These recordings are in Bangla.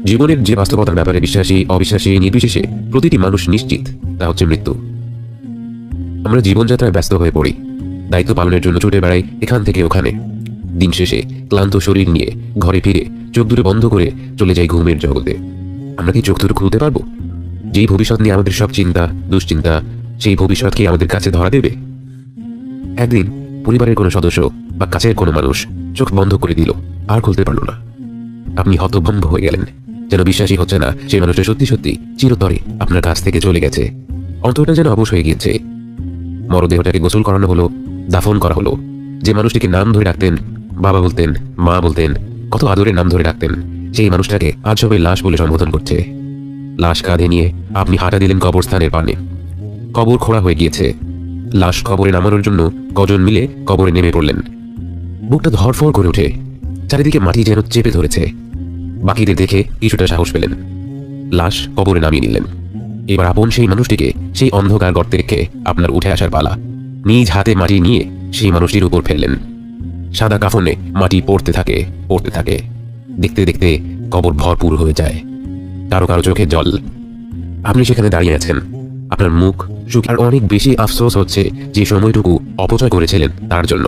জীবনের যে বাস্তবতার ব্যাপারে বিশ্বাসী অবিশ্বাসী নির্বিশেষে প্রতিটি মানুষ নিশ্চিত তা হচ্ছে মৃত্যু। আমরা জীবনযাত্রায় ব্যস্ত হয়ে পড়ি, দায়িত্ব পালনের জন্য ছুটে বেড়াই এখান থেকে ওখানে। দিন শেষে ক্লান্ত শরীর নিয়ে ঘরে ফিরে চোখ দুটো বন্ধ করে চলে যাই ঘুমের জগতে। আমরা কি চোখ দুটো খুলতে পারবো? যেই ভবিষ্যৎ নিয়ে আমাদের সব চিন্তা দুশ্চিন্তা, সেই ভবিষ্যৎ কি আমাদের কাছে ধরা দেবে? একদিন পরিবারের কোনো সদস্য বা কাছের কোনো মানুষ চোখ বন্ধ করে দিল, আর খুলতে পারল না। আপনি হতভম্ব হয়ে গেলেন, যেন বিশ্বাসই হচ্ছে না সেই মানুষটা সত্যি সত্যি চিরতরে আপনার কাছ থেকে চলে গেছে। অন্তরটা যেন অবশ হয়ে গিয়েছে। মরদেহটাকে গোসল করানো হলো, দাফন করা হলো। যে মানুষটিকে নাম ধরে ডাকতেন, বাবা বলতেন, মা বলতেন, কত আদরের নাম ধরে ডাকতেন, সেই মানুষটাকে আজ সবাই লাশ বলে সম্বোধন করছে। লাশ কাঁধে নিয়ে আপনি হাঁটা দিলেন কবরস্থানের পানে। কবর খোঁড়া হয়ে গিয়েছে। লাশ কবরে নামানোর জন্য কজন মিলে কবরে নেমে পড়লেন। বুকটা ধড়ফড় করে ওঠে, চারিদিকে মাটি যেন চেপে ধরেছে। বাকিদের দেখে কিছুটা সাহস পেলেন। লাশ কবরে নামিয়ে নিলেন। এবার আপন সেই মানুষটিকে সেই অন্ধকার গর্তে রেখে আপনার উঠে আসার পালা। নিজ হাতে মাটি নিয়ে সেই মানুষটির উপর ফেললেন। সাদা কাফনে মাটি পড়তে থাকে পড়তে থাকে। দেখতে দেখতে কবর ভরপুর হয়ে যায়। কারো কারো চোখে জল। আপনি সেখানে দাঁড়িয়ে আছেন। আপনার মুখ শুকিয়ে, আর অনেক বেশি আফসোস হচ্ছে যে সময়টুকু অপচয় করেছিলেন তার জন্য।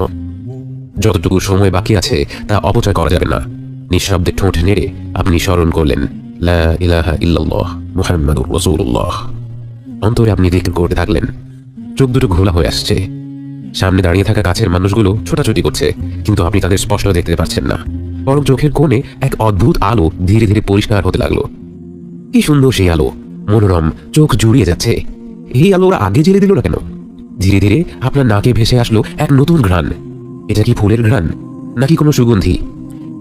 যতটুকু সময় বাকি আছে তা অপচয় করা যাবে না। নিঃশব্দে ঠোঁট নেড়ে আপনি স্মরণ করলেন, লা ইলাহা ইল্লাল্লাহ মুহাম্মাদুর রাসূলুল্লাহ। অন্তরে আপনি জিকির করতে থাকলেন। চোখ দুটো ঘোলা হয়ে আসছে। সামনে দাঁড়িয়ে থাকা কাছের মানুষগুলো ছোটাছুটি করছে, কিন্তু আপনি তাদের স্পষ্ট দেখতে পাচ্ছেন না। বরং চোখের কোণে এক অদ্ভুত আলো ধীরে ধীরে পরিষ্কার হতে লাগলো। কি সুন্দর সেই আলো, মনোরম, চোখ জুড়িয়ে যাচ্ছে। এই আলো ওরা আগে জ্বেলে দিল না কেন? ধীরে ধীরে আপনার নাকে ভেসে আসলো এক নতুন ঘ্রাণ। এটা কি ফুলের ঘ্রাণ নাকি কোনো সুগন্ধি?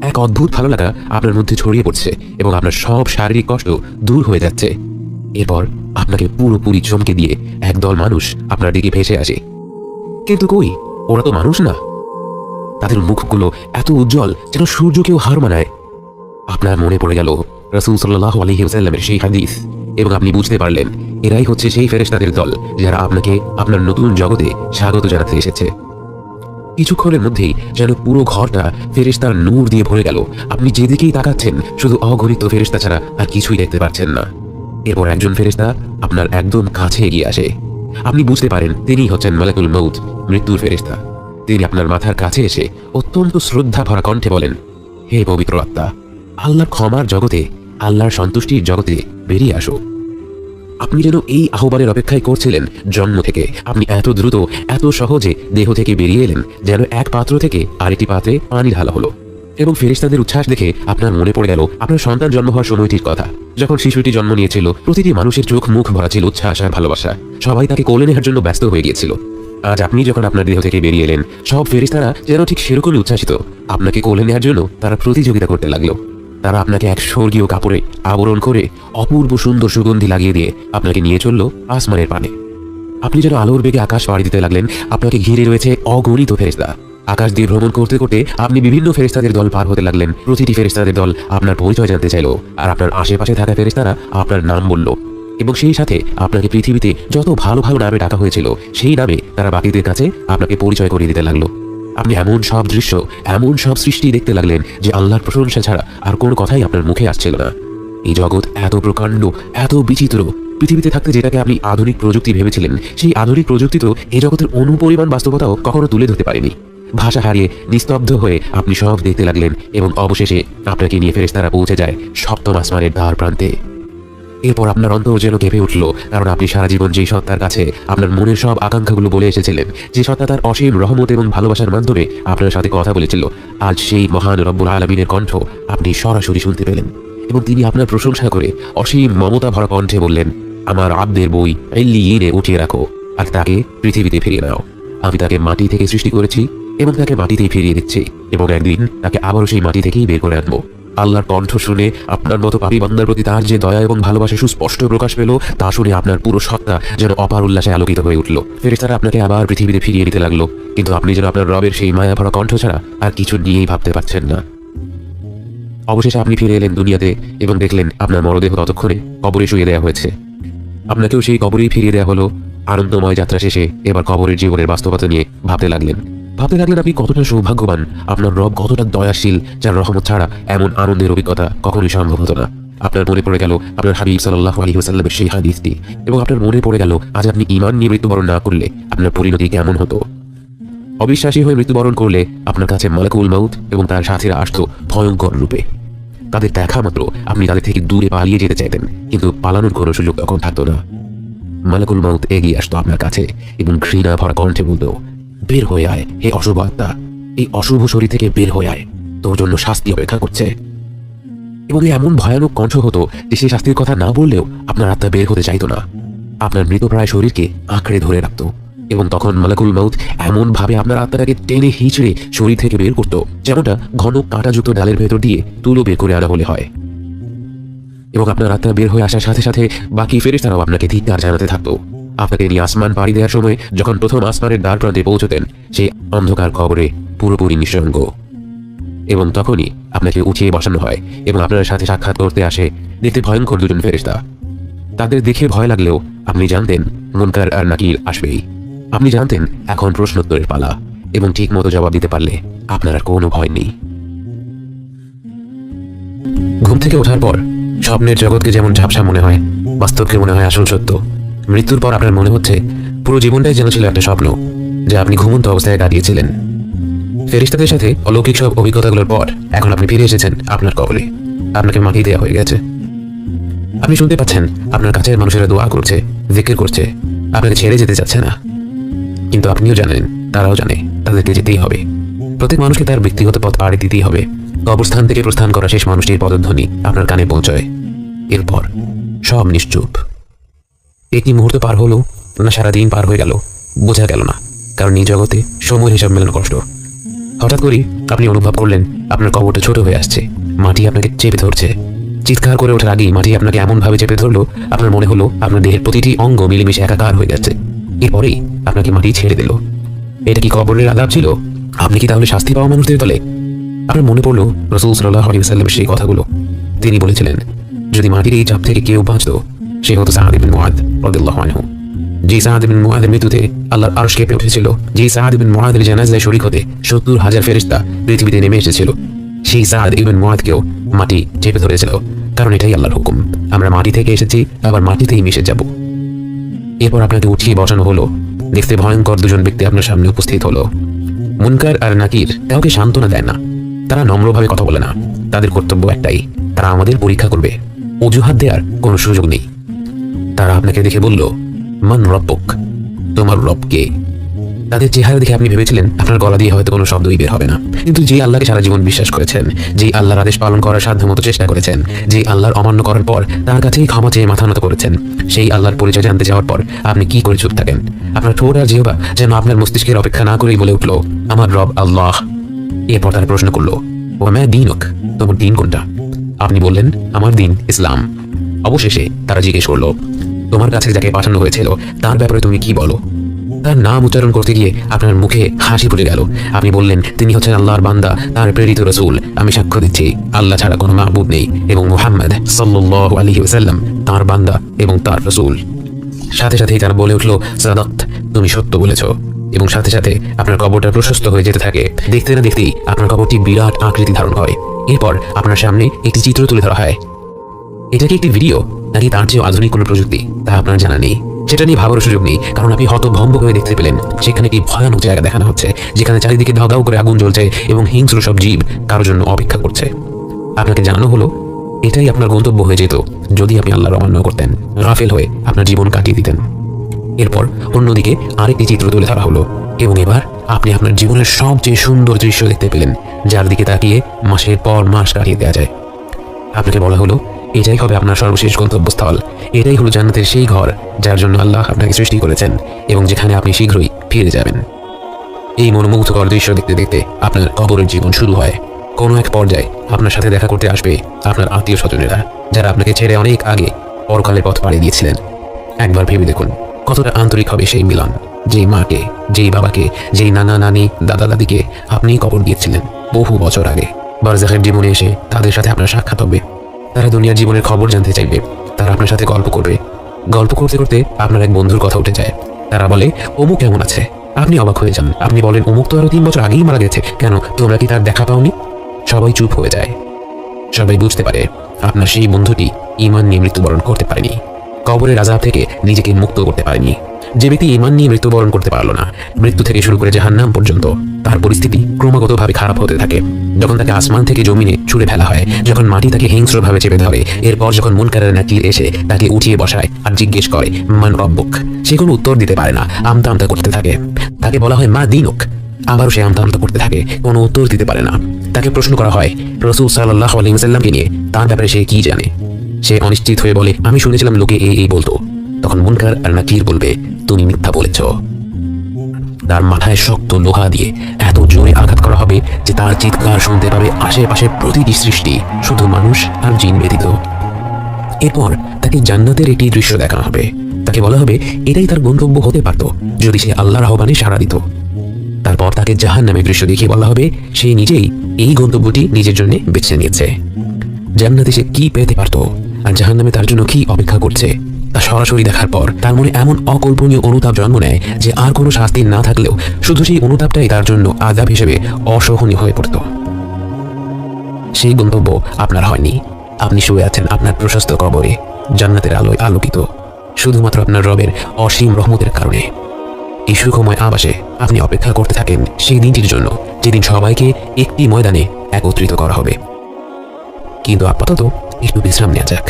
এক অদ্ভুত ভালো লাগা আপনার মধ্যে ছড়িয়ে পড়ছে এবং আপনার সব শারীরিক কষ্ট দূর হয়ে যাচ্ছে। এরপর আপনাকে পুরোপুরি চমকে দিয়ে একদল মানুষ আপনার দিকে ভেসে আসে। কিন্তু কই, ওরা তো মানুষ না। তাদের মুখগুলো এত উজ্জ্বল যেন সূর্যকেও হার মানায়। আপনার মনে পড়ে গেল রাসূল সাল্লাল্লাহু আলাইহি ওয়াসাল্লামের সেই হাদিস, এবং আপনি বুঝতে পারলেন এরাই হচ্ছে সেই ফেরেশতাদের দল যারা আপনাকে আপনার নতুন জগতে স্বাগত জানাতে এসেছে। কিছুক্ষণের মধ্যেই যেন পুরো ঘরটা ফেরেশতার নূর দিয়ে ভরে গেল। আপনি যেদিকেই তাকাচ্ছেন শুধু অগণিত ফেরেশতা ছাড়া আর কিছুই দেখতে পাচ্ছেন না। এরপর একজন ফেরেশতা আপনার একদম কাছে এগিয়ে আসে। আপনি বুঝতে পারেন তিনি হচ্ছেন মালাকুল মউত, মৃত্যুর ফেরেশতা। তিনি আপনার মাথার কাছে এসে অত্যন্ত শ্রদ্ধা ভরা কণ্ঠে বলেন, হে পবিত্র আত্মা, আল্লাহর ক্ষমার জগতে, আল্লাহর সন্তুষ্টির জগতে বেরিয়ে আসো। আপনি যেন এই আহ্বানের অপেক্ষায় করছিলেন জন্ম থেকে। আপনি এত দ্রুত এত সহজে দেহ থেকে বেরিয়ে এলেন যেন এক পাত্র থেকে আরেকটি পাত্রে পানি ঢালা হলো। এবং ফেরেশতাদের উচ্ছ্বাস দেখে আপনার মনে পড়ে গেল আপনার সন্তান জন্ম হওয়ার সময়টির কথা। যখন শিশুটি জন্ম নিয়েছিল, প্রতিটি মানুষের চোখ মুখ ভরা ছিল উচ্ছ্বাস আর ভালোবাসা। সবাই তাকে কোলে নেওয়ার জন্য ব্যস্ত হয়ে গিয়েছিল। আজ আপনি যখন আপনার দেহ থেকে বেরিয়ে এলেন, সব ফেরেশতারা যেন ঠিক সেরকমই উচ্ছ্বাসিত। আপনাকে কোলে নেওয়ার জন্য তারা প্রতিযোগিতা করতে লাগলো। তারা আপনাকে এক স্বর্গীয় কাপড়ে আবরণ করে অপূর্ব সুন্দর সুগন্ধি লাগিয়ে দিয়ে আপনাকে নিয়ে চলল আসমানের পানে। আপনি যেন আলোর বেগে আকাশ পাড়ি দিতে লাগলেন। আপনাকে ঘিরে রয়েছে অগণিত ফেরেশতা। আকাশ দিয়ে ভ্রমণ করতে করতে আপনি বিভিন্ন ফেরেশতাদের দল পার হতে লাগলেন। প্রতিটি ফেরেশতাদের দল আপনার পরিচয় জানতে চাইল, আর আপনার আশেপাশে থাকা ফেরেশতারা আপনার নাম বলল। এবং সেই সাথে আপনাকে পৃথিবীতে যত ভালো ভালো নামে ডাকা হয়েছিল, সেই নামে তারা বাকিদের কাছে আপনাকে পরিচয় করিয়ে দিতে লাগলো। আপনি এমন সব দৃশ্য, এমন সব সৃষ্টি দেখতে লাগলেন যে আল্লাহর প্রশংসা ছাড়া আর কোনো কথাই আপনার মুখে আসছিল না। এই জগৎ এত প্রকাণ্ড, এত বিচিত্র। পৃথিবীতে থাকতে যেটাকে আপনি আধুনিক প্রযুক্তি ভেবেছিলেন, সেই আধুনিক প্রযুক্তি তো এই জগতের অনুপরিমাণ বাস্তবতাও কখনো তুলে ধরতে পারেনি। ভাষা হারিয়ে নিস্তব্ধ হয়ে আপনি সব দেখতে লাগলেন, এবং অবশেষে আপনাকে নিয়ে ফেরেশতারা পৌঁছে যায় সপ্তম আসমানের দ্বার প্রান্তে। এরপর আপনার অন্তর যেন কেঁপে উঠল, কারণ আপনি সারা জীবন যেই সত্তার কাছে আপনার মনের সব আকাঙ্ক্ষাগুলো বলে এসেছিলেন, যে সত্তা তার অসীম রহমত এবং ভালোবাসার মাধ্যমে আপনার সাথে কথা বলেছিল, আজ সেই মহান রব্বুল আলামিনের কণ্ঠ আপনি সরাসরি শুনতে পেলেন। এবং তিনি আপনার প্রশংসা করে অসীম মমতা ভরা কণ্ঠে বললেন, আমার আব্দের বই ইল্লিয়িনে উঠিয়ে রাখো, আর তাকে পৃথিবীতে ফিরিয়ে নাও। আমি তাকে মাটি থেকে সৃষ্টি করেছি এবং তাকে মাটিতেই ফিরিয়ে দিচ্ছি, এবং একদিন তাকে আবারও সেই মাটি থেকেই বের করে আনবো। আল্লাহর কণ্ঠ শুনে আপনার মতো পাপী বান্দার প্রতি তার যে দয়া এবং ভালোবাসা সুস্পষ্ট প্রকাশ পেল, তা শুনে আপনার পুরো সত্তা যেন অপার উল্লাসে আলোকিত হয়ে উঠল। ফেরেশতারা আপনাকে আবার পৃথিবীতে ফিরিয়ে নিতে লাগলো, কিন্তু আপনি যেন আপনার রবের সেই মায়া ভরা কণ্ঠ ছাড়া আর কিছু নিয়েই ভাবতে পারছেন না। অবশেষে আপনি ফিরে এলেন দুনিয়াতে এবং দেখলেন আপনার মরদেহ ততক্ষণে কবরে শুয়ে দেওয়া হয়েছে। আপনাকেও সেই কবরেই ফিরিয়ে দেওয়া হলো। আনন্দময় যাত্রা শেষে এবার কবরের জীবনের বাস্তবতা নিয়ে ভাবতে লাগলেন আপনি কতটা সৌভাগ্যবান, আপনার রব কতটা দয়াশীল, যার রহমত ছাড়া এমন আনন্দের অভিজ্ঞতা কখনোই সম্ভব হতো না। আপনার মনে পড়ে গেল আপনার হাবিব সাল্লাল্লাহু আলাইহি ওয়াসাল্লামের সেই হাদিসটি, এবং আপনার মনে পড়ে গেল আজ আপনি ঈমান নিয়ে মৃত্যুবরণ না করলে আপনার পরিণতি কেমন হতো। অবিশ্বাসী হয়ে মৃত্যুবরণ করলে আপনার কাছে মালাকুল মাউত এবং তার সাথীরা আসতো ভয়ঙ্কর রূপে। তাদের দেখা মাত্র আপনি তাদের থেকে দূরে পালিয়ে যেতে চাইতেন, কিন্তু পালানোর কোনো সুযোগ তখন থাকতো না। মালাকুল মাউত এগিয়ে আসতো আপনার কাছে এবং ঘৃণা ভরা কণ্ঠে বলতো, বের হয়ে আয় হে অশুভ আত্মা, এই অশুভ শরীর থেকে বের হয়ে আয়, তোর জন্য শাস্তি অপেক্ষা করছে। এবং এমন ভয়ানক কণ্ঠ হতো যে সেই শাস্তির কথা না বললেও আপনার আত্মা বের হতে চাইতো না, আপনার মৃতপ্রায় শরীরকে আঁকড়ে ধরে রাখতো। এবং তখন মালাকুল মাউত এমন ভাবে আপনার আত্মাটাকে টেনে হিঁচড়ে শরীর থেকে বের করতো, যেমনটা ঘন কাঁটাযুক্ত ডালের ভেতর দিয়ে তুলো বের করে আনা হলে হয়। এবং আপনার আত্মা বের হয়ে আসার সাথে সাথে বাকি ফেরেশতারাও আপনাকে ধিক্কার জানাতে থাকতো। আপনাকে নিয়ে আসমান পাড়ি দেওয়ার সময় যখন প্রথম আসমানের দ্বার প্রান্তে পৌঁছতেন, সেই অন্ধকার কবরে পুরোপুরি নিঃসঙ্গ। এবং তখনই আপনাকে উঠিয়ে বসানো হয় এবং আপনার সাথে সাক্ষাৎ করতে আসে দেখতে ভয়ঙ্কর দুজন ফেরেশতা। তাদের দেখে ভয় লাগলেও আপনি জানতেন মুনকার আর নাকির আসবেই। আপনি জানতেন এখন প্রশ্নোত্তরের পালা, এবং ঠিক মতো জবাব দিতে পারলে আপনার আর কোনো ভয় নেই। ঘুম থেকে ওঠার পর স্বপ্নের জগৎকে যেমন ঝাপসা মনে হয়, বাস্তবকে মনে হয় আসল সত্য। মৃত্যুর পর আপনার মনে হচ্ছে পুরো জীবনটাই যেন ছিল একটা স্বপ্ন, যা আপনি ঘুমন্ত অবস্থায় কাটিয়েছিলেন। ফেরেশতাদের সাথে অলৌকিক সব অভিজ্ঞতাগুলোর পর এখন আপনি ফিরে এসেছেন আপনার কবরে। আপনাকে মাটি দেওয়া হয়ে গেছে। আপনি শুনতে পাচ্ছেন আপনার কাছের মানুষেরা দোয়া করছে, জিকির করছে, আপনাকে ছেড়ে যেতে চাচ্ছে না। কিন্তু আপনিও জানেন, তারাও জানে, তাদেরকে যেতেই হবে। প্রত্যেক মানুষকে তার ব্যক্তিগত পথ পাড়ি দিতেই হবে। কবরস্থান থেকে প্রস্থান করা শেষ মানুষটির পদধ্বনি আপনার কানে পৌঁছয়। এরপর সব নিশ্চুপ। একটি মুহূর্ত পার হলো না সারাদিন পার হয়ে গেল বোঝা গেল না, কারণ এই জগতে সময়ের হিসাব মেলানো কষ্ট। হঠাৎ করেই আপনি অনুভব করলেন আপনার কবরটা ছোট হয়ে আসছে, মাটি আপনাকে চেপে ধরছে। চিৎকার করে ওঠার আগেই মাটি আপনাকে এমনভাবে চেপে ধরলো, আপনার মনে হলো আপনার দেহের প্রতিটি অঙ্গ মিলেমিশে একাকার হয়ে যাচ্ছে। এরপরেই আপনাকে মাটি ছেড়ে দিল। এটা কি কবরের আযাব ছিল? আপনি কি তাহলে শাস্তি পাওয়া মানুষদের দলে? আপনার মনে পড়লো রাসূল সাল্লাল্লাহু আলাইহি ওয়াসাল্লামের সেই কথাগুলো। তিনি বলেছিলেন, যদি মাটির এই চাপ থেকে কেউ বাঁচত, সে হতো সাআদ ইবনে মুআদ রাদিয়াল্লাহু আনহু। যে সাআদ ইবনে মুআদের মৃত্যুতে আল্লাহর আরশ কেঁপে উঠেছিল, যে সাআদ ইবনে মুআদের জানাজায় শরীক হতে 70,000 ফেরেশতা পৃথিবীতে নেমে এসেছিল, সেই সাআদ ইবনে মুআদকেও মাটি চেপে ধরেছিল, কারণ এটাই আল্লাহর হুকুম। আমরা মাটি থেকে এসেছি, আবার মাটিতেই মিশে যাব। এরপর আপনাকে উঠিয়ে বসানো হলো। দেখতে ভয়ঙ্কর দুজন ব্যক্তি আপনার সামনে উপস্থিত হলো। মুনকার আর নাকির কাউকে সান্ত্বনা দেয় না, তারা নম্রভাবে কথা বলে না। তাদের কর্তব্য একটাই, তারা আমাদের পরীক্ষা করবে। অজুহাত দেওয়ার কোনো সুযোগ নেই। তারা আপনাকে দেখে বলল, মান রব্বুক, তোমার রব কে? তাদের চেহারা দেখে আপনি ভেবেছিলেন আপনার গলা দিয়ে হয়তো কোনো শব্দই বের হবে না, কিন্তু যে আল্লাহকে সারা জীবন বিশ্বাস করেছেন, যে আল্লাহর আদেশ পালন করার সাধ্যমতো চেষ্টা করেছেন, যে আল্লাহর অমান্য করার পর তার কাছেই ক্ষমা চেয়ে মাথা নত করেছেন, সেই আল্লাহর পরিচয় জানতে যাওয়ার পর আপনি কি করে চুপ থাকেন? আপনার ঠোঁট আর জিহ্বা যেন আপনার মস্তিষ্কের অপেক্ষা না করেই বলে উঠল, আমার রব আল্লাহ। এরপর তারা প্রশ্ন করলো, ওয়া দীনুক, তোমার দিন কোনটা? আপনি বললেন, আমার দিন ইসলাম। অবশেষে তারা জিজ্ঞেস করলো, তোমার কাছে যাকে পাঠানো হয়েছিল তার ব্যাপারে তুমি কি বলো? তার নাম উচ্চারণ করতে গিয়ে আপনার মুখে হাসি ফুটে গেল। আপনি বললেন, তিনি হচ্ছেন আল্লাহর বান্দা, তার প্রেরিত রাসূল। আমি সাক্ষ্য দিচ্ছি আল্লাহ ছাড়া কোনো মাবুদ নেই এবং মুহাম্মদ সাল্লাল্লাহু আলাইহি ওয়াসাল্লাম তার বান্দা এবং তার রাসূল। সাথে সাথেই তারা বলে উঠল, সাদাত, তুমি সত্য বলেছ। এবং সাথে সাথে আপনার কবরটা প্রশস্ত হয়ে যেতে থাকে। দেখতে না দেখতেই আপনার কবরটি বিরাট আকৃতি ধারণ হয়। এরপর আপনার সামনে একটি চিত্র তুলে ধরা হয়। এটা কি একটি ভিডিও নাকি তার চেয়েও আধুনিক কোনো প্রযুক্তি, তা আপনার জানা নেই। সেটা নিয়ে ভাবার সুযোগ নেই, কারণ আপনি হতভম্ব হয়ে দেখতে পেলেন সেখানে একটি ভয়ানক জায়গা দেখানো হচ্ছে, যেখানে চারিদিকে দাও দাও করে আগুন জ্বলছে এবং হিংস্র সব জীব কারোর জন্য অপেক্ষা করছে। আপনাকে জানানো হলো এটাই আপনার গন্তব্য হয়ে যেত যদি আপনি আল্লাহর অমান্য করতেন, গাফেল হয়ে আপনার জীবন কাটিয়ে দিতেন। এরপর অন্যদিকে আরেকটি চিত্র তুলে ধরা হলো, এবং এবার আপনি আপনার জীবনের সবচেয়ে সুন্দর দৃশ্য দেখতে পেলেন, যার দিকে তাকিয়ে মাসের পর মাস কাটিয়ে দেওয়া যায়। আপনাকে বলা হলো এটাই হবে আপনার সর্বশেষ গন্তব্যস্থল। এটাই হলো জান্নাতের সেই ঘর যার জন্য আল্লাহ আপনাকে সৃষ্টি করেছেন এবং যেখানে আপনি শীঘ্রই ফিরে যাবেন। এই মনোমুগ্ধকর দৃশ্য দেখতে দেখতে আপনার কবরের জীবন শুরু হয়। কোনো এক পর্যায়ে আপনার সাথে দেখা করতে আসবে আপনার আত্মীয় স্বজনেরা, যারা আপনাকে ছেড়ে অনেক আগে পরকালে পথ পাড়ি দিয়েছিলেন। একবার ভেবে দেখুন কতটা আন্তরিক হবে সেই মিলন। যেই মাকে, যেই বাবাকে, যেই নানা নানি, দাদা দাদিকে আপনি কবর দিয়েছিলেন বহু বছর আগে, বারজাখের জীবনে এসে তাদের সাথে আপনার সাক্ষাৎ হবে। তারা দুনিয়ার জীবনের খবর জানতে চাইবে, তারা আপনার সাথে গল্প করবে। গল্প করতে করতে আপনার এক বন্ধুর কথা উঠে যায়। তারা বলে, অমুক কেমন আছে? আপনি অবাক হয়ে যান। আপনি বলেন, অমুক তো আরো 3 বছর আগেই মারা গেছে। কেন, তোমরা কি তার দেখা পাওনি? সবাই চুপ হয়ে যায়। সবাই বুঝতে পারে আপনার সেই বন্ধুটি ঈমান নিয়ে মৃত্যুবরণ করতে পারেনি, কবরের আযাব থেকে নিজেকে মুক্ত করতে পারেনি। যে ব্যক্তি ঈমান নিয়ে মৃত্যুবরণ করতে পারল না, মৃত্যু থেকে শুরু করে জাহান্নাম পর্যন্ত তার পরিস্থিতি ক্রমাগতভাবে খারাপ হতে থাকে। যখন তাকে আসমান থেকে জমিনে ছুঁড়ে ফেলা হয়, যখন মাটি তাকে হিংস্রভাবে চেপে ধরে, এরপর যখন মুনকারের নাকির এসে তাকে উঠিয়ে বসায় আর জিজ্ঞেস করে মান রব্বুক, সে কোনো উত্তর দিতে পারে না, আমতা আমতা করতে থাকে। তাকে বলা হয় মা দীনুক, আবারও সে আমতা আমতা করতে থাকে, কোনো উত্তর দিতে পারে না। তাকে প্রশ্ন করা হয় রাসূল সাল্লাল্লাহু আলাইহি ওয়াসাল্লামকে নিয়ে, তার ব্যাপারে সে কি জানে। সে অনিশ্চিত হয়ে বলে আমি শুনেছিলাম লোকে এই বলতো। তখন মুনকার আর নাকির বলবে তুমি মিথ্যা বলেছ। তার মাথায় শক্ত লোহা দিয়ে এত জোরে আঘাত করা হবে যে তার চিৎকার শুনতে পাবে আশেপাশে প্রতিটি সৃষ্টি, শুধু মানুষ আর জিন ব্যতীত। এরপর তাকে জান্নাতের একটি দৃশ্য দেখানো হবে। তাকে বলা হবে এটাই তার গন্তব্য হতে পারত যদি সে আল্লাহর আহ্বানে সাড়া দিত। তারপর তাকে জাহান্নামের দৃশ্য দেখিয়ে বলা হবে সে নিজেই এই গন্তব্যটি নিজের জন্য বেছে নিয়েছে। জান্নাতে সে কি পেতে পারত আর জাহান্নামে তার জন্য কি অপেক্ষা করছে তা সরাসরি দেখার পর তার মনে এমন অকল্পনীয় অনুতাপ জন্ম নেয় যে আর কোনো শাস্তি না থাকলেও শুধু সেই অনুতাপটাই তার জন্য আযাব হিসেবে অসহনীয় হয়ে পড়ত। সেই গন্তব্য আপনার হয়নি। আপনি শুয়ে আছেন আপনার প্রশস্ত কবরে, জান্নাতের আলোয় আলোকিত, শুধুমাত্র আপনার রবের অসীম রহমতের কারণে। এই সুখময় আবাসে আপনি অপেক্ষা করতে থাকেন সেই দিনটির জন্য, যেদিন সবাইকে একটি ময়দানে একত্রিত করা হবে। কিন্তু আপাতত একটু বিশ্রাম নেওয়া যাক।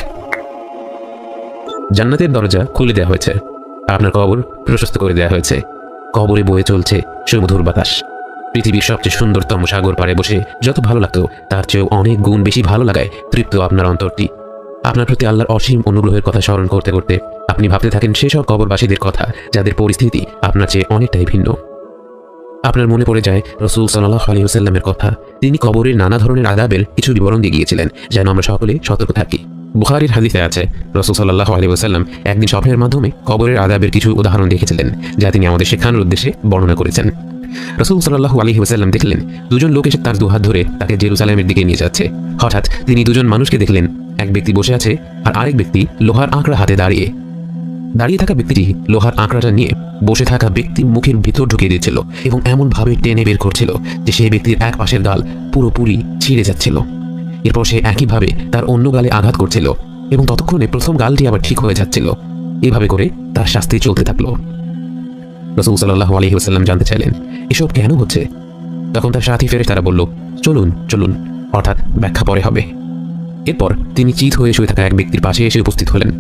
জান্নাতের দরজা খুলে দেওয়া হয়েছে, আপনার কবর প্রশস্ত করে দেওয়া হয়েছে। কবরে বয়ে চলছে সুমধুর বাতাস। পৃথিবীর সবচেয়ে সুন্দরতম সাগর পাড়ে বসে যত ভালো লাগতো তার চেয়েও অনেক গুণ বেশি ভালো লাগায় তৃপ্ত আপনার অন্তরটি। আপনার প্রতি আল্লাহর অসীম অনুগ্রহের কথা স্মরণ করতে করতে আপনি ভাবতে থাকেন সেসব কবরবাসীদের কথা যাদের পরিস্থিতি আপনার চেয়ে অনেকটাই ভিন্ন। আপনার মনে পড়ে যায় রাসূল সাল্লাল্লাহু আলাইহি ওয়াসাল্লামের কথা। তিনি কবরের নানা ধরনের আযাবের কিছু বিবরণ দিয়ে গিয়েছিলেন যেন আমরা সকলে সতর্ক থাকি। বুখারীর হাদিসে আছে রাসূল সাল্লাল্লাহু আলাইহি ওয়াসাল্লাম একদিন স্বপ্নের মাধ্যমে কবরের আযাবের কিছু উদাহরণ দেখেছিলেন যা তিনি আমাদের শেখানোর উদ্দেশ্যে বর্ণনা করেছেন। রাসূল সাল্লাল্লাহু আলাইহি ওয়াসাল্লাম দেখলেন দুজন লোক এসে তার দুহাত ধরে তাকে জেরুজালেমের দিকে নিয়ে যাচ্ছে। হঠাৎ তিনি দুজন মানুষকে দেখলেন, এক ব্যক্তি বসে আছে আর আরেক ব্যক্তি লোহার আঁকড়া হাতে দাঁড়িয়ে থাকা ব্যক্তিটি লোহার আঁকড়াটা নিয়ে বসে থাকা ব্যক্তির মুখের ভিতর ঢুকিয়ে দিচ্ছিল এবং এমনভাবে টেনে বের করছিল যে সেই ব্যক্তির এক পাশের গাল পুরোপুরি ছিঁড়ে যাচ্ছিল। এরপর সে একইভাবে তার অন্য গালে আঘাত করছিল এবং ততক্ষণে প্রথম গালটি আবার ঠিক হয়ে যাচ্ছিল। এভাবে করে তার শাস্তি চলতে থাকলো। রাসূল সাল্লাল্লাহু আলাইহি ওয়াসাল্লাম জানতে চাইলেন এসব কেন হচ্ছে। তখন তার সাথী ফেরেশতারা বলল চলুন চলুন, অর্থাৎ ব্যাখ্যা পরে হবে। এরপর তিনি চিত হয়ে শুয়ে থাকা এক ব্যক্তির পাশে এসে উপস্থিত হলেন।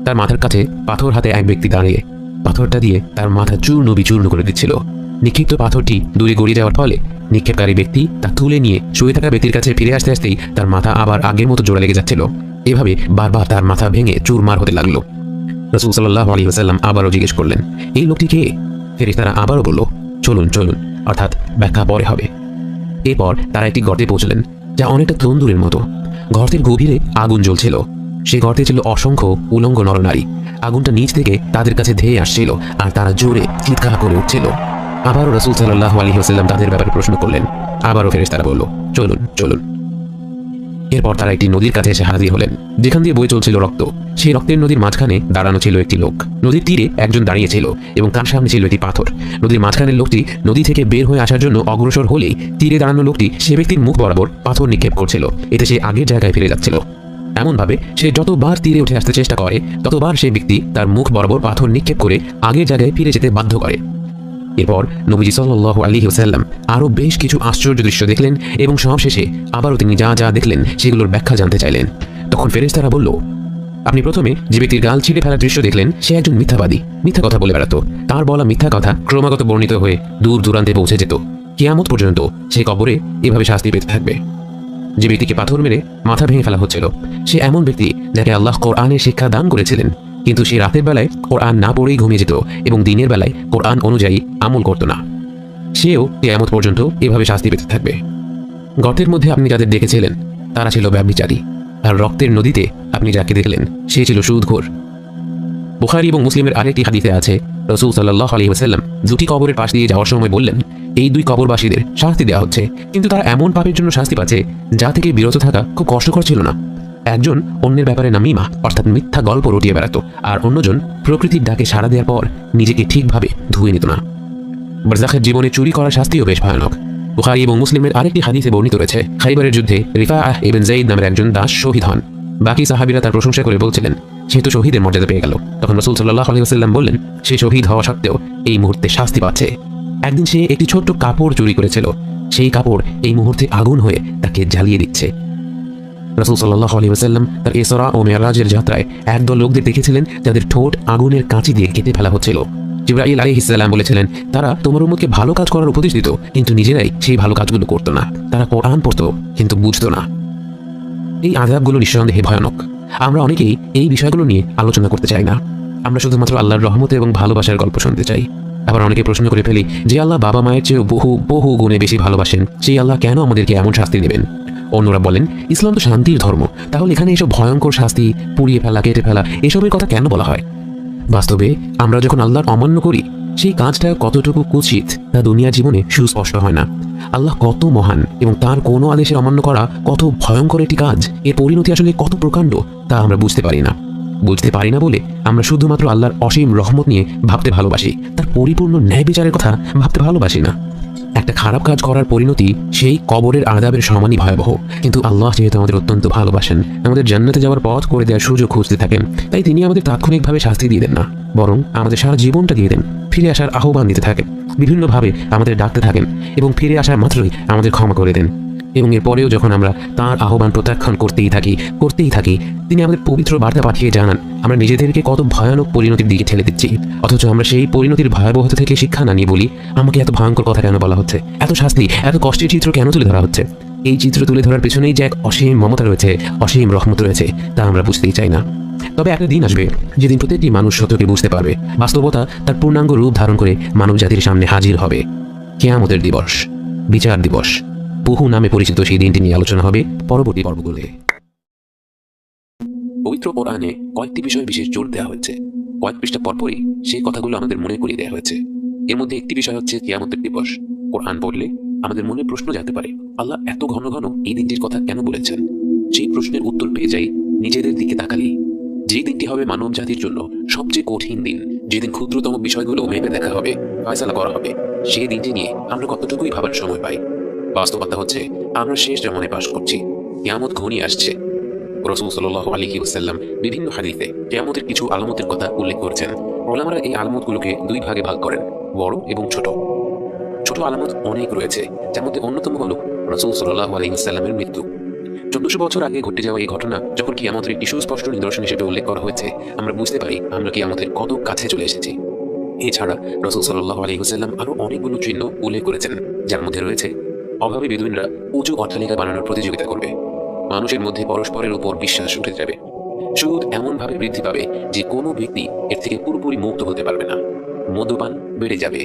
তার মাথার কাছে পাথর হাতে এক ব্যক্তি দাঁড়িয়ে পাথরটা দিয়ে তার মাথা চূর্ণ বিচূর্ণ করে দিচ্ছিল। নিক্ষিপ্ত পাথরটি দূরে গড়িয়ে যাওয়ার ফলে নিক্ষেপকারী ব্যক্তি তা তুলে নিয়ে শুয়ে থাকা ব্যক্তির কাছে ফিরে আসতে আসতেই তার মাথা আবার আগের মতো জোড়া লেগে যাচ্ছিল। এভাবে বারবার তার মাথা ভেঙে চুরমার হতে লাগলো। রাসূল সাল্লাল্লাহু আলাইহি ওয়াসাল্লাম আবারও জিজ্ঞেস করলেন এই লোকটি কে। ফেরেশতারা আবারও বলল চলুন চলুন, অর্থাৎ ব্যাখ্যা পরে হবে। এরপর তারা একটি গর্তে পৌঁছলেন যা অনেকটা তন্দুরের মতো। গর্তের গভীরে আগুন জ্বলছিল। সেই গর্তে ছিল অসংখ্য উলঙ্গ নরনারী। আগুনটা নিচ থেকে তাদের কাছে ধেয়ে আসছিল আর তারা জোরে চিৎকার করে উঠছিল। আবারও রাসূল সাল্লাল্লাহু আলাইহি ওয়াসাল্লাম তাদের ব্যাপারে প্রশ্ন করলেন। আবারও ফেরেশতারা বলল চলুন চলুন। এরপর তারা একটি নদীর কাছে এসে হাজির হলেন যেখান দিয়ে বয়ে চলছিল রক্ত। সেই রক্তের নদীর মাঝখানে দাঁড়ানো ছিল একটি লোক। নদীর তীরে একজন দাঁড়িয়ে ছিল এবং তার সামনে ছিল একটি পাথর। নদীর মাঝখানের লোকটি নদী থেকে বের হয়ে আসার জন্য অগ্রসর হলেই তীরে দাঁড়ানো লোকটি সে ব্যক্তির মুখ বরাবর পাথর নিক্ষেপ করছিল। এতে সে আগের জায়গায় ফিরে যাচ্ছিল। এমনভাবে সে যতবার তীরে উঠে আসতে চেষ্টা করে ততবার সেই ব্যক্তি তার মুখ বরাবর পাথর নিক্ষেপ করে আগের জায়গায় ফিরে যেতে বাধ্য করে। এরপর নবীজি সাল্লাল্লাহু আলাইহি ওয়াসাল্লাম আরও বেশ কিছু আশ্চর্য দৃশ্য দেখলেন এবং সবশেষে আবারও তিনি যা যা দেখলেন সেগুলোর ব্যাখ্যা জানতে চাইলেন। তখন ফেরেশতারা বলল আপনি প্রথমে যে ব্যক্তির গাল ছিঁড়ে ফেলার দৃশ্য দেখলেন সে একজন মিথ্যাবাদী, মিথ্যা কথা বলে বেড়াতো। তার বলা মিথ্যা কথা ক্রমাগত বর্ণিত হয়ে দূর দূরান্তে পৌঁছে যেত। কিয়ামত পর্যন্ত সে কবরে এভাবে শাস্তি পেতে থাকবে। যে ব্যক্তিকে পাথর মেরে মাথা ভেঙে ফেলা হচ্ছিল সে এমন ব্যক্তি যাকে আল্লাহ কোরআনের শিক্ষা দান করেছিলেন, কিন্তু সে রাতের বেলায় কোরআন না পড়েই ঘুমিয়ে যেত এবং দিনের বেলায় কোরআন অনুযায়ী আমল করত না। সেও কিয়ামত পর্যন্ত এভাবে শাস্তি পেতে থাকবে। গর্তের মধ্যে আপনি যাদের দেখেছিলেন তারা ছিল ব্যভিচারী, আর রক্তের নদীতে আপনি যাকে দেখলেন সে ছিল সুদখোর। বুখারী এবং মুসলিমের আরেকটি হাদিসে আছে রাসূল সাল্লাল্লাহু আলাইহি ওয়াসাল্লাম দুটি কবরের পাশ দিয়ে যাওয়ার সময় বললেন এই দুই কবরবাসীদের শাস্তি দেওয়া হচ্ছে, কিন্তু তারা এমন পাপের জন্য শাস্তি পাচ্ছে যা থেকে বিরত থাকা খুব কষ্টকর ছিল না। একজন অন্যের ব্যাপারে নামিমা অর্থাৎ মিথ্যা গল্প রটিয়ে বেড়াতো, আর অন্যজন প্রকৃতির ডাকে সাড়া দেওয়ার পর নিজেকে ঠিকভাবে ধুয়ে নিত না। বারজাখের জীবনে চুরি করার শাস্তিও বেশ ভয়ানক। বুখারী এবং মুসলিমের আরেকটি হাদিসে বর্ণিত রয়েছে খাইবারের যুদ্ধে রিফাআহ ইবনে যায়েদ নামের একজন দাস শহীদ হন। বাকি সাহাবীরা তার প্রশংসা করে বলছিলেন, সে তো শহীদের মর্যাদা পেয়ে গেল। তখন রাসূল সাল্লাল্লাহু আলাইহি ওয়াসাল্লাম বললেন, সে শহীদ হওয়া সত্ত্বেও এই মুহূর্তে শাস্তি পাচ্ছে। একদিন সে একটি ছোট্ট কাপড় চুরি করেছিল, সেই কাপড় এই মুহূর্তে আগুন হয়ে তাকে জ্বালিয়ে দিচ্ছে। রাসূল সাল্লাল্লাহু আলাইহি ওয়াসাল্লাম তার ইসরা ও মিরাজের যাত্রায় একদল লোকদের দেখেছিলেন যাদের ঠোঁট আগুনের কাঁচি দিয়ে কেটে ফেলা হচ্ছিল। জিবরাইল আলাইহিস সালাম বলেছিলেন, তারা তোমার উম্মতকে ভালো কাজ করার উপদেশ দিত, কিন্তু নিজেরাই সেই ভালো কাজগুলো করতো না। তারা কোরআন পড়তো কিন্তু বুঝতো না। এই আযাবগুলো নিঃসন্দেহে ভয়ানক। আমরা অনেকেই এই বিষয়গুলো নিয়ে আলোচনা করতে চাই না। আমরা শুধুমাত্র আল্লাহর রহমত এবং ভালোবাসার গল্প শুনতে চাই। আবার অনেকে প্রশ্ন করে ফেলি, যে আল্লাহ বাবা মায়ের চেয়ে বহু বহু গুণে বেশি ভালোবাসেন, সেই আল্লাহ কেন আমাদেরকে এমন শাস্তি দেবেন? অন্যরা বলেন, ইসলাম তো শান্তির ধর্ম, তাহলে এখানে এসব ভয়ঙ্কর শাস্তি, পুড়িয়ে ফেলা, কেটে ফেলা, এসবের কথা কেন বলা হয়? বাস্তবে আমরা যখন আল্লাহর অমান্য করি, সেই কাজটা কতটুকু কুৎসিত তা দুনিয়ার জীবনে সুস্পষ্ট হয় না। আল্লাহ কত মহান এবং তার কোনো আদেশের অমান্য করা কত ভয়ঙ্কর একটি কাজ, এর পরিণতি আসলে কত প্রকাণ্ড তা আমরা বুঝতে পারি না। বুঝতে পারি না বলে আমরা শুধুমাত্র আল্লাহর অসীম রহমত নিয়ে ভাবতে ভালোবাসি, তার পরিপূর্ণ ন্যায় বিচারের কথা ভাবতে ভালোবাসি না। একটা খারাপ কাজ করার পরিণতি সেই কবরের আযাবের সমানই ভয়াবহ। কিন্তু আল্লাহ যেহেতু আমাদের অত্যন্ত ভালোবাসেন, আমাদের জান্নাতে যাওয়ার পথ করে দেওয়ার সুযোগ খুঁজতে থাকেন, তাই তিনি আমাদের তাৎক্ষণিকভাবে শাস্তি দিয়ে দেন না, বরং আমাদের সারা জীবনটা দিয়ে দেন। ফিরে আসার আহ্বান দিতে থাকেন, বিভিন্নভাবে আমাদের ডাকতে থাকেন এবং ফিরে আসার মাত্রই আমাদের ক্ষমা করে দেন। এবং এরপরেও যখন আমরা তাঁর আহ্বান প্রত্যাখ্যান করতেই থাকি, তিনি আমাদের পবিত্র বার্তা পাঠিয়ে জানান আমরা নিজেদেরকে কত ভয়ানক পরিণতির দিকে ঠেলে দিচ্ছি। অথচ আমরা সেই পরিণতির ভয়াবহতা থেকে শিক্ষা না নিয়ে বলি, আমাকে এত ভয়ঙ্কর কথা কেন বলা হচ্ছে, এত শাস্তি, এত কষ্টের চিত্র কেন তুলে ধরা হচ্ছে? এই চিত্র তুলে ধরার পেছনেই যে এক অসীম মমতা রয়েছে, অসীম রহমত রয়েছে, তা আমরা বুঝতেই চাই না। তবে একটা দিন আসবে যেদিন প্রত্যেকটি মানুষ সত্যকে বুঝতে পারবে, বাস্তবতা তার পূর্ণাঙ্গ রূপ ধারণ করে মানব জাতির সামনে হাজির হবে। কিয়ামতের দিবস, বিচার দিবস, বহু নামে পরিচিত সেই দিনটি নিয়ে আলোচনা হবে পরবর্তী পর্বগুলোতে। পবিত্র কোরআনে কয়েকটি বিষয়ে বিশেষ জোর দেওয়া হয়েছে। কয়েক পৃষ্ঠা পরপরই সেই কথাগুলো আমাদের মনে করিয়ে দেওয়া হয়েছে। এর মধ্যে একটি বিষয় হচ্ছে কিয়ামতের দিবস। কোরআন পড়লে আমাদের মনে প্রশ্ন জাগতে পারে, আল্লাহ এত ঘন ঘন এই দিনটির কথা কেন বলেছেন? সেই প্রশ্নের উত্তর পেয়ে যাই নিজেদের দিকে তাকালেই। যে দিনটি হবে মানব জাতির জন্য সবচেয়ে কঠিন দিন, যেদিন ক্ষুদ্রতম বিষয়গুলো মেপে দেখা হবে, ফয়সালা করা হবে, সেই দিনটি নিয়ে আমরা কতটুকুই ভাবার সময় পাই? বাস্তবতা হচ্ছে আমরা শেষ জামানে বাস করছি, কিয়ামত ঘনিয়ে আসছে। রাসূল সাল্লাল্লাহু আলাইহি ওয়াসাল্লাম বিভিন্ন হাদিসে কিয়ামতের কিছু আলামতের কথা উল্লেখ করেছেন। উলামারা এই আলামতগুলোকে দুই ভাগে ভাগ করেন, বড় এবং ছোট। ছোট আলামত অনেক রয়েছে, যার মধ্যে অন্যতম হলো রাসূল সাল্লাল্লাহু আলাইহি ওয়াসাল্লামের মৃত্যু। 1400 বছর আগে ঘটে যাওয়া এই ঘটনা যখন কিয়ামতের একটি সুস্পষ্ট নিদর্শন হিসেবে উল্লেখ করা হয়েছে, আমরা বুঝতে পারি আমরা কিয়ামতের কত কাছে চলে এসেছি। এছাড়া রাসূল সাল্লাল্লাহু আলাইহি ওয়াসাল্লাম আরো অনেকগুলো চিহ্ন উল্লেখ করেছেন, যার মধ্যে রয়েছে অভাবী বেদুইনরা উঁচু অট্টালিকা বানানোর প্রতিযোগিতা করবে, মানুষের মধ্যে পরস্পরের উপর বিশ্বাস উঠে যাবে, সুদ এমনভাবে বৃদ্ধি পাবে যে কোনো ব্যক্তি এর থেকে পুরোপুরি মুক্ত হতে পারবে না, মদ্যপান বেড়ে যাবে,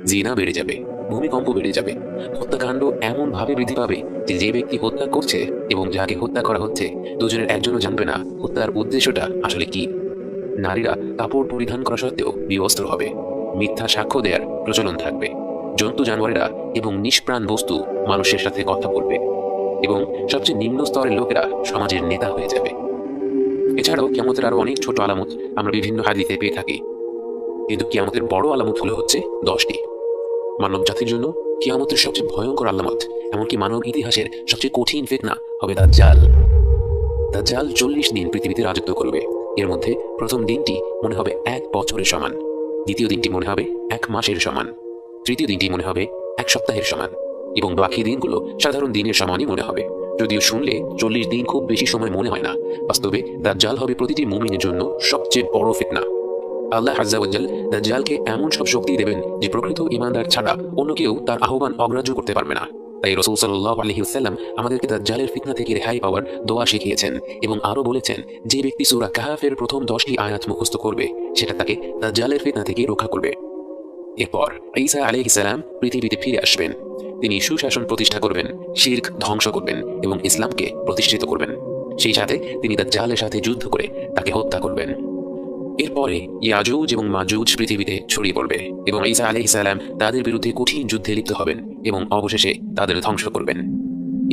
জিনা বেড়ে যাবে, ভূমিকম্প বেড়ে যাবে, হত্যাকাণ্ড এমনভাবে বৃদ্ধি পাবে যে যে ব্যক্তি হত্যা করছে এবং যাকে হত্যা করা হচ্ছে দুজনের একজনও জানবে না হত্যার উদ্দেশ্যটা আসলে কি। নারীরা কাপড় পরিধান করা সত্ত্বেও বিবস্ত্র হবে, মিথ্যা সাক্ষ্য দেওয়ার প্রচলন থাকবে, জন্তু জানোয়ারেরা এবং নিষ্প্রাণ বস্তু মানুষের সাথে কথা বলবে এবং সবচেয়ে নিম্ন স্তরের লোকেরা সমাজের নেতা হয়ে যাবে। এছাড়াও কিয়ামতের আরো অনেক ছোট আলামত আমরা বিভিন্ন হাদিসে পেয়ে থাকি, কিন্তু কিয়ামতের বড় আলামত হলো হচ্ছে 10টি। মানব জাতির জন্য কিয়ামতের সবচেয়ে ভয়ঙ্কর আলামত, এমনকি মানব ইতিহাসের সবচেয়ে কঠিন ফিতনা হবে দাজ্জাল। দাজ্জাল 40 দিন পৃথিবীতে রাজত্ব করবে। এর মধ্যে প্রথম দিনটি মনে হবে 1 বছরের সমান, দ্বিতীয় দিনটি মনে হবে 1 মাসের সমান, তৃতীয় দিনটি মনে হবে 1 সপ্তাহের সমান এবং বাকি দিনগুলো সাধারণ দিনের সমানই মনে হবে। যদিও শুনলে 40 দিন খুব বেশি সময় মনে হয় না, বাস্তবে দাজ্জাল হবে প্রতিটি মুমিনের জন্য সবচেয়ে বড় ফিতনা। আল্লাহ আযজা ওয়া জাল্লা দাজ্জালকে এমন সব শক্তি দেবেন যে প্রকৃত ঈমানদার ছাড়া অন্য কেউ তার আহ্বান অগ্রাহ্য করতে পারবে না। তাই রাসূল সাল্লাল্লাহু আলাইহি ওয়াসাল্লাম আমাদেরকে দাজ্জালের ফিতনা থেকে রেহাই পাওয়ার দোয়া শিখিয়েছেন এবং আরো বলেছেন, যে ব্যক্তি সূরা কাহফের প্রথম 10টি আয়াত মুখস্থ করবে সেটা তাকে দাজ্জালের ফিতনা থেকে রক্ষা করবে। এরপর ঈসা আলাইহিস সালাম পৃথিবীতে ফিরে আসবেন। তিনি সুশাসন প্রতিষ্ঠা করবেন, শিরক ধ্বংস করবেন এবং ইসলামকে প্রতিষ্ঠিত করবেন। সেই সাথে তিনি দাজ্জালের সাথে যুদ্ধ করে তাকে হত্যা করবেন। এরপরে ইয়াজুজ এবং মাজুজ পৃথিবীতে ছড়িয়ে পড়বে এবং ঈসা আলাইহিস সালাম তাদের বিরুদ্ধে কঠিন যুদ্ধে লিপ্ত হবেন এবং অবশেষে তাদের ধ্বংস করবেন।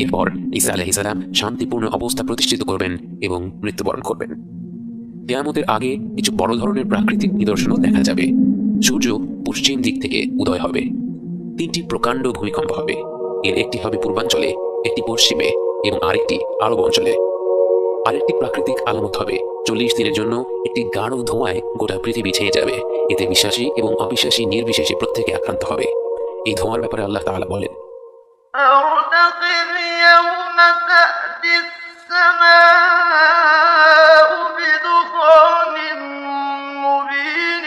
এরপর ঈসা আলাইহিস সালাম শান্তিপূর্ণ অবস্থা প্রতিষ্ঠিত করবেন এবং মৃত্যুবরণ করবেন। কিয়ামতের আগে কিছু বড় ধরনের প্রাকৃতিক নিদর্শনও দেখা যাবে। সূর্য পশ্চিম দিক থেকে উদয় হবে, 3টি প্রকাণ্ড ভূমিকম্প হবে। এর একটি হবে পূর্বাঞ্চলে, একটি পশ্চিমে এবং আরেকটি আরব অঞ্চলে। আরেকটি প্রাকৃতিক আলামত হবে 40 দিনের জন্য একটি গাঢ় ধোঁয়ায় গোটা পৃথিবী ছেয়ে যাবে। এতে বিশ্বাসী এবং অবিশ্বাসী নির্বিশেষে প্রত্যেকে আক্রান্ত হবে। এই ধোঁয়ার ব্যাপারে আল্লাহ তাআলা বলেন, أرتقب يوم تأتي السماء بدخان مبين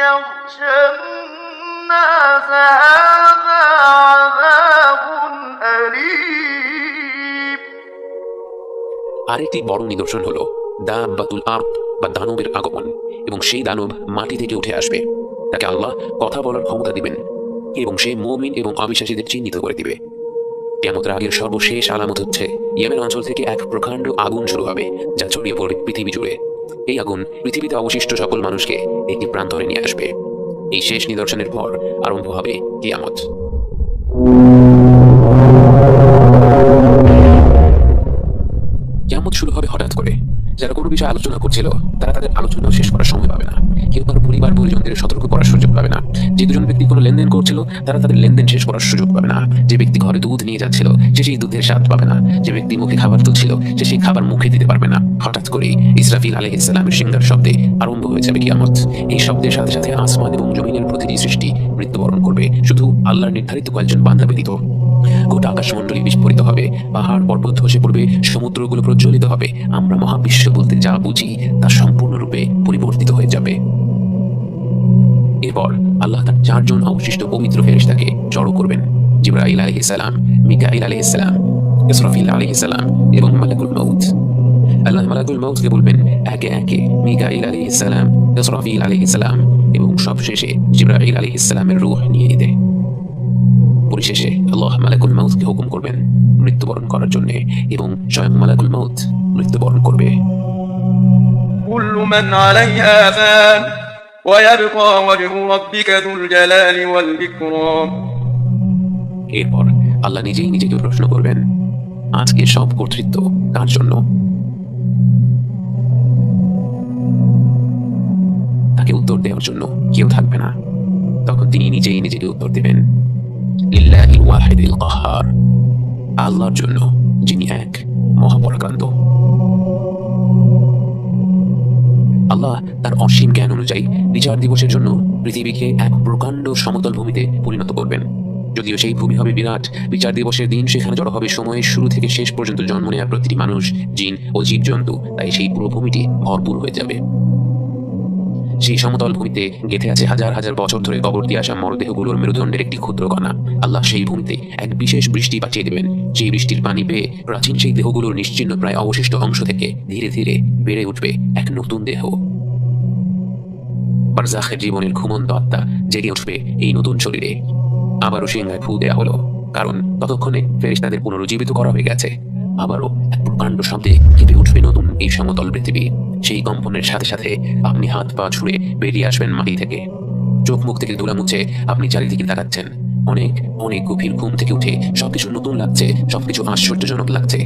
يغشى الناس هذا عذاب أليم আরেকটি বড় নিদর্শন হলো দাব্বাতুল আরদ বা দানবের আগমন, এবং সেই দানব মাটি থেকে উঠে আসবে। তাকে আল্লাহ কথা বলার ক্ষমতা দিবেন এবং সে মুমিন এবং অবিশ্বাসীদের চিহ্নিত করে দিবে। কিয়ামতের আগের সর্বশেষ আলামত হচ্ছে ইয়েমেন অঞ্চল থেকে এক প্রকাণ্ড আগুন শুরু হবে, যা ছড়িয়ে পড়বে পৃথিবী জুড়ে। এই আগুন পৃথিবীতে অবশিষ্ট সকল মানুষকে একটি প্রান্তরে নিয়ে আসবে। এই শেষ নিদর্শনের পর আরম্ভ হবে কিয়ামত। কিয়ামত শুরু হবে হঠাৎ করে। যারা কোনো বিষয়ে আলোচনা করছিল তারা তাদের আলোচনা শেষ করার সময় পাবে না। কেউ তার পরিবার পরিজনদের সতর্ক করার সুযোগ পাবে না। যে দুজন ব্যক্তি কোনো লেনদেন করছিল তারা তাদের লেনদেন শেষ করার সুযোগ পাবে না। যে ব্যক্তি ঘরে দুধ নিয়ে যাচ্ছিল সে সেই দুধের স্বাদ পাবে না। যে ব্যক্তি মুখে খাবার তুলছিল সে সেই খাবার মুখে দিতে পারবে না। হঠাৎ করে ইসরাফিল আলাইহিস সালামের সিংহার শব্দে আরম্ভ হয়ে যাবে কিয়ামত। এই শব্দের সাথে সাথে আসমান এবং জমিনের প্রতিটি সৃষ্টি মৃত্যুবরণ করবে, শুধু আল্লাহর নির্ধারিত কয়েকজন বান্দা ব্যতীত। গোটা আকাশমণ্ডলী বিস্ফোরিত হবে, পাহাড় পর্বত ধসে পড়বে, সমুদ্রগুলো প্রজ্বলিত হবে। আমরা মহাবিশ্ব বলতে যা বুঝি তা সম্পূর্ণরূপে পরিবর্তিত হয়ে যাবে। এরপর আল্লাহ তার 4 জন অবশিষ্ট পবিত্র ফেরেশতাকে জড়ো করবেন, জিবরাইল আলাইহিস সালাম, মিকাইল আলাইহিস সালাম, ইসরাফিল আলাইহিস সালাম এবং মালাকুল মউত। আল্লাহ মালাকুল মউতকে বলবেন একে একে মিকাইল আলাইহিস সালাম, ইসরাফিল আলাইহিস সালাম এবং সবশেষে জিবরাইল আলাইহিস সালামের রূহ নিয়ে নিতে। পরিশেষে আল্লাহ মালাকুল মউতকে হুকুম করবেন মৃত্যুবরণ করার জন্য, এবং স্বয়ং মালাকুল মউত মৃত্যুবরণ করবে। كل من عليها فان ويبقى وجه ربك ذو الجلال والإكرام এরপর আল্লাহ নিজেই নিজেকে প্রশ্ন করবেন, আজকে সব কর্তৃত্ব কার জন্য? তাকে উত্তর দেওয়ার জন্য কেউ থাকবে না। তখন তিনি নিজেই নিজেকে উত্তর দেবেন, লিল্লাহিল ওয়াহিদিল কাহ্হার, আল্লাহর জন্য যিনি এক মহাপরাক্রান্ত। আল্লাহ তার অসীম জ্ঞান অনুযায়ী বিচার দিবসের জন্য পৃথিবীকে এক প্রকাণ্ড সমতল ভূমিতে পরিণত করবেন। যদিও সেই ভূমি হবে বিরাট, বিচার দিবসের দিন সেখানে জড়ো হবে সময়ের শুরু থেকে শেষ পর্যন্ত জন্ম নেওয়া প্রতিটি মানুষ, জিন ও জীবজন্তু। তাই সেই পুরো ভূমিটি ভরপুর হয়ে যাবে। সেই সমতল ভূমিতে গেঁথে আছে হাজার হাজার বছর ধরে কবর দিয়ে আসা মরদেহগুলোর মেরুদণ্ডের একটি ক্ষুদ্র কণা। আল্লাহ সেই ভূমিতে এক বিশেষ বৃষ্টি পাঠিয়ে দেবেন। সেই বৃষ্টির পানি পেয়ে প্রাচীন সেই দেহগুলোর নিশ্চিহ্ন প্রায় অবশিষ্ট অংশ থেকে ধীরে ধীরে বেড়ে উঠবে এক নতুন দেহ। বারজাখের জীবনের ঘুমন্ত আত্মা জেগে উঠবে এই নতুন শরীরে। আবারও সিংহায় ফু দেয়া হলো, কারণ ততক্ষণে ফেরেশতাদের পুনরুজ্জীবিত করা হয়ে গেছে। আবারও এক প্রকাণ্ড শব্দে কেঁপে উঠবে নতুন এই সমতল পৃথিবী। সেই কম্পনের সাথে সাথে আপনি হাত পা ছুঁড়ে বেরিয়ে আসবেন মাটি থেকে। চোখ মুখ থেকে ধুলা মুছে আপনি চারিদিকে তাকাচ্ছেন। অনেক অনেক গভীর ঘুম থেকে উঠে সবকিছু নতুন লাগছে, সবকিছু আশ্চর্যজনক লাগছে।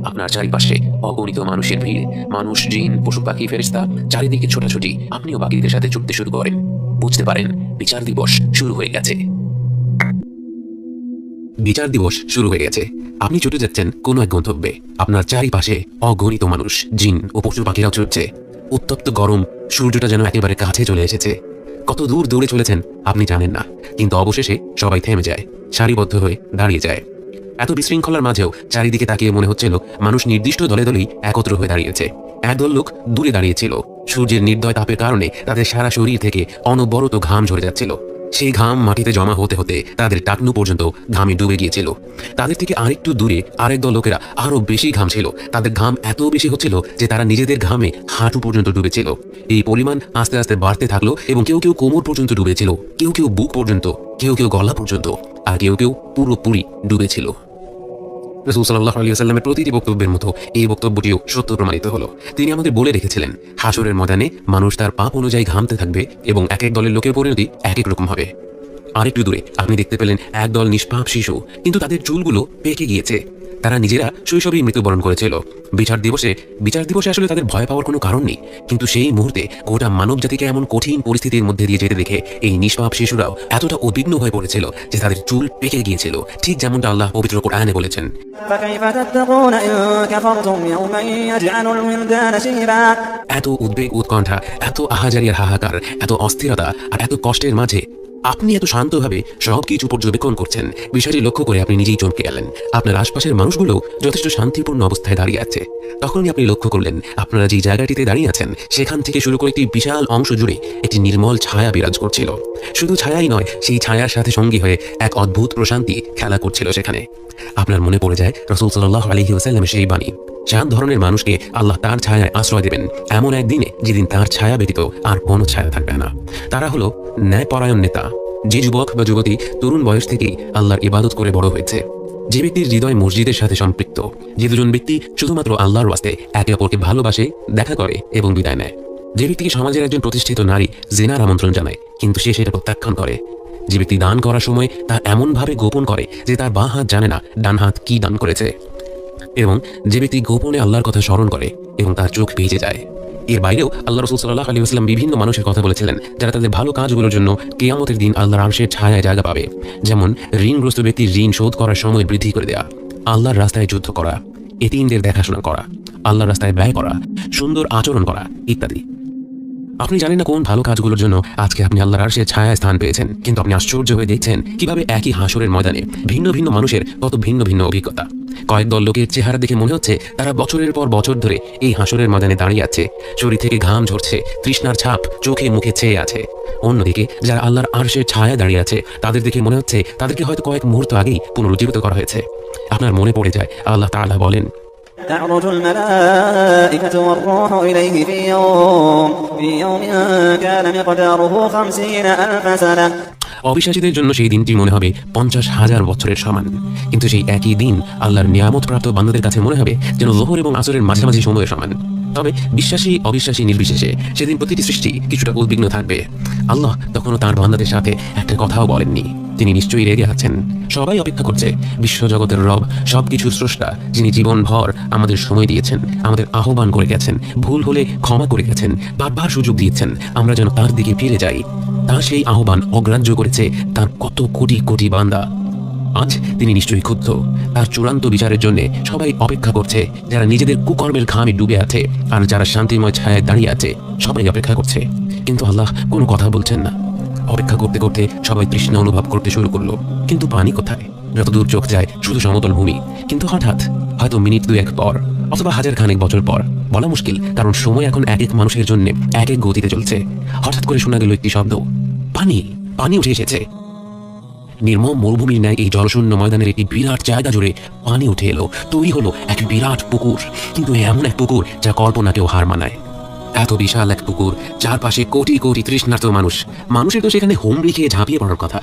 আপনার চারিপাশে অগণিত মানুষের ভিড়, মানুষ, জিন, পশু পাখি, ফেরেশতা চারিদিকে ছোটাছুটি। আপনিও বাকিদের সাথে ছুটতে শুরু করেন। বুঝতে পারেন বিচার দিবস শুরু হয়ে গেছে। বিচার দিবস শুরু হয়ে গেছে। আপনি ছুটে যাচ্ছেন কোনো এক গন্তব্যে। আপনার চারিপাশে অগণিত মানুষ, জিন ও পশু পাখিরাও ছুটছে। উত্তপ্ত গরম, সূর্যটা যেন একেবারে কাছে চলে এসেছে। কত দূর দৌড়ে চলেছেন আপনি জানেন না, কিন্তু অবশেষে সবাই থেমে যায়, সারিবদ্ধ হয়ে দাঁড়িয়ে যায়। এত বিশৃঙ্খলার মাঝেও চারিদিকে তাকিয়ে মনে হচ্ছিল মানুষ নির্দিষ্ট দলে দলেই একত্র হয়ে দাঁড়িয়েছে। একদল লোক দূরে দাঁড়িয়েছিল। সূর্যের নির্দয় তাপের কারণে তাদের সারা শরীর থেকে অনবরত ঘাম ঝরে যাচ্ছিল। সেই ঘাম মাটিতে জমা হতে হতে তাদের টাকনু পর্যন্ত ঘামে ডুবে গিয়েছিল। তাদের থেকে আরেকটু দূরে আরেক দল লোকেরা আরো বেশি ঘাম ছিল। তাদের ঘাম এত বেশি হচ্ছিল যে তারা নিজেদের ঘামে হাঁটু পর্যন্ত ডুবেছিল। এই পরিমাণ আস্তে আস্তে বাড়তে থাকলো এবং কেউ কেউ কোমর পর্যন্ত ডুবেছিল, কেউ কেউ বুক পর্যন্ত, কেউ কেউ গলা পর্যন্ত, আর কেউ কেউ পুরোপুরি ডুবেছিল। রাসূল সাল্লাল্লাহু আলাইহি ওয়াসাল্লামের প্রতিটি বক্তব্যের মতো এই বক্তব্যটিও সত্য প্রমাণিত হলো। তিনি আমাদের বলে রেখেছিলেন, হাসরের ময়দানে মানুষ তার পাপ অনুযায়ী ঘামতে থাকবে এবং এক এক দলের লোকের পরিণতি এক এক রকম হবে। আরেকটু দূরে আপনি দেখতে পেলেন একদল নিষ্পাপ শিশু, কিন্তু তাদের চুলগুলো পেকে গিয়েছে। তারা নিজেরা শৈশবেই মৃত্যুবরণ করেছিল। বিচার দিবসে আসলে তাদের ভয় পাওয়ার কোনো কারণ নেই, কিন্তু সেই মুহূর্তে গোটা মানব জাতিকে এমন কঠিন পরিস্থিতির মধ্যে দিয়ে যেতে দেখে এই নিষ্পাপ শিশুরাও এতটা উদ্বিগ্ন হয়ে পড়েছিল যে তাদের চুল পেকে গিয়েছিল, ঠিক যেমনটা আল্লাহ পবিত্র কোরআনে বলেছেন। فكيف تتقون إن كفرتم يوما يجعل الولدان شيبا। এত উদ্বেগ, উৎকণ্ঠা, এত আহাজারি আর হাহাকার, এত অস্থিরতা আর এত কষ্টের মাঝে আপনি এত শান্তভাবে সবকিছু পর্যবেক্ষণ করছেন, বিষয়টি লক্ষ্য করে আপনি নিজেই চমকে গেলেন। আপনার আশপাশের মানুষগুলো যথেষ্ট শান্তিপূর্ণ অবস্থায় দাঁড়িয়ে আছে। তখনই আপনি লক্ষ্য করলেন আপনারা যে জায়গাটিতে দাঁড়িয়ে আছেন সেখান থেকে শুরু করে একটি বিশাল অংশ জুড়ে একটি নির্মল ছায়া বিরাজ করছিল। শুধু ছায়াই নয়, সেই ছায়ার সাথে সঙ্গী হয়ে এক অদ্ভুত প্রশান্তি খেলা করছিল সেখানে। আপনার মনে পড়ে যায় রাসূল সাল্লাল্লাহু আলাইহি ওয়াসাল্লামের সেই বাণী, 4 ধরনের মানুষকে আল্লাহ তার ছায়ায় আশ্রয় দেবেন এমন একদিনে যেদিন তার ছায়া ব্যতীত আর কোনো ছায়া থাকবে না। তারা হলো ন্যায়পরায়ণ নেতা, যে যুবক বা যুবতী তরুণ বয়স থেকেই আল্লাহর ইবাদত করে বড় হয়েছে, যে ব্যক্তির হৃদয় মসজিদের সাথে সম্পৃক্ত, যে দুজন ব্যক্তি শুধুমাত্র আল্লাহর ওয়াস্তে একে অপরকে ভালোবাসে, দেখা করে এবং বিদায় নেয়, যে ব্যক্তিকে সমাজের একজন প্রতিষ্ঠিত নারী জেনার আমন্ত্রণ জানায় কিন্তু সে সেটা প্রত্যাখ্যান করে, যে ব্যক্তি দান করার সময় তা এমনভাবে গোপন করে যে তার বাঁ হাত জানে না ডান হাত কি দান করেছে, এবং যে ব্যক্তি গোপনে আল্লাহর কথা স্মরণ করে এবং তার চোখ ভিজে যায়। এর বাইরেও আল্লাহ রাসূল সাল্লাল্লাহু আলাইহি ওয়াসাল্লাম বিভিন্ন মানুষের কথা বলেছিলেন যারা তাদের ভালো কাজগুলোর জন্য কিয়ামতের দিন আল্লাহর আরশের ছায়ায় জায়গা পাবে। যেমন ঋণগ্রস্ত ব্যক্তির ঋণ শোধ করার সময় বৃদ্ধি করে দেয়া, আল্লাহর রাস্তায় যুদ্ধ করা, এতিমদের দেখাশোনা করা, আল্লাহর রাস্তায় ব্যয় করা, সুন্দর আচরণ করা ইত্যাদি। আপনি জানেন না কোন ভালো কাজগুলোর জন্য আজকে আপনি আল্লাহর আরশের ছায়ায় স্থান পেয়েছেন, কিন্তু আপনি আশ্চর্য হয়ে দেখছেন কিভাবে একই হাসরের ময়দানে ভিন্ন ভিন্ন মানুষের কত ভিন্ন ভিন্ন অভিজ্ঞতা। কয়েক দল লোকের চেহারা দেখে মনে হচ্ছে তারা বছরের পর বছর ধরে এই হাসরের ময়দানে দাঁড়িয়ে আছে, শরীর থেকে ঘাম ঝরছে, তৃষ্ণার ছাপ চোখে মুখে ছেয়ে আছে। অন্যদিকে যারা আল্লাহর আরশের ছায়ায় দাঁড়িয়ে আছে তাদের দেখে মনে হচ্ছে তাদেরকে হয়তো কয়েক মুহূর্ত আগেই পুনরুজ্জীবিত করা হয়েছে। আপনার মনে পড়ে যায় আল্লাহ তাআলা বলেন, تعرج الملائكة والروح إليه في يوم كان مقداره 50,000 سنة। অবিশ্বাসীদের জন্য সেই দিনটি মনে হবে 50,000 বছরের সমান, কিন্তু সেই একই দিন আল্লাহর নিয়ামত প্রাপ্ত বান্দাদের কাছে মনে হবে যেন যোহর এবং আসরের মাঝামাঝি সময়ের সমান। তবে বিশ্বাসী অবিশ্বাসী নির্বিশেষে সেদিন প্রতিটি সৃষ্টি কিছুটা উদ্বিগ্ন থাকবে। আল্লাহ তখনও তাঁর বান্দাদের সাথে একটা কথাও বলেননি, তিনি নিশ্চয়ই রেগে আছেন। সবাই অপেক্ষা করছে বিশ্বজগতের রব, সবকিছুর স্রষ্টা, যিনি জীবনভর আমাদের সময় দিয়েছেন, আমাদের আহ্বান করে গেছেন, ভুল হলে ক্ষমা করে গেছেন, বারবার সুযোগ দিয়েছেন আমরা যেন তার দিকে ফিরে যাই। তার সেই আহ্বান অগ্রাহ্য করেছে তার কত কোটি কোটি বান্দা। আজ তিনি নিশ্চয়ই ক্ষুব্ধ। তার চূড়ান্ত বিচারের জন্য সবাই অপেক্ষা করছে। যারা নিজেদের কুকর্মের ঘামে ডুবে আছে আর যারা শান্তিময় ছায়ায় দাঁড়িয়ে আছে সবাই অপেক্ষা করছে, কিন্তু আল্লাহ কোনো কথা বলছেন না। অপেক্ষা করতে করতে সবাই তৃষ্ণা অনুভব করতে শুরু করলো, কিন্তু পানি কোথায়? যতদূর চোখ যায় শুধু সমতল ভূমি। কিন্তু হঠাৎ, হয়তো মিনিট 2-1 পর অথবা 1000 খানেক বছর পর, বলা মুশকিল, কারণ সময় এখন এক এক মানুষের জন্য এক এক গতিতে চলছে, হঠাৎ করে শোনা গেল একটি শব্দ, পানি পানি উঠে এসেছে। নির্মম মরুভূমির ন্যায় এই জলশূন্য ময়দানের একটি বিরাট জায়গা জুড়ে পানি উঠে এলো। তৈরি হলো এক বিরাট পুকুর, কিন্তু এমন এক পুকুর যা কল্পনাকেও হার মানায়। এত বিশাল এক পুকুর, চারপাশে কোটি কোটি তৃষ্ণার্ত মানুষের তো সেখানে হুমড়ি খেয়ে ঝাঁপিয়ে পড়ার কথা,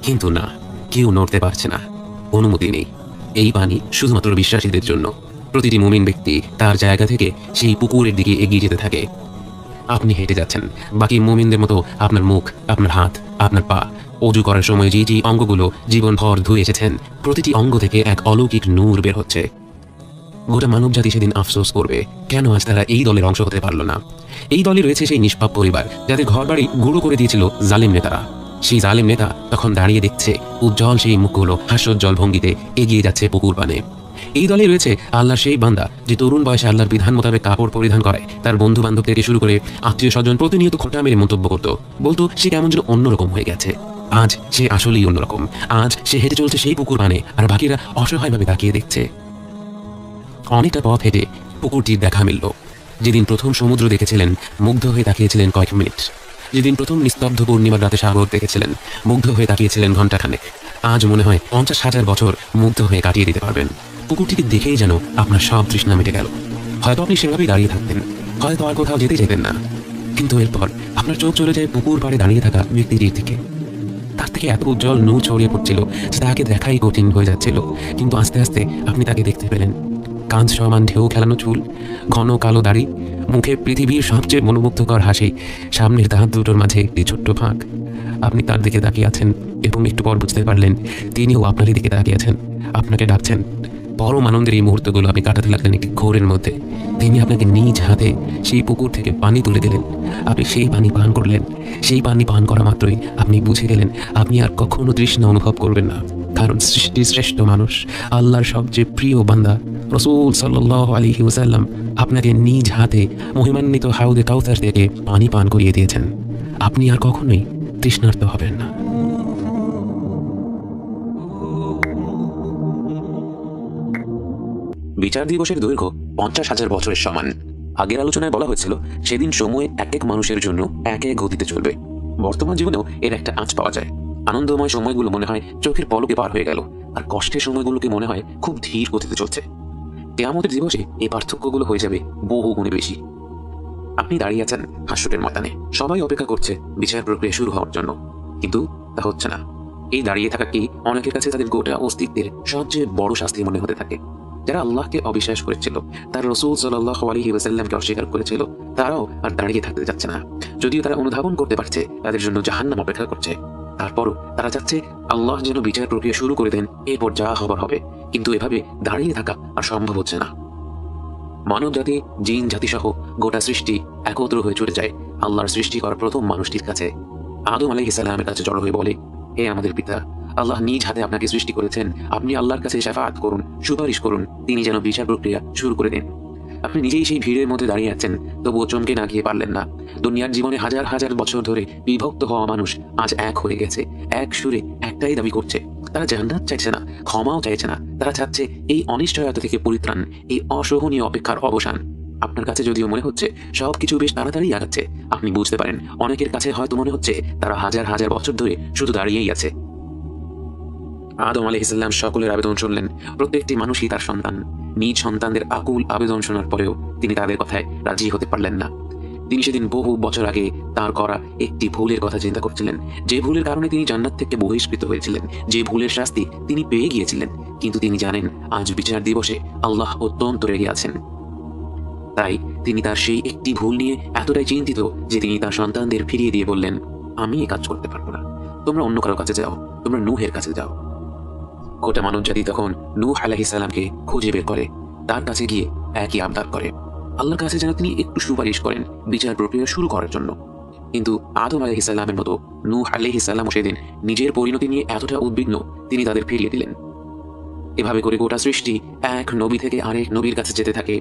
কিন্তু না, কেউ নড়তে পারছে না, অনুমতি নেই। এই পানি শুধুমাত্র বিশ্বাসীদের জন্য। প্রতিটি মুমিন ব্যক্তি তার জায়গা থেকে সেই পুকুরের দিকে এগিয়ে যেতে থাকে। আপনি হেঁটে যাচ্ছেন, বাকি মুমিনদের মতো আপনার মুখ, আপনার হাত, আপনার পা, অজু করার সময় যে অঙ্গগুলো জীবনভর ধুয়ে এসেছেন, প্রতিটি অঙ্গ থেকে এক অলৌকিক নূর বের হচ্ছে। গোটা মানব জাতি সেদিন আফসোস করবে, কেন আজ তারা এই দলের অংশ হতে পারল না। এই দলে রয়েছে সেই নিষ্পাপ পরিবার যাদের ঘরবাড়ি গুঁড়ো করে দিয়েছিল জালিম নেতারা। সেই জালিম নেতা তখন দাঁড়িয়ে দেখছে উজ্জ্বল সেই মুখগুলো হাস্যোজ্জ্বল ভঙ্গিতে এগিয়ে যাচ্ছে পুকুর পানে। এই দলে রয়েছে আল্লাহর সেই বান্দা যে তরুণ বয়সে আল্লাহর বিধান মোতাবেক কাপড় পরিধান করে, তার বন্ধু বান্ধব থেকে শুরু করে আত্মীয় স্বজন প্রতিনিয়ত খোঁটা মেরে মন্তব্য করতো, বলতো সে কেমন যেন অন্যরকম হয়ে গেছে। আজ সে আসলেই অন্যরকম। আজ সে হেঁটে চলছে সেই পুকুর পানে, আর বাকিরা অসহায়ভাবে তাকিয়ে দেখছে। অনেকটা পথ হেঁটে পুকুরটির দেখা মিলল। যেদিন প্রথম সমুদ্র দেখেছিলেন, মুগ্ধ হয়ে তাকিয়েছিলেন কয়েক মিনিট। যেদিন প্রথম নিস্তব্ধ পূর্ণিমার রাতে সাগর দেখেছিলেন, মুগ্ধ হয়ে তাকিয়েছিলেন ঘণ্টাখানেক। আজ মনে হয় 50,000 বছর মুগ্ধ হয়ে কাটিয়ে দিতে পারবেন। পুকুরটিকে দেখেই যেন আপনার সব তৃষ্ণা মিটে গেল। হয়তো আপনি সেভাবেই দাঁড়িয়ে থাকতেন, হয়তো আর কোথাও যেতে চাইতেন না, কিন্তু এরপর আপনার চোখ চলে যায় পুকুর পাড়ে দাঁড়িয়ে থাকা ব্যক্তিটির দিকে। তার থেকে এত উজ্জ্বল নূর ছড়িয়ে পড়ছিল যে তাকে দেখাই কঠিন হয়ে যাচ্ছিল, কিন্তু আস্তে আস্তে আপনি তাকে দেখতে পেলেন। কাঁধ সমান ঢেউ খেলানো চুল, ঘন কালো দাড়ি, মুখে পৃথিবীর সবচেয়ে মনোমুগ্ধকর হাসি, সামনের দাঁত দুটোর মাঝে একটি ছোট্ট ফাঁক। আপনি তার দিকে তাকিয়ে আছেন এবং একটু পর বুঝতে পারলেন তিনিও আপনারই দিকে তাকিয়ে আছেন, আপনাকে ডাকছেন। পরম আনন্দের এই মুহূর্তগুলো আপনি কাটাতে লাগলেন একটি ঘোরের মধ্যে। তিনি আপনাকে নিজ হাতে সেই পুকুর থেকে পানি তুলে দিলেন, আপনি সেই পানি পান করলেন। সেই পানি পান করা মাত্রই আপনি বুঝে গেলেন আপনি আর কখনো তৃষ্ণা অনুভব করবেন না, কারণ সৃষ্টির শ্রেষ্ঠ মানুষ, আল্লাহর সবচেয়ে প্রিয় বান্দা রাসূল সাল্লাল্লাহু আলাইহি ওয়াসাল্লাম আপনাকে নিজ হাতে মহিমান্বিত হাউদে কাউসার থেকে পানি পান করিয়ে দিয়েছেন। আপনি আর কখনোই তৃষ্ণার্ত হবেন না। বিচার দিবসের দৈর্ঘ্য 50,000 বছরের সমান। আগের আলোচনায় বলা হয়েছিল সেদিন সময় এক এক মানুষের জন্য এক এক গতিতে চলবে। বর্তমান জীবনেও এর একটা আঁচ পাওয়া যায়। আনন্দময় সময়গুলো মনে হয় চোখের পলকে পার হয়ে গেল, আর কষ্টের সময়গুলোকে মনে হয় খুব ধীর গতিতে চলছে। কিয়ামতের দিবসে এই পার্থক্যগুলো হয়ে যাবে বহু গুণে বেশি। আপনি দাঁড়িয়ে আছেন হাসরের ময়দানে, সবাই অপেক্ষা করছে বিচার প্রক্রিয়া শুরু হওয়ার জন্য, কিন্তু তা হচ্ছে না। এই দাঁড়িয়ে থাকাকেই অনেকের কাছে তাদের গোটা অস্তিত্বের সবচেয়ে বড় শাস্তি মনে হতে থাকে। যারা আল্লাহকে অবিশ্বাস করেছিল, তার রাসূল সাল্লাল্লাহু আলাইহি ওয়াসাল্লামকে অস্বীকার করেছিল, তারাও আর দাঁড়িয়ে থাকতে যাচ্ছে না। যদিও তারা অনুধাবন করতে পারছে তাদের জন্য জাহান্নাম অপেক্ষা করছে, তারপরও তারা চাচ্ছে আল্লাহ যেন বিচার প্রক্রিয়া শুরু করে দেন, এরপর যা হবার হবে। কিন্তু এভাবে দাঁড়িয়ে থাকা আর সম্ভব হচ্ছে না। মানব জাতি, জিন জাতি সহ গোটা সৃষ্টি একত্র হয়ে চলে যায় আল্লাহর সৃষ্টি করা প্রথম মানুষটির কাছে। আদম আলাইহিস সালামের কাছে জড়ো হয়ে বলে, হে আমাদের পিতা, আল্লাহ নিজ হাতে আপনাকে সৃষ্টি করেছেন, আপনি আল্লাহর কাছে শাফাআত করুন, সুপারিশ করুন, তিনি যেন বিচার প্রক্রিয়া শুরু করে দেন। আপনি নিজেই সেই ভিড়ের মধ্যে দাঁড়িয়ে আছেন, তবুও চমকে না গিয়ে পারলেন না। দুনিয়ার জীবনে হাজার হাজার বছর ধরে বিভক্ত হওয়া মানুষ আজ এক হয়ে গেছে, এক সুরে একটাই দাবি করছে। তারা জান্নাত চাইছে না, ক্ষমাও চাইছে না, তারা চাচ্ছে এই অনিশ্চয়তা থেকে পরিত্রাণ, এই অসহনীয় অপেক্ষার অবসান। আপনার কাছে যদিও মনে হচ্ছে সবকিছু বেশ তাড়াতাড়ি আগাচ্ছে, আপনি বুঝতে পারেন অনেকের কাছে হয়তো মনে হচ্ছে তারা হাজার হাজার বছর ধরে শুধু দাঁড়িয়েই আছে। আদম আলাইহিস সালাম সকলের আবেদন শুনলেন। প্রত্যেকটি মানুষই তার সন্তান। নিজ সন্তানদের আকুল আবেদন শোনার পরেও তিনি তাদের কথায় রাজি হতে পারলেন না। তিনি সেদিন বহু বছর আগে তার করা একটি ভুলের কথা চিন্তা করছিলেন, যে ভুলের কারণে তিনি জান্নাত থেকে বহিষ্কৃত হয়েছিলেন, যে ভুলের শাস্তি তিনি পেয়ে গিয়েছিলেন। কিন্তু তিনি জানেন আজ বিচার দিবসে আল্লাহ অত্যন্ত রেগে আছেন। তাই তিনি তার সেই একটি ভুল নিয়ে এতটাই চিন্তিত যে তিনি তার সন্তানদের ফিরিয়ে দিয়ে বললেন, আমি এ কাজ করতে পারবো না, তোমরা অন্য কারো কাছে যাও, তোমরা নূহের কাছে যাও। গোটা মানব জাতি তখন নূহ আলাইহিস সালামকে খুঁজে বের করে, তার কাছে গিয়ে একই আবদার করে আল্লাহর কাছে যেন তিনি একটু সুপারিশ করেন বিচার প্রক্রিয়া শুরু করার জন্য। কিন্তু আদম আলাইহিস সালামের মতো নূহ আলাইহিস সালামও সেদিন নিজের পরিণতি নিয়ে এতটা উদ্বিগ্ন, তিনি তাদের ফিরিয়ে দিলেন। এভাবে করে গোটা সৃষ্টি এক নবী থেকে আরেক নবীর কাছে যেতে থাকে,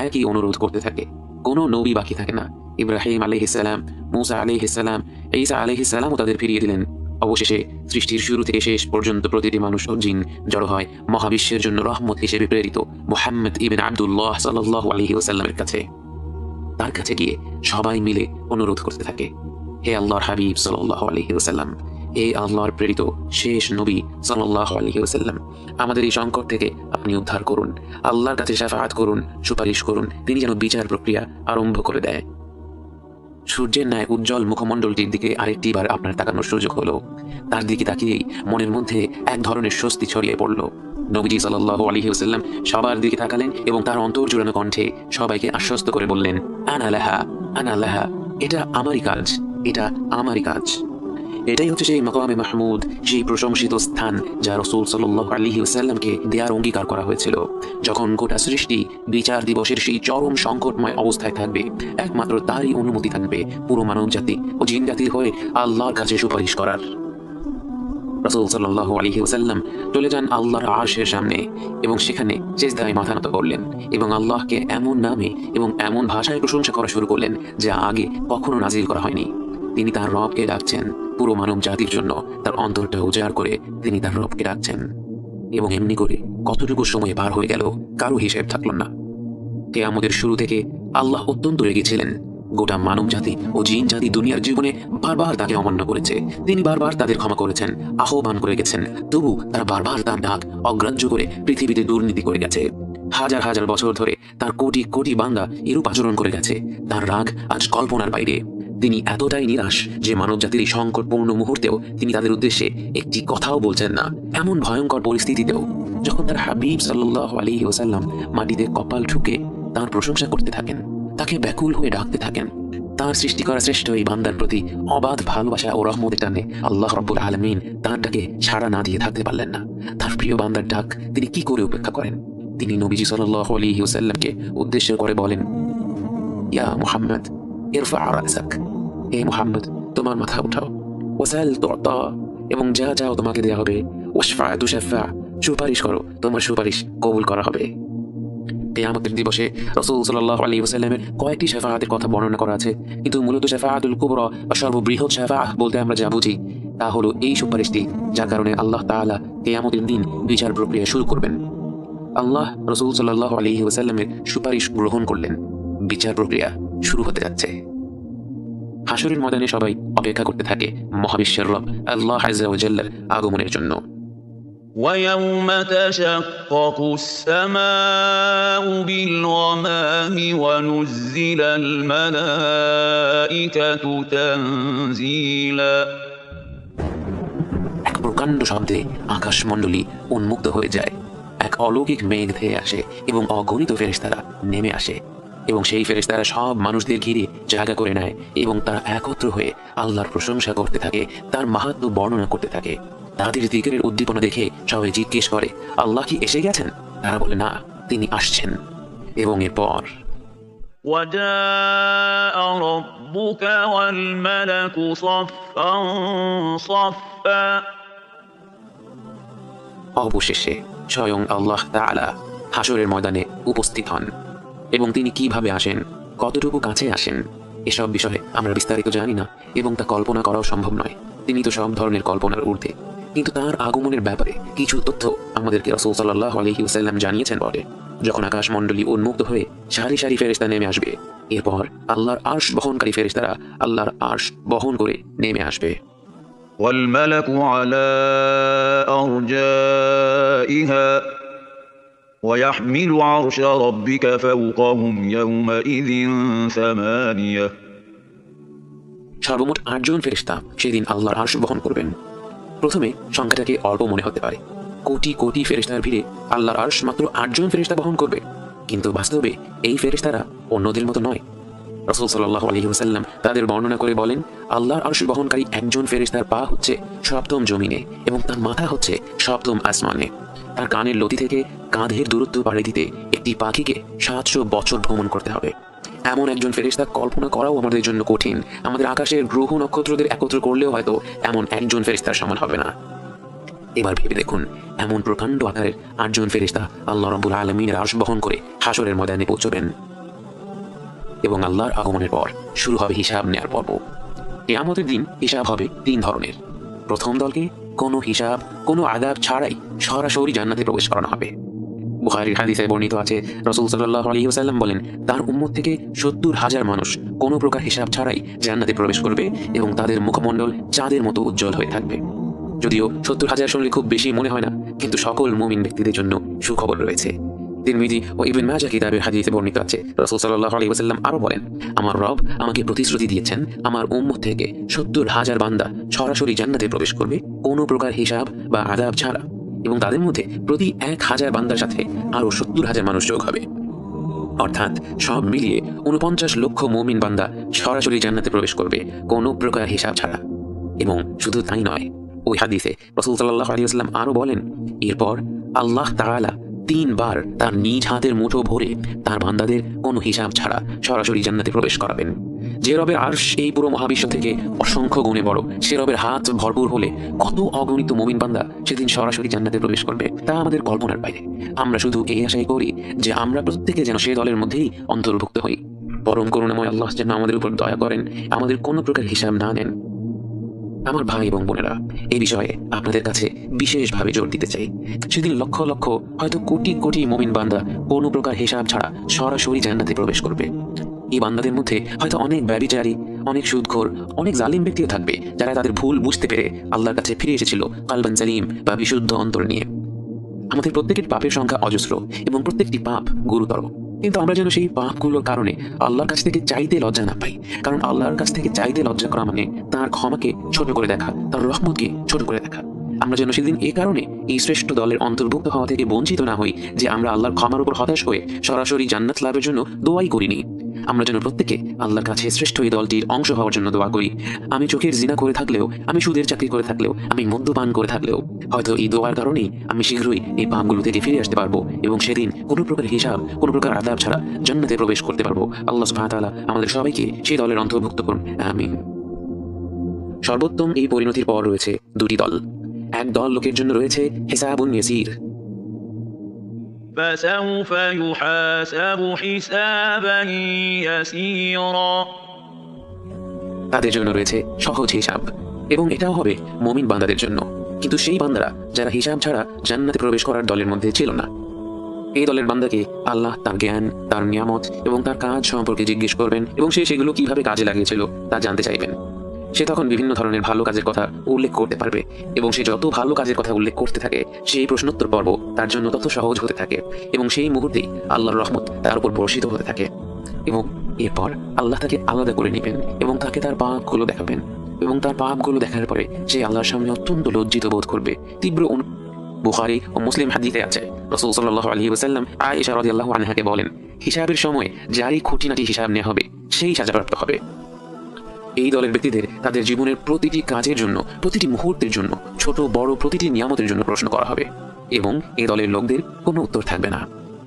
একই অনুরোধ করতে থাকে। কোনো নবী বাকি থাকে না। ইব্রাহিম আলাইহিস সালাম, মূসা আলাইহিস সালাম, ঈসা আলাইহিস সালামও তাদের ফিরিয়ে দিলেন। অবশেষে সৃষ্টির শুরু থেকে শেষ পর্যন্ত প্রতিটি মানুষ ও জিন জড়ো হয় মহাবিশ্বের জন্য রহমত হিসেবে প্রেরিত মুহাম্মদ ইবনে আব্দুল্লাহ সাল্লাল্লাহু আলাইহি ওয়াসাল্লামের কাছে। তার কাছে গিয়ে সবাই মিলে অনুরোধ করতে থাকে, হে আল্লাহর হাবিব সাল্লাল্লাহু আলাইহি ওয়াসাল্লাম, হে আল্লাহর প্রেরিত শেষ নবী সাল্লাল্লাহু আলাইহি ওয়াসাল্লাম, আমাদের এই সংকট থেকে আপনি উদ্ধার করুন, আল্লাহর কাছে শাফাআত করুন, সুপারিশ করুন, তিনি যেন বিচার প্রক্রিয়া আরম্ভ করে দেয়। সূর্যের ন্যায় উজ্জ্বল মুখমণ্ডলটির দিকে আরেকটি বার আপনার তাকানোর সুযোগ হলো। তার দিকে তাকিয়েই মনের মধ্যে এক ধরনের স্বস্তি ছড়িয়ে পড়ল। নবীজি সাল্লাল্লাহু আলাইহি ওয়াসাল্লাম সবার দিকে তাকালেন এবং তার অন্তর জুড়ানো কণ্ঠে সবাইকে আশ্বস্ত করে বললেন, আনা লাহা, আনা লাহা, এটা আমারই কাজ, এটা আমারই কাজ। এটাই হচ্ছে সেই মাকামে মাহমুদ, সেই প্রশংসিত স্থান যা রাসূল সাল্লাল্লাহু আলাইহি ওয়াসাল্লামকে দেওয়ার অঙ্গীকার করা হয়েছিল। যখন গোটা সৃষ্টি বিচার দিবসের সেই চরম সংকটময় অবস্থায় থাকবে, একমাত্র তারই অনুমতি থাকবে পুরো মানব জাতি ও জিন জাতির হয়ে আল্লাহর কাছে সুপারিশ করার। রাসূল সাল্লাল্লাহু আলাইহি ওয়াসাল্লাম চলে যান আল্লাহর আরশের সামনে এবং সেখানে সিজদায় মাথা নত করলেন এবং আল্লাহকে এমন নামে এবং এমন ভাষায় প্রশংসা করা শুরু করলেন যা আগে কখনো নাজিল করা হয়নি। তিনি তার রবকে ডাকছেন পুরো মানব জাতির জন্য, তার অন্তরটা উজাড় করে তিনি তার রবকে ডাকছেন। এবং এমনি করে কতটুকু সময় পার হয়ে গেল কারো হিসেব থাকল না। কিয়ামতের শুরু থেকে আল্লাহ অত্যন্ত রেগেছিলেন। গোটা মানব জাতি ও জিন জাতি দুনিয়ার জীবনে বারবার তাকে অমান্য করেছে, তিনি বারবার তাদের ক্ষমা করেছেন, আহ্বান করে গেছেন, তবু তারা বারবার তার ডাক অগ্রাহ্য করে পৃথিবীতে দুর্নীতি করে গেছে। হাজার হাজার বছর ধরে তার কোটি কোটি বান্দা এরূপ আচরণ করে গেছে। তার রাগ আজ কল্পনার বাইরে। তিনি এতটাই নিরাশ যে মানব জাতির এই সংকটপূর্ণ মুহূর্তেও তিনি তাদের উদ্দেশ্যে একটি কথাও বলছেন না। এমন ভয়ঙ্কর পরিস্থিতিতেও যখন তার হাবিব সাল্লাল্লাহু আলাইহি ওয়াসাল্লাম মাটিতে কপাল ঠুকে তার প্রশংসা করতে থাকেন, তাকে ব্যাকুল হয়ে ডাকতে থাকেন, তার সৃষ্টি করা শ্রেষ্ঠ এই বান্দার প্রতি অবাধ ভালোবাসা ও রহমতের টানে আল্লাহ রাব্বুল আলামিন তার ডাকে সাড়া না দিয়ে থাকতে পারলেন না। তার প্রিয় বান্দার ডাক তিনি কি করে উপেক্ষা করেন? তিনি নবীজি সাল্লাল্লাহু আলাইহি ওয়াসাল্লামকে উদ্দেশ্য করে বলেন, ইয়া মুহাম্মদ ইরফা রাসাক, হে মুহাম্মদ তোমার মাথা উঠাও, ওয়াসাল তুতা, এবং যা যাও তোমাকে দেয়া হবে, ওয়াশফা তুশাফা, সুপারিশ করো তোমার সুপারিশ কবুল করা হবে। কিয়ামতের দিবসে রাসূল সাল্লাল্লাহু আলাইহি ওয়াসাল্লামের কয়েকটি শাফাআতের কথা বর্ণনা করা আছে, কিন্তু মূলত শাফাআতুল কুবরা বা সর্ববৃহৎ শাফাআহ বলতে আমরা যা বুঝি তা হলো এই সুপারিশটি, যার কারণে আল্লাহ তাআলা কিয়ামতের দিন বিচার প্রক্রিয়া শুরু করবেন। আল্লাহ রাসূল সাল্লাল্লাহু আলাইহি ওয়াসাল্লামের সুপারিশ গ্রহণ করলেন, বিচার প্রক্রিয়া শুরু হতে যাচ্ছে। হাশরের ময়দানে সবাই অপেক্ষা করতে থাকে মহাবিশ্বের রব আল্লাহ আযজা ওয়া জাল্লার আগমনের জন্য। ويوم تشقق السماء بالغمام ونزل الملائكة تنزيلا এক প্রকাণ্ড শব্দে আকাশমণ্ডলী উন্মুক্ত হয়ে যায়, এক অলৌকিক মেঘ ধেয়ে আসে এবং অগণিত ফেরেশতারা নেমে আসে, এবং সেই ফেরেশতারা সব মানুষদের ঘিরে জায়গা করে নেয় এবং তারা একত্র হয়ে আল্লাহর প্রশংসা করতে থাকে, তার মাহাত্ম্য বর্ণনা করতে থাকে। তাদের জিকিরের উদ্দীপনা দেখে সবাই জিজ্ঞেস করে, আল্লাহ কি এসে গেছেন? তারা বলে, না, তিনি আসছেন। এবং এরপর وجاء ربك والملك صفا صفا অবশেষে স্বয়ং আল্লাহ তাআলা হাশরের ময়দানে উপস্থিত হন, এবং তিনি কিভাবে আসেন, কতটুকু কাছে আসেন, এসব বিষয়ে আমরা বিস্তারিত জানি না এবং তা কল্পনা করাও সম্ভব নয়। তিনি তো সব ধরনের কল্পনার ঊর্ধ্বে, কিন্তু তার আগমনের ব্যাপারে কিছু তথ্য আমাদেরকে রাসূল সাল্লাল্লাহু আলাইহি ওয়াসাল্লাম জানিয়েছেন বটে। যখন আকাশমণ্ডলী উন্মুক্ত হয়ে সারি সারি ফেরেশতা নেমে আসবে, এরপর আল্লাহর আরশ বহনকারী ফেরেশতারা আল্লাহর আরশ বহন করে নেমে আসবে। والملك على أرجائها ويحمل عرش ربك فوقهم يومئذ ثمانية সর্বমোট 8 জন ফেরেশতা সেদিন আল্লাহর আরশ বহন করবেন। প্রথমে সংখ্যাটাকে অল্প মনে হতে পারে, কোটি কোটি ফেরেশতার ভিড়ে আল্লাহর আরশ মাত্র 8 জন ফেরেশতা বহন করবে, কিন্তু বাস্তবে এই ফেরেশতারা অন্যদের মতো নয়। রাসূল সাল্লাল্লাহু আলাইহি ওয়াসাল্লাম তাদের বর্ণনা করে বলেন, আল্লাহর আরশ বহনকারী একজন ফেরেশতার পা হচ্ছে সপ্তম জমিনে এবং তার মাথা হচ্ছে সপ্তম আসমানে। তার কানের লতি থেকে কাঁধের দূরত্ব পাড়ি দিতে একটি পাখিকে 700 বছর ভ্রমণ করতে হবে। এমন একজন ফেরেশতা কল্পনা করাও আমাদের জন্য কঠিন। আমাদের আকাশের গ্রহ নক্ষত্রদের একত্র করলেও হয়তো এমন একজন ফেরেশতার সমান হবে না। এবার ভেবে দেখুন, এমন প্রকাণ্ড আকারের 8 জন ফেরেশতা আল্লাহ রাব্বুল আলামিনের আরশ বহন করে হাশরের ময়দানে পৌঁছবেন, এবং আল্লাহর আগমনের পর শুরু হবে হিসাব নেয়ার পর্ব। কিয়ামতের দিন হিসাব হবে 3 ধরনের। প্রথম দলকে কোনো হিসাব, কোনো আযাব ছাড়াই সরাসরি জান্নাতে প্রবেশ করানো হবে। বুখারীর হাদিসে বর্ণিত আছে, রাসূল সাল্লাল্লাহু আলাইহি ওয়াসাল্লাম বলেন, তার উম্মত থেকে 70,000 মানুষ কোনো প্রকার হিসাব ছাড়াই জান্নাতে প্রবেশ করবে এবং তাদের মুখমণ্ডল চাঁদের মতো উজ্জ্বল হয়ে থাকবে। যদিও 70,000 শুনলে খুব বেশি মনে হয় না, কিন্তু সকল মুমিন ব্যক্তিদের জন্য সুখবর রয়েছে। তিরমিজি ও ইবনে মাজাহ কিতাবের হাদিসে বর্ণিত আছে, রাসূল সাল্লাল্লাহু আলাইহি ওয়াসাল্লাম আরো বলেন, আমার রব আমাকে প্রতিশ্রুতি দিয়েছেন, আমার উম্মত থেকে 70,000 বান্দা সরাসরি জান্নাতে প্রবেশ করবে কোনো প্রকার হিসাব বা আযাব ছাড়া, এবং তাদের মধ্যে প্রতি 1000 বান্দার সাথে আরো 70,000 মানুষ যোগ হবে। অর্থাৎ সব মিলিয়ে 49 লক্ষ মুমিন বান্দা সরাসরি জান্নাতে প্রবেশ করবে কোনো প্রকার হিসাব ছাড়া। এবং শুধু তাই নয়, ওই হাদিসে রাসূল সাল্লাল্লাহু আলাইহি ওয়াসাল্লাম আরো বলেন, এরপর আল্লাহ তাআলা 3 বার তার নিজ হাতের মুঠো ভরে তার বান্দাদের কোনো হিসাব ছাড়া সরাসরি জান্নাতে প্রবেশ করাবেন। যে রবের আরশ এই পুরো মহাবিশ্ব থেকে অসংখ্য গুণে বড়, সে রবের হাত ভরপুর হলে কত অগণিত মুমিন বান্দা সেদিন সরাসরি জান্নাতে প্রবেশ করবে তা আমাদের কল্পনার বাইরে। আমরা শুধু এই আশাই করি যে আমরা প্রত্যেকে যেন সে দলের মধ্যেই অন্তর্ভুক্ত হই। পরম করুণাময় আল্লাহ যেন আমাদের উপর দয়া করেন, আমাদের কোনো প্রকার হিসাব না নেন। আমার ভাই এবং বোনেরা, এই বিষয়ে আপনাদের কাছে বিশেষভাবে জোর দিতে চাই, সেদিন লক্ষ লক্ষ, হয়তো কোটি কোটি মুমিন বান্দা কোনো প্রকার হিসাব ছাড়া সরাসরি জান্নাতে প্রবেশ করবে। এই বান্দাদের মধ্যে হয়তো অনেক ব্যভিচারী, অনেক সুদখোর, অনেক জালিম ব্যক্তিও থাকবে, যারা তাদের ভুল বুঝতে পেরে আল্লাহর কাছে ফিরে এসেছিল কালবান সালিম বা বিশুদ্ধ অন্তর নিয়ে। আমাদের প্রত্যেকের পাপের সংখ্যা অজস্র এবং প্রত্যেকটি পাপ গুরুতর, কিন্তু আমরা যেন সেই পাপগুলোর কারণে আল্লাহর কাছ থেকে চাইতে লজ্জা না পাই। কারণ আল্লাহর কাছ থেকে চাইতে লজ্জা করা মানে তার ক্ষমাকে ছোট করে দেখা, তার রহমতকে ছোট করে দেখা। আমরা যেন সেদিন এই কারণে এই শ্রেষ্ঠ দলের অন্তর্ভুক্ত হওয়া থেকে বঞ্চিত না হই যে আমরা আল্লাহর ক্ষমার উপর হতাশ হয়ে সরাসরি জান্নাত লাভের জন্য দোয়াই করিনি। আমরা যেন প্রত্যেকে আল্লাহর কাছে শ্রেষ্ঠ এই দলটির অংশ হওয়ার জন্য দোয়া করি। আমি চোখের জিনা করে থাকলেও, আমি সুদের চাকরি করে থাকলেও, আমি মদ্যপান করে থাকলেও, হয়তো এই দোয়ার কারণেই আমি শীঘ্রই এই পাপগুলো থেকে ফিরে আসতে পারবো এবং সেদিন কোনো প্রকার হিসাব, কোনো প্রকার আযাব ছাড়া জান্নাতে প্রবেশ করতে পারবো। আল্লাহ সুবহানাহু ওয়া তাআলা আমাদের সবাইকে সেই দলের অন্তর্ভুক্ত করুন, আমিন। সর্বোত্তম এই পরিণতির পর রয়েছে দুটি দল। এক দল লোকের জন্য রয়েছে হিসাবুন ইয়াসীর, فسوف يحاسب حسابا يسيرا তাদের জন্য রয়েছে সহজ হিসাব, এবং এটাও হবে মুমিন বান্দাদের জন্য। কিন্তু সেই বান্দারা যারা হিসাব ছাড়া জান্নাতে প্রবেশ করার দলের মধ্যে ছিল না, এই দলের বান্দাকে আল্লাহ তার জ্ঞান, তার নিয়ামত এবং তার কাজ সম্পর্কে জিজ্ঞেস করবেন এবং সে সেগুলো কিভাবে কাজে লাগিয়েছিল তা জানতে চাইবেন। সে তখন বিভিন্ন ধরনের ভালো কাজের কথা উল্লেখ করতে পারবে এবং সে যত ভালো কাজের কথা উল্লেখ করতে থাকে সেই প্রশ্নোত্তর পর্ব তার জন্য তত সহজ হতে থাকে এবং সেই মুহূর্তেই আল্লাহর রহমত তার উপর বর্ষিত হতে থাকে। এবং এরপর আল্লাহ তাকে আলাদা করে নেবেন এবং তাকে তার পাপগুলো দেখাবেন, এবং তার পাপগুলো দেখার পরে সে আল্লাহর সামনে অত্যন্ত লজ্জিত বোধ করবে। তীব্র বুখারী ও মুসলিম হাদিসে আছে, রাসূল সাল্লাল্লাহু আলাইহি ওয়াসাল্লাম আয়েশা রাদিয়াল্লাহু আনহাকে বলেন, হিসাবের সময় যারই খুঁটিনাটি হিসাব নেওয়া হবে সেই সাজাপ্রাপ্ত হবে। এই দলের ব্যক্তিদের তাদের জীবনের প্রতিটি কাজের জন্য, প্রতিটি মুহূর্তের জন্য, ছোট বড় প্রতিটি নিয়ামতের জন্য প্রশ্ন করা হবে এবং এই দলের লোকদের কোনো উত্তর থাকবে না।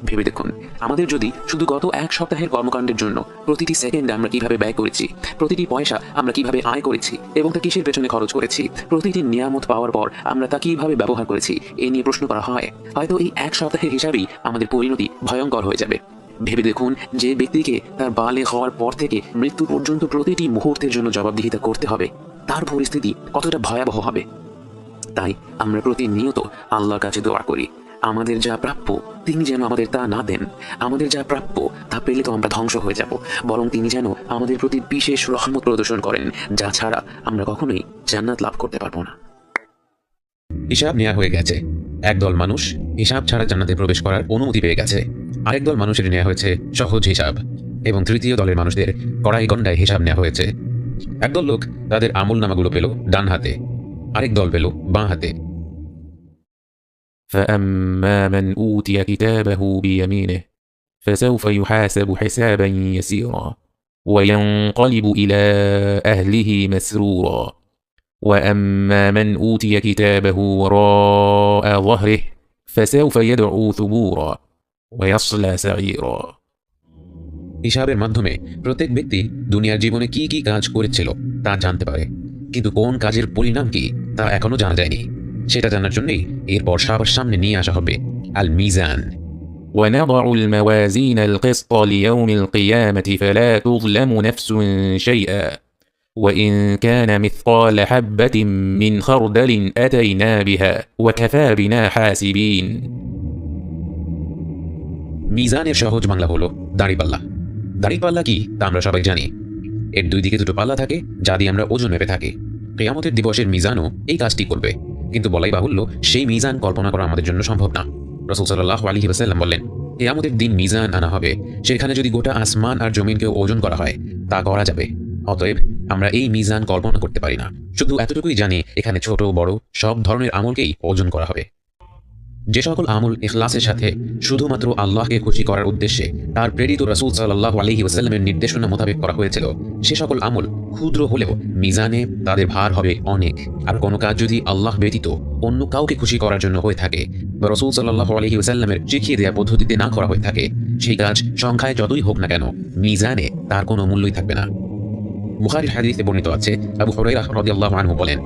ভেবে দেখুন, আমাদের যদি শুধু গত এক সপ্তাহের কর্মকাণ্ডের জন্য প্রতিটি সেকেন্ডে আমরা কিভাবে ব্যয় করেছি, প্রতিটি পয়সা আমরা কিভাবে আয় করেছি এবং তা কিসের পেছনে খরচ করেছি, প্রতিটি নিয়ামত পাওয়ার পর আমরা তা কিভাবে ব্যবহার করেছি এ নিয়ে প্রশ্ন করা হয়, হয়তো এই এক সপ্তাহের হিসাবেই আমাদের পরিণতি ভয়ঙ্কর হয়ে যাবে। ভেবে দেখুন, যে ব্যক্তিকে তার বালে হওয়ার পর থেকে মৃত্যু পর্যন্ত প্রতিটি মুহূর্তের জন্য জবাবদিহিতা করতে হবে, তার পরিস্থিতি কতটা ভয়াবহ হবে। তাই আমরা প্রতিনিয়ত আল্লাহর কাছে দোয়া করি, আমাদের যা প্রাপ্য তিনি যেন আমাদের তা না দেন। আমাদের যা প্রাপ্য তা পেলে তো আমরা ধ্বংস হয়ে যাব, বরং তিনি যেন আমাদের প্রতি বিশেষ রহমত প্রদর্শন করেন, যা ছাড়া আমরা কখনোই জান্নাত লাভ করতে পারবো না। হিসাব নেওয়া হয়ে গেছে। একদল মানুষ হিসাব ছাড়া জান্নাতে প্রবেশ করার অনুমতি পেয়ে গেছে, আরেক দল মানুষের নেওয়া হয়েছে সহজ হিসাব, এবং তৃতীয় দলের মানুষদের কড়াই গণ্ডায় হিসাব নেওয়া হয়েছে। একদল লোক তাদের আমল নামাগুলো পেল ডান হাতে, আরেক দল পেল বাঁ হাতে। فأما من أوتي كتابه بيمينه فسوف يحاسب حسابا يسيرا وينقلب إلى أهله مسرورا وأما من أوتي كتابه وراء ظهره فسوف يدعو ثبورا ويصلى سعيرا হিসাবের মাধ্যমে প্রত্যেক ব্যক্তি দুনিয়ার জীবনে কি কি কাজ করেছিল তা জানতে পারে, কিন্তু কোন কাজের পরিণাম কি তা এখনো জানা যায়নি। সেটা জানার জন্যই এরপর সবার সামনে নিয়ে আসা হবে আল মিজান। ونضع الموازين القسط ليوم القيامة فلا تظلم نفس شيئا وإن كان مثقال حبة من خردل أتينا بها وكفى بنا حاسبين মিজানের সহজ বাংলা হলো দাড়িপাল্লা। দাড়িপাল্লা কি তা আমরা সবাই জানি। এর দুই দিকে দুটো পাল্লা থাকে যা দিয়ে আমরা ওজন মেপে থাকি। কিয়ামতের দিবসের মিজানও এই কাজটি করবে, কিন্তু বলাই বাহুল্য সেই মিজান কল্পনা করা আমাদের জন্য সম্ভব না। রাসূল সাল্লাল্লাহু আলাইহি ওয়াসাল্লাম বললেন, কিয়ামতের দিন মিজান আনা হবে, সেখানে যদি গোটা আসমান আর জমিনকে ওজন করা হয় তা করা যাবে। অতএব আমরা এই মিজান কল্পনা করতে পারি না, শুধু এতটুকুই জানি এখানে ছোট বড় সব ধরনের আমলকেই ওজন করা হবে। যে সকল আমল ইখলাসের সাথে শুধুমাত্র আল্লাহকে খুশি করার উদ্দেশ্যে তার প্রেরিত রাসূল সাল্লাল্লাহু আলাইহি ওয়াসাল্লামের নির্দেশনা মোতাবেক করা হয়েছিল, সে সকল আমল ক্ষুদ্র হলেও মিজানে তাদের ভার হবে অনেক। আর কোনো কাজ যদি আল্লাহ ব্যতীত অন্য কাউকে খুশি করার জন্য হয়ে থাকে বা রাসূল সাল্লাল্লাহু আলাইহি ওয়াসাল্লামের শিখিয়ে দেওয়া পদ্ধতিতে না করা হয়ে থাকে, সেই কাজ সংখ্যায় যতই হোক না কেন মিজানে তার কোনো মূল্যই থাকবে না। বুখারীর হাদিসে বর্ণিত আছে, আবু হুরায়রা রাদিয়াল্লাহু আনহু বলেন,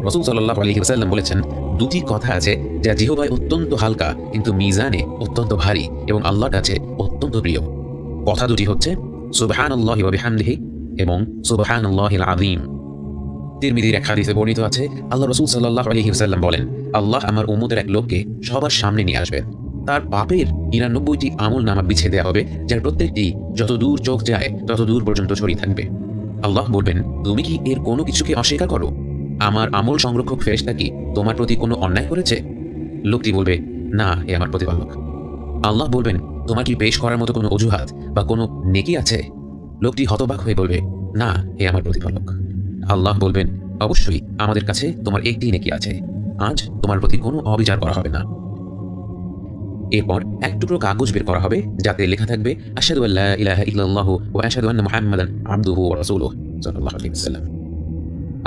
রাসূল সাল্লাল্লাহু আলাইহি ওয়াসাল্লাম বলেছেন, দুটি কথা আছে যা জিহ্বায় অত্যন্ত হালকা কিন্তু মিজানে অত্যন্ত ভারী এবং আল্লাহর কাছে অত্যন্ত প্রিয়। কথা দুটি হচ্ছে সুবহানাল্লাহি ওয়া বিহামদিহি এবং সুবহানাল্লাহিল আযীম। তিরমিজির এক হাদিসে বর্ণিত আছে, আল্লাহ রাসূল সাল্লাল্লাহু আলাইহি ওয়াসাল্লাম বলেন, আল্লাহ আমার উম্মতের এক লোককে সবার সামনে নিয়ে আসবেন। তার পাপের ৯৯টি আমল নামা বিছিয়ে দেওয়া হবে, যার প্রত্যেকটি যত দূর চোখ যায় তত দূর পর্যন্ত ছড়িয়ে থাকবে। আল্লাহ বলবেন, তুমি কি এর কোনো কিছুকে অস্বীকার করো? আমার আমল সংরক্ষক ফেরেশতা কি তোমার প্রতি কোনো অন্যায় করেছে? লোকটি বলবে, না, এ আমার প্রতিপালক। আল্লাহ বলবেন, তোমার কি পেশ করার মতো কোনো অজুহাত বা কোনো নেকি আছে? লোকটি হতবাক হয়ে বলবে, না, এ আমার প্রতিপালক। আল্লাহ বলবেন, অবশ্যই আমাদের কাছে তোমার একটি নেকি আছে, আজ তোমার প্রতি কোনো অবিচার করা হবে না। এরপর এক টুকরো কাগজ বের করা হবে যাতে লেখা থাকবে আশহাদু আল্লা ইলাহা ইল্লাল্লাহু ওয়া আশহাদু আন্না মুহাম্মাদান আবদুহু ওয়া রাসূলুহু সাল্লাল্লাহু আলাইহি ওয়াসাল্লাম।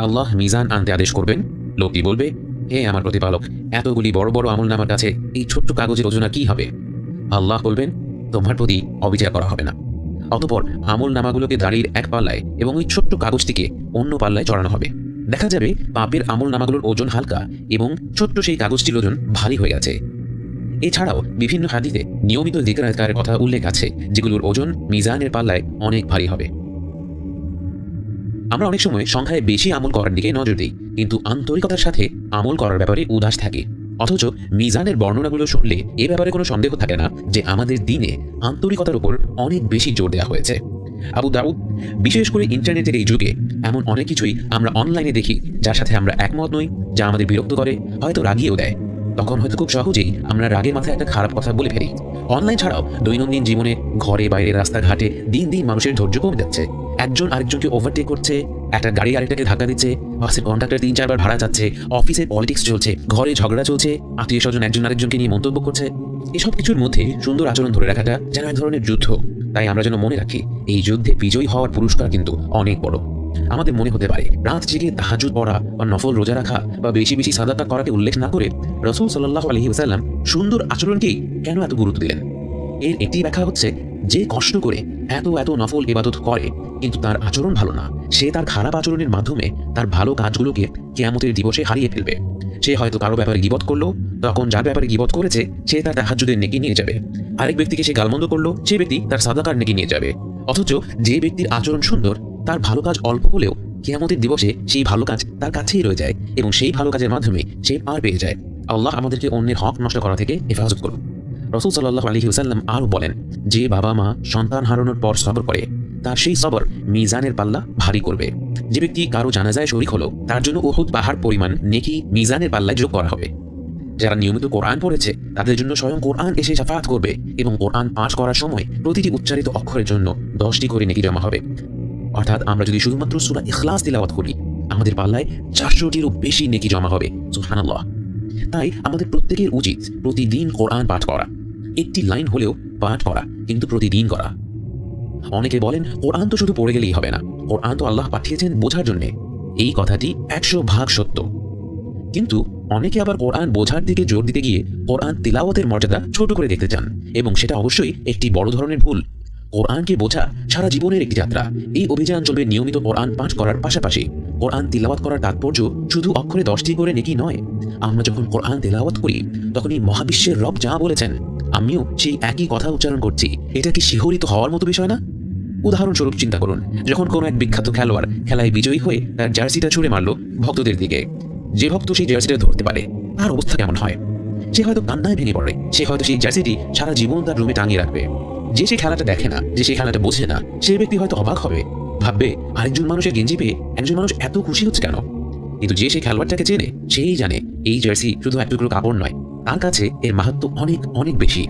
আল্লাহ মিজান আনতে আদেশ করবেন। লোকটি বলবে, হে আমার প্রতিপালক, এতগুলি বড় বড় আমলনামার কাছে এই ছোট্ট কাগজের ওজন কি হবে? আল্লাহ বলবেন, তোমার প্রতি অবিচার করা হবে না। অতঃপর আমল নামাগুলোকে দাঁড়িয়ে এক পাল্লায় এবং ওই ছোট্ট কাগজটিকে অন্য পাল্লায় চড়ানো হবে। দেখা যাবে পাপের আমল নামাগুলোর ওজন হালকা এবং ছোট্ট সেই কাগজটির ওজন ভারী হয়ে গেছে। এছাড়াও বিভিন্ন হাদিসে নিয়মিত যিকর আজকারের কথা উল্লেখ আছে যেগুলোর ওজন মিজানের পাল্লায় অনেক ভারী হবে। আমরা অনেক সময় সংখ্যায় বেশি আমল করার দিকে নজর দিই, কিন্তু আন্তরিকতার সাথে আমল করার ব্যাপারে উদাস থাকি। অথচ মিজানের বর্ণনাগুলো শুনলে এ ব্যাপারে কোনো সন্দেহ থাকে না যে আমাদের দিনে আন্তরিকতার উপর অনেক বেশি জোর দেওয়া হয়েছে। আবু দাউদ, বিশেষ করে ইন্টারনেটের এই যুগে এমন অনেক কিছুই আমরা অনলাইনে দেখি যার সাথে আমরা একমত নই, যা আমাদের বিরক্ত করে, হয়তো রাগিয়েও দেয়। তখন হয়তো খুব সহজেই আমরা রাগের মাথায় একটা খারাপ কথা বলে ফেলি। অনলাইন ছাড়াও দৈনন্দিন জীবনে ঘরে বাইরে রাস্তাঘাটে দিন দিন মানুষের ধৈর্য কমে যাচ্ছে। একজন আরেকজনকে ওভারটেক করছে, একটা গাড়ি আরেকটাকে ধাক্কা দিচ্ছে, বাসের কন্ডাক্টর 3-4 বার ভাড়া যাচ্ছে, অফিসে পলিটিক্স চলছে, ঘরে ঝগড়া চলছে, আত্মীয় স্বজন একজন আরেকজনকে নিয়ে মন্তব্য করছে। এসব কিছুর মধ্যে সুন্দর আচরণ ধরে রাখাটা যেন এক ধরনের যুদ্ধ। তাই আমরা যেন মনে রাখি এই যুদ্ধে বিজয়ী হওয়ার পুরস্কার কিন্তু অনেক বড়। আমাদের মনে হতে পারে রাত জেগে তাহাজ্জুদ পড়া বা নফল রোজা রাখা বা বেশি বেশি সাদাকা করাকে উল্লেখ না করে রাসূল সাল্লাল্লাহু আলাইহি ওয়াসাল্লাম সুন্দর আচরণকেই কেন এত গুরুত্ব দিলেন? এর একটি ব্যাখ্যা হচ্ছে, যে কষ্ট করে এত নফল ইবাদত করে কিন্তু তার আচরণ ভালো না, সে তার খারাপ আচরণের মাধ্যমে তার ভালো কাজগুলোকে কিয়ামতের দিবসে হারিয়ে ফেলবে। সে হয়তো কারো ব্যাপারে গীবত করলো, তখন যার ব্যাপারে গীবত করেছে সে তার তাহাজ্জুদের নেকি নিয়ে যাবে। আরেক ব্যক্তিকে সে গালমন্দ করলো, সে ব্যক্তি তার সাদাকার নেকি নিয়ে যাবে। অথচ যে ব্যক্তির আচরণ সুন্দর, তার ভালো কাজ অল্প হলেও কিয়ামতের দিবসে সেই ভালো কাজ তার কাছেই রয়ে যায় এবং সেই ভালো কাজের মাধ্যমে সে পার পেয়ে যায়। আল্লাহ আমাদেরকে অন্যের হক নষ্ট করা থেকে হেফাজত করুন। রাসূল সাল্লাল্লাহু আলাইহি ওয়াসাল্লাম আরও বলেন, যে বাবা মা সন্তান হারানোর পর সবর করে তার সেই সবর মিজানের পাল্লা ভারী করবে। যে ব্যক্তি কারো জানাজায় শরীক হলো তার জন্য উহুদ পাহাড় পরিমাণ নেকি মিজানের পাল্লায় যোগ করা হবে। যারা নিয়মিত কোরআন পড়েছে তাদের জন্য স্বয়ং কোরআন এসে শাফাআত করবে এবং কোরআন পাঠ করার সময় প্রতিটি উচ্চারিত অক্ষরের জন্য 10টি করে নেকি জমা হবে। অর্থাৎ আমরা যদি শুধুমাত্র সূরা ইখলাস তিলাওয়াত করি আমাদের পাল্লায় 400টিরও বেশি নেকি জমা হবে। সুবহানাল্লাহ। তাই আমাদের প্রত্যেকের উচিত প্রতিদিন কোরআন পাঠ করা, একটি লাইন হলেও পাঠ করা, কিন্তু প্রতিদিন করা। অনেকে বলেন কোরআন তো শুধু পড়ে গেলেই হবে না, কোরআন তো আল্লাহ পাঠিয়েছেন বোঝার জন্য। এই কথাটি 100% সত্য, কিন্তু অনেকে আবার কোরআন বোঝার দিকে জোর দিতে গিয়ে কোরআন তিলাওয়াতের মর্যাদা ছোট করে দেখতে চান এবং সেটা অবশ্যই একটি বড় ধরনের ভুল। কোরআনকে বোঝা সারা জীবনের একটি যাত্রা। এই অভিযান চলবে নিয়মিত কোরআন পাঠ করার পাশাপাশি। কোরআন তিলাওয়াত করার তাৎপর্য শুধু অক্ষরে 10টি করে নেকি নয়। আমরা যখন কোরআন তিলাওয়াত করি তখন এই মহাবিশ্বের রব যা বলেছেন আমিও সেই একই কথা উচ্চারণ করছি। এটা কি শিহরিত হওয়ার মতো বিষয় না? উদাহরণস্বরূপ চিন্তা করুন, যখন কোনো এক বিখ্যাত খেলোয়াড় খেলায় বিজয়ী হয়ে তার জার্সিটা ছুঁড়ে মারল ভক্তদের দিকে। যে ভক্ত সেই জার্সিটা ধরতে পারে তার অবস্থা কেমন হয়? সে হয়তো কান্নায় ভেঙে পড়ে। সে হয়তো সেই জার্সিটি সারা জীবন তার রুমে টাঙিয়ে রাখবে। যে সেই খেলাটা দেখে না, যে সেই খেলাটা বোঝে না, সেই ব্যক্তি হয়তো অবাক হবে, ভাববে আরেকজন মানুষের গেঞ্জি পেয়ে একজন মানুষ এত খুশি হচ্ছে কেন? কিন্তু যে সেই খেলোয়াড়টাকে চেনে সেই জানে এই জার্সি শুধু এক টুকরো কাপড় নয়, তার কাছে এর মাহাত্ম্য অনেক অনেক বেশি।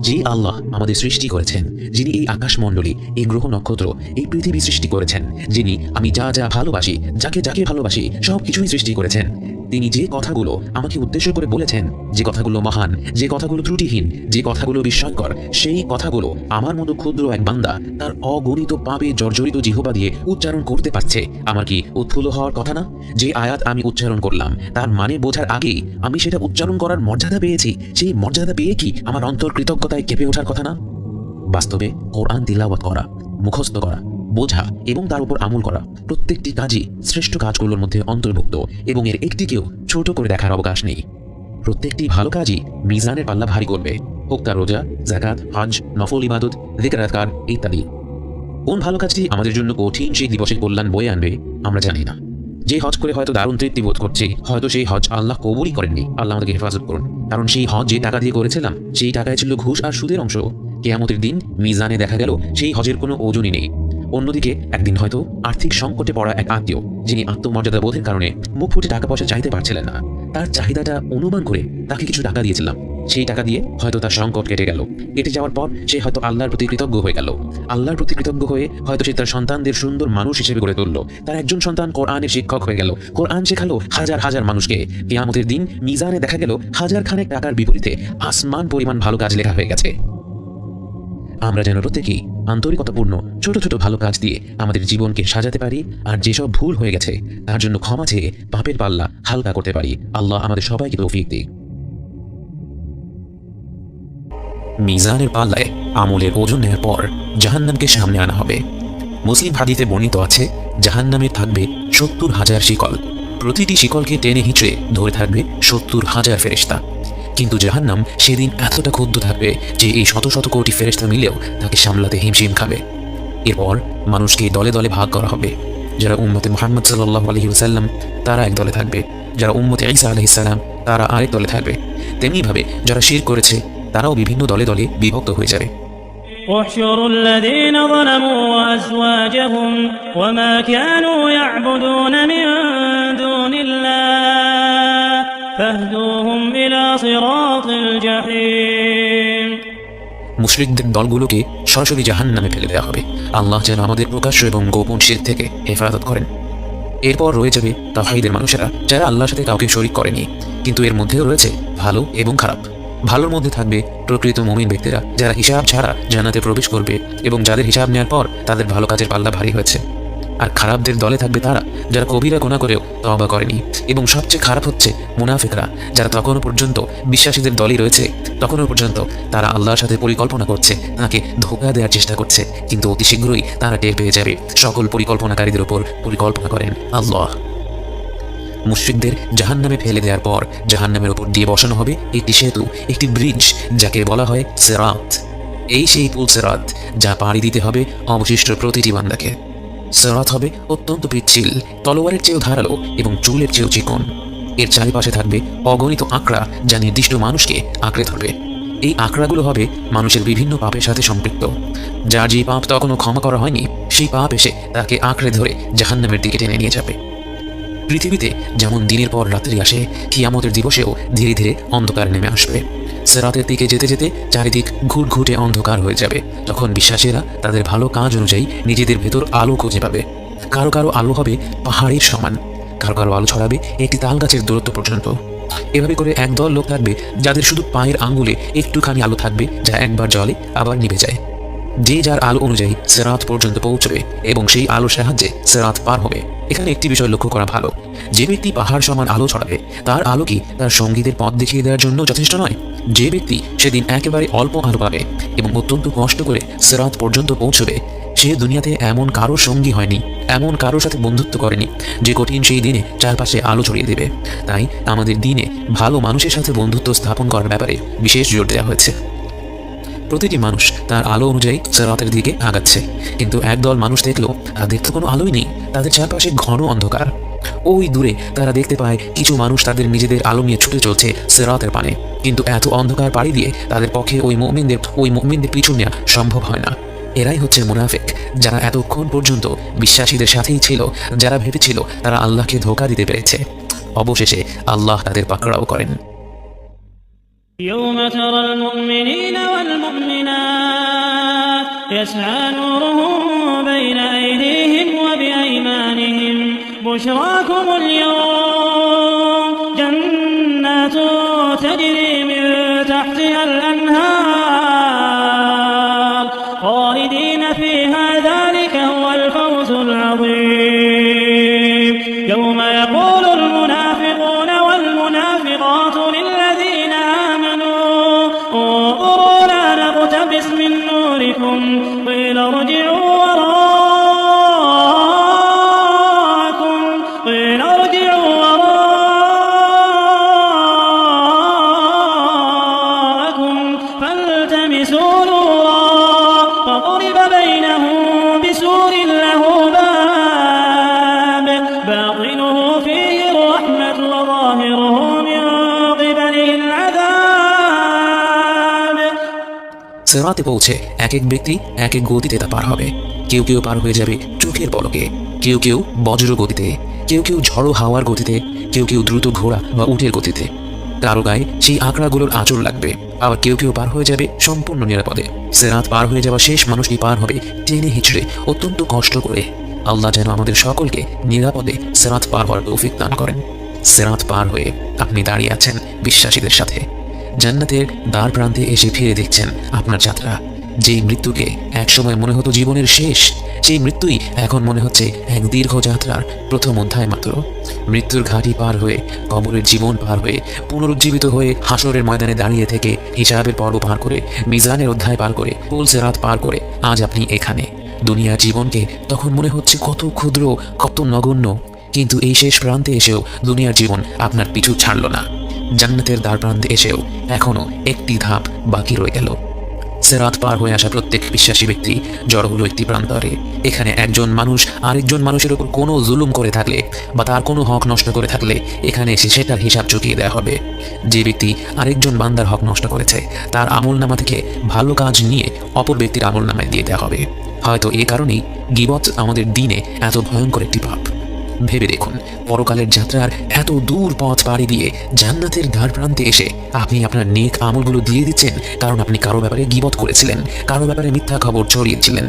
যে আল্লাহ আমাদের সৃষ্টি করেছেন, যিনি এই আকাশমণ্ডলী, এই গ্রহ নক্ষত্র, এই পৃথিবী সৃষ্টি করেছেন, যিনি আমি যা যা ভালোবাসি, যাকে যাকে ভালোবাসি সব কিছুই সৃষ্টি করেছেন, তিনি যে কথাগুলো আমাকে উদ্দেশ্য করে বলেছেন, যে কথাগুলো মহান, যে কথাগুলো ত্রুটিহীন, যে কথাগুলো বিস্ময়কর, সেই কথাগুলো আমার মতো ক্ষুদ্র এক বান্দা তার অগণিত পাপে জর্জরিত জিহ্বা দিয়ে উচ্চারণ করতে পারছে। আমার কি উৎফুল্ল হওয়ার কথা না? যে আয়াত আমি উচ্চারণ করলাম তার মানে বোঝার আগেই আমি সেটা উচ্চারণ করার মর্যাদা পেয়েছি। সেই মর্যাদা পেয়ে কি আমার অন্তর কৃতজ্ঞতায় কেঁপে ওঠার কথা না? বাস্তবে কোরআন তিলাওয়াত করা, মুখস্থ করা, বোঝা এবং তার উপর আমল করা প্রত্যেকটি কাজই শ্রেষ্ঠ কাজগুলোর মধ্যে অন্তর্ভুক্ত এবং এর একটিকেও ছোট করে দেখার অবকাশ নেই। প্রত্যেকটি ভালো কাজই মিজানের পাল্লা ভারী করবে, হোক তা রোজা, যাকাত, হজ, নফল ইবাদত, যিকর আজকার ইত্যাদি। কোন ভালো কাজটি আমাদের জন্য কঠিন সেই দিবসের কল্যাণ বয়ে আনবে আমরা জানি না। যে হজ করে হয়তো দারুণ তৃপ্তি বোধ করছি, হয়তো সেই হজ আল্লাহ কবুলই করেননি। আল্লাহ আমাদেরকে হেফাজত করুন, কারণ সেই হজ যে টাকা দিয়ে করেছিলাম সেই টাকায় ছিল ঘুষ আর সুদের অংশ। কিয়ামতের দিন মিজানে দেখা গেল সেই হজের কোনো ওজনই নেই। অন্যদিকে একদিন হয়তো আর্থিক সংকটে পড়া এক আত্মীয়, যিনি আত্মমর্যাদা বোধের কারণে মুখ ফুটে টাকা পয়সা চাইতে পারছিলেন না, তার চাহিদাটা অনুমান করে তাকে কিছু টাকা দিয়েছিলাম। সেই টাকা দিয়ে হয়তো তার সংকট কেটে গেল। কেটে যাওয়ার পর সে হয়তো আল্লাহর প্রতি কৃতজ্ঞ হয়ে গেল। আল্লাহর প্রতি কৃতজ্ঞ হয়ে হয়তো সে তার সন্তানদের সুন্দর মানুষ হিসেবে গড়ে তুলল। তার একজন সন্তান কোরআনের শিক্ষক হয়ে গেল, কোরআন শেখালো হাজার হাজার মানুষকে। কিয়ামতের দিন মিজানে দেখা গেল হাজার খানেক টাকার বিপরীতে আসমান পরিমাণ ভালো কাজ লেখা হয়ে গেছে। আমরা যেন প্রত্যেকেই আন্তরিকতাপূর্ণ ছোট ছোট ভালো কাজ দিয়ে আমাদের জীবনকে সাজাতে পারি, আর যেসব ভুল হয়ে গেছে তার জন্য ক্ষমা চেয়ে পাপের পাল্লা হালকা করতে পারি। আল্লাহ আমাদের সবাইকে তৌফিক দিক। মিজানের পাল্লায় আমলের ওজন নেওয়ার পর জাহান্নামকে সামনে আনা হবে। মুসলিম হাদিসে বর্ণিত আছে, জাহান্নামে থাকবে 70,000 শিকল। প্রতিটি শিকলকে টেনে হিঁচড়ে ধরে থাকবে 70,000 ফেরেশতা। কিন্তু জাহান্নাম সেদিন এতটা ক্ষুদ্র থাকবে যে এই শত শত কোটি ফেরেশতা মিলেও তাকে সামলাতে হিমশিম খাবে। এরপর মানুষকে দলে দলে ভাগ করা হবে। যারা উম্মতে মুহাম্মদ সাল্লাল্লাহু আলাইহি ওয়াসাল্লাম তারা এক দলে থাকবে, যারা উম্মতে ঈসা আলাইহিস সালাম তারা আরেক দলে থাকবে। তেমনিভাবে যারা শিরক করেছে তারাও বিভিন্ন দলে দলে বিভক্ত হয়ে যাবে। احشروا الذين ظلموا وأزواجهم وما كانوا يعبدون من دون الله فاهدوهم إلى صراط الجحيم। মুশরিকদের দলগুলোকে সরাসরি জাহান্নামে ফেলে দেওয়া হবে। আল্লাহ যেন আমাদের প্রকাশ্য এবং গোপন শিরক থেকে হেফাজত করেন। এরপর রয়ে যাবে তাওহীদের মানুষেরা, যারা আল্লাহর সাথে কাউকে শরীক করেনি, কিন্তু এর মধ্যেও রয়েছে ভালো এবং খারাপ। ভালোর মধ্যে থাকবে প্রকৃত মুমিন ব্যক্তিরা, যারা হিসাব ছাড়া জান্নাতে প্রবেশ করবে এবং যাদের হিসাব নেওয়ার পর তাদের ভালো কাজের পাল্লা ভারী হয়েছে। আর খারাপদের দলে থাকবে তারা, যারা কবিরা গুনাহ করেও তওবা করেনি। এবং সবচেয়ে খারাপ হচ্ছে মুনাফিকরা, যারা তখনও পর্যন্ত বিশ্বাসীদের দলই রয়েছে, তখনও পর্যন্ত তারা আল্লাহর সাথে পরিকল্পনা করছে, তাকে ধোঁকা দেওয়ার চেষ্টা করছে, কিন্তু অতি শীঘ্রই তারা টের পেয়ে যাবে সকল পরিকল্পনাকারীদের উপর পরিকল্পনা করেন আল্লাহ। মুশরিকদের জাহান্নামে ফেলে দেওয়ার পর জাহান্নামের উপর দিয়ে বসানো হবে একটি সেতু, একটি ব্রিজ, যাকে বলা হয় সিরাত। এই সেই পুল সিরাত যা পাড়ি দিতে হবে অবশিষ্ট প্রতিটি বান্দাকে। সিরাত হবে অত্যন্ত পিচ্ছিল, তলোয়ারের চেয়েও ধারালো এবং চুলের চেয়েও চিকন। এর চারিপাশে থাকবে অগণিত আঁকড়া, যা নির্দিষ্ট মানুষকে আঁকড়ে ধরবে। এই আঁকড়াগুলো হবে মানুষের বিভিন্ন পাপের সাথে সম্পৃক্ত। যার যে পাপ তখনও ক্ষমা করা হয়নি, সেই পাপ এসে তাকে আঁকড়ে ধরে জাহান্নামের দিকে টেনে নিয়ে যাবে। পৃথিবীতে যেমন দিনের পর রাত্রি আসে, কিয়ামতের দিবসেও ধীরে ধীরে অন্ধকার নেমে আসবে। সিরাতের দিকে যেতে যেতে চারিদিক ঘুটঘুটে অন্ধকার হয়ে যাবে। তখন বিশ্বাসীরা তাদের ভালো কাজ অনুযায়ী নিজেদের ভেতর আলো খুঁজে পাবে। কারো কারো আলো হবে পাহাড়ের সমান, কারো কারো আলো ছড়াবে একটি তাল গাছের দূরত্ব পর্যন্ত। এভাবে করে একদল লোক থাকবে যাদের শুধু পায়ের আঙ্গুলে একটুখানি আলো থাকবে, যা একবার জ্বলে আবার নিভে যায়। যে যার আলো অনুযায়ী সিরাত পর্যন্ত পৌঁছবে এবং সেই আলোর সাহায্যে সিরাত পার হবে। এখানে একটি বিষয় লক্ষ্য করা ভালো, যে ব্যক্তি পাহাড় সমান আলো ছড়াবে তার আলো কি তার সঙ্গীদের পথ দেখিয়ে দেওয়ার জন্য যথেষ্ট নয়? যে ব্যক্তি সেদিন একেবারে অল্প আলো পাবে এবং অত্যন্ত কষ্ট করে সিরাত পর্যন্ত পৌঁছবে, সে দুনিয়াতে এমন কারো সঙ্গী হয়নি, এমন কারোর সাথে বন্ধুত্ব করেনি যে কঠিন সেই দিনে চারপাশে আলো ছড়িয়ে দেবে। তাই আমাদের দিনে ভালো মানুষের সাথে বন্ধুত্ব স্থাপন করার ব্যাপারে বিশেষ জোর দেওয়া হয়েছে। প্রতিটি মানুষ তার আলো অনুযায়ী সিরাতের দিকে আগাচ্ছে, কিন্তু একদল মানুষ দেখলো তাদের তো কোনো আলোই নেই, তাদের চারপাশে ঘন অন্ধকার। ওই দূরে তারা দেখতে পায় কিছু মানুষ তাদের নিজেদের আলো নিয়ে ছুটে চলছে সিরাতের পানে, কিন্তু এত অন্ধকার পাড়ি দিয়ে তাদের পক্ষে ওই মুমিনদের পিছু নেওয়া সম্ভব হয় না। এরাই হচ্ছে মুনাফিক, যারা এতক্ষণ পর্যন্ত বিশ্বাসীদের সাথেই ছিল, যারা ভেবেছিল তারা আল্লাহকে ধোঁকা দিতে পেরেছে। অবশেষে আল্লাহ তাদের পাকড়াও করেন। يوم ترى المؤمنين والمؤمنات يسعى نورهم بين أيديهم وبأيمانهم بشراكم اليوم جنات تجري من تحتها الأنهار خالدين فيها ذلك هو الفوز العظيم يوم يقول المنافقون والمنافقات للذين آمنوا انظرونا نقتبس من نوركم قيل ارجعوا وراءكم فالتمسوا نورا فضرب بينهم بسور له باب باطنه فيه الرحمة وظاهره من قبله العذاب। সিরাতে পৌঁছে এক এক ব্যক্তি এক এক গতিতে তা পার হবে। কেউ কেউ পার হয়ে যাবে চোখের পলকে, কেউ কেউ বজ্র গতিতে, কেউ কেউ ঝড়ো হাওয়ার গতিতে, কেউ কেউ দ্রুত ঘোড়া বা উটের গতিতে। কারো গায়ে সেই আকড়াগুলোর আঁচড় লাগবে, আবার কেউ কেউ পার হয়ে যাবে সম্পূর্ণ নিরাপদে। সিরাত পার হয়ে যাওয়া শেষ মানুষটি পার হবে টেনে হিচড়ে, অত্যন্ত কষ্ট করে। আল্লাহ যেন আমাদের সকলকে নিরাপদে সিরাত পার হওয়ার তৌফিক দান করেন। সিরাত পার হয়ে আপনি দাঁড়িয়ে আছেন বিশ্বাসীদের সাথে, জান্নাতের দ্বার প্রান্তে এসে ফিরে দেখছেন আপনার যাত্রা। যেই মৃত্যুকে একসময় মনে হতো জীবনের শেষ, সেই মৃত্যুই এখন মনে হচ্ছে এক দীর্ঘ যাত্রার প্রথম অধ্যায় মাত্র। মৃত্যুর ঘাটি পার হয়ে, কবরের জীবন পার হয়ে, পুনরুজ্জীবিত হয়ে হাসরের ময়দানে দাঁড়িয়ে থেকে, হিসাবের পর্ব পার করে, মিজানের অধ্যায় পার করে, পুল সিরাত পার করে আজ আপনি এখানে। দুনিয়ার জীবনকে তখন মনে হচ্ছে কত ক্ষুদ্র, কত নগণ্য, কিন্তু এই শেষ প্রান্তে এসেও দুনিয়ার জীবন আপনার পিছু ছাড়ল না। জান্নাতের দ্বার প্রান্তে এসেও এখনো একটি ধাপ বাকি রয়ে গেল। সিরাত পার হয়ে আসা প্রত্যেক বিশ্বাসী ব্যক্তি জড় হলো একটি প্রান্তরে। এখানে একজন মানুষ আরেকজন মানুষের উপর কোনো জুলুম করে থাকলে বা তার কোনো হক নষ্ট করে থাকলে এখানে এসে সেটার হিসাব চুকিয়ে দেওয়া হবে। যে ব্যক্তি আরেকজন বান্দার হক নষ্ট করেছে তার আমলনামা থেকে ভালো কাজ নিয়ে অপর ব্যক্তির আমলনামায় দিয়ে দেওয়া হবে। হয়তো এই কারণেই গীবত আমাদের দিনে এত ভয়ঙ্কর একটি পাপ। ভেবে দেখুন, পরকালের যাত্রার এত দূর পথ পাড়ি দিয়ে জান্নাতের দ্বার প্রান্তে এসে আপনি আপনার নেক আমলগুলো দিয়ে দিচ্ছেন কারণ আপনি কারো ব্যাপারে গীবত করেছিলেন, কারো ব্যাপারে মিথ্যা খবর ছড়িয়েছিলেন।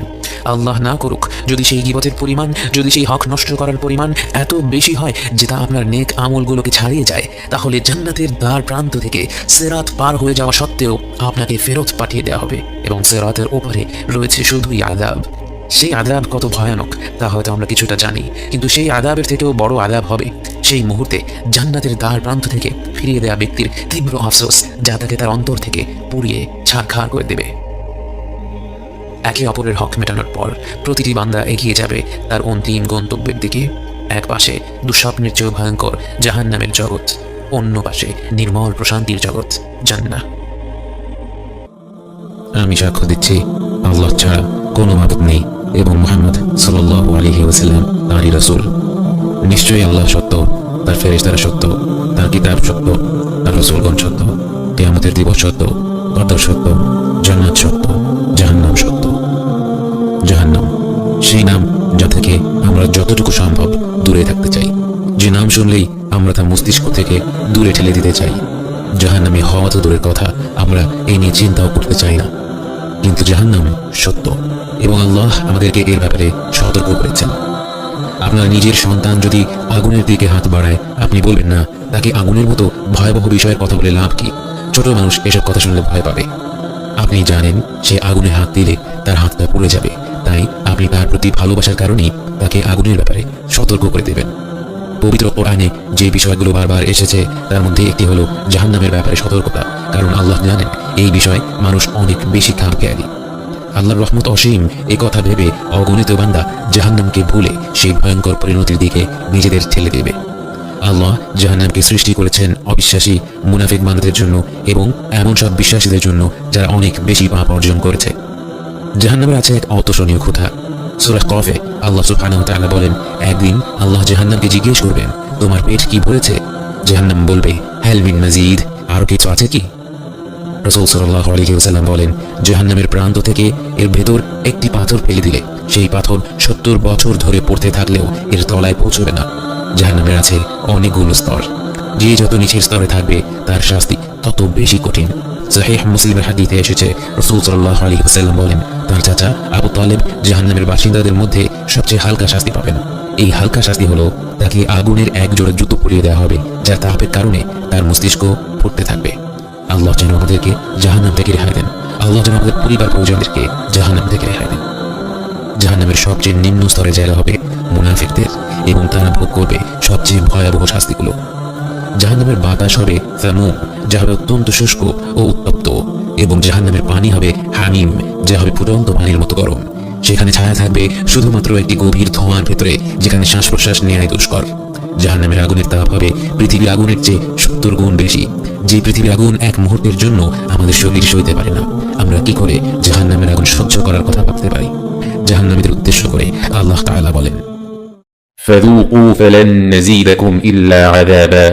আল্লাহ না করুক যদি সেই গীবতের পরিমাণ, যদি সেই হক নষ্ট করার পরিমাণ এত বেশি হয় যে তা আপনার নেক আমলগুলোকে ছাড়িয়ে যায়, তাহলে জান্নাতের দ্বার প্রান্ত থেকে সিরাত পার হয়ে যাওয়া সত্ত্বেও আপনাকে ফেরত পাঠিয়ে দেওয়া হবে এবং সিরাতের ওপরে রয়েছে শুধুই আযাব। সেই আযাব কত ভয়ানক তা হয়তো আমরা কিছুটা জানি, কিন্তু সেই আযাবের থেকেও বড় আযাব হবে সেই মুহূর্তে জান্নাতের দ্বার প্রান্ত থেকে ফিরিয়ে দেওয়া ব্যক্তির তীব্র আফসোস, যা তাকে তার অন্তর থেকে পুড়িয়ে ছারখার করে দেবে। একে অপরের হক মেটানোর পর প্রতিটি বান্দা এগিয়ে যাবে তার অন্তিম গন্তব্যের দিকে। এক পাশে দুঃস্বপ্নের চেয়েও ভয়ঙ্কর জাহান্নামের জগৎ, অন্য পাশে নির্মল প্রশান্তির জগৎ জান্নাহ। আমি সাক্ষ্য দিচ্ছি আল্লাহ ছাড়া কোনো মাবুদ নেই এবং মুহাম্মদ সাল্লাল্লাহু আলাইহি ওয়াসাল্লাম তাঁরই রাসূল। নিশ্চয়ই আল্লাহ সত্য, তার ফেরেশতারা সত্য, তার কিতাব সত্য, তার রাসূলগণ সত্য, কিয়ামতের দিবস সত্য, কদর সত্য, জান্নাত সত্য, জাহান্নাম সত্য। জাহান্নাম সেই নাম যা থেকে আমরা যতটুকু সম্ভব দূরে থাকতে চাই, যে নাম শুনলেই আমরা তা মস্তিষ্ক থেকে দূরে ঠেলে দিতে চাই। জাহান্নামে হওয়া তো দূরের কথা, আমরা এই নিয়ে চিন্তাও করতে চাই না। কিন্তু জাহান্নাম সত্য এবং আল্লাহ আমাদেরকে এর ব্যাপারে সতর্ক করেছেন। আপনার নিজের সন্তান যদি আগুনের দিকে হাত বাড়ায়, আপনি বলবেন না তাকে আগুনের মতো ভয়াবহ বিষয়ের কথা বলে লাভ কি? ছোট মানুষ এসব কথা শুনলে ভয় পাবে। আপনি জানেন সে আগুনে হাত দিলে তার হাতটা পুড়ে যাবে, তাই আপনি তার প্রতি ভালোবাসার কারণেই তাকে আগুনের ব্যাপারে সতর্ক করে দেবেন। পবিত্র কোরআনে যে বিষয়গুলো বারবার এসেছে তার মধ্যে একটি হলো জাহান্নামের ব্যাপারে সতর্কতা, কারণ আল্লাহ জানেন এই বিষয়ে মানুষ অনেক বেশি খামখেয়ালি। আল্লাহর রহমত অসীম, এ কথা ভেবে অগণিত বান্দা জাহান্নামকে ভুলে সেই ভয়ঙ্কর পরিণতির দিকে নিজেদের ঠেলে দেবে। আল্লাহ জাহান্নামকে সৃষ্টি করেছেন অবিশ্বাসী মুনাফিক বান্দাদের জন্য এবং এমন সব বিশ্বাসীদের জন্য যারা অনেক বেশি পাপ অর্জন করেছে। জাহান্নামের আছে এক অতোষণীয় ক্ষুধা। সূরা কফে আল্লাহ সুবহানাহু ওয়া তাআলা বলেন, একদিন আল্লাহ জাহান্নামকে জিজ্ঞেস করবেন, তোমার পেট কি ভরেছে? জাহান্নাম বলবে, হাল মিন মাজিদ, আরো কিছু আছে কি? রাসূল সাল্লাল্লাহু আলাইহি ওয়াসাল্লাম বলেন, জাহান্নামের প্রান্ত থেকে এর ভেতর একটি পাথর ফেলে দিলে সেই পাথর 70 বছর ধরে পড়তে থাকলেও এর তলায় পৌঁছবে না। জাহান্নামের আছে অনেকগুলো স্তর, যে যত নিচের স্তরে থাকবে তার শাস্তি তত বেশি কঠিন। সহিহ মুসলিমের হাদিসে এসেছে, রাসূল সাল্লাল্লাহু আলাইহি ওয়াসাল্লাম বলেন, তার চাচা আবু তালেব জাহান্নামের বাসিন্দাদের মধ্যে সবচেয়ে হালকা শাস্তি পাবেন। এই হালকা শাস্তি হলো তাকে আগুনের এক জোড়া জুতো পরিয়ে দেওয়া হবে, যার তাপের কারণে তার মস্তিষ্ক ফুটতে থাকবে। আল্লাহ যেন আমাদেরকে জাহান্নাম থেকে রেহাই দেন। আল্লাহ যেন আমাদের পরিবার পরিজনদেরকে জাহান্নাম থেকে রেহাই দেন। জাহান্নামের সবচেয়ে নিম্ন স্তরে জায়গা হবে মুনাফিকদের এবং তারা ভোগ করবে সবচেয়ে ভয়াবহ শাস্তিগুলো। জাহান্নামের বাতাস হবে সামুম, যা হবে অত্যন্ত শুষ্ক ও উত্তপ্ত, এবং জাহান্নামের পানি হবে হামিম, যা হবে ফুটন্ত পানির মতো গরম। সেখানে ছায়া থাকবে শুধুমাত্র একটি গভীর ধোঁয়ার ভেতরে, যেখানে শ্বাস প্রশ্বাস নেওয়াই দুষ্কর। জাহান্নামের আগুনের তাপ হবে পৃথিবীর আগুনের চেয়ে 70 গুণ বেশি। যে পৃথিবীর আগুন এক মুহূর্তের জন্য আমাদের শরীর সইতে পারে না, আমরা কি করে জাহান্নামের আগুন সহ্য করার কথা ভাবতে পারি? জাহান্নামীদের উদ্দেশ্য করে আল্লাহ তাআলা বলেন, ফাযূকূ ফালান নাযীদাকুম ইল্লা আযাবা।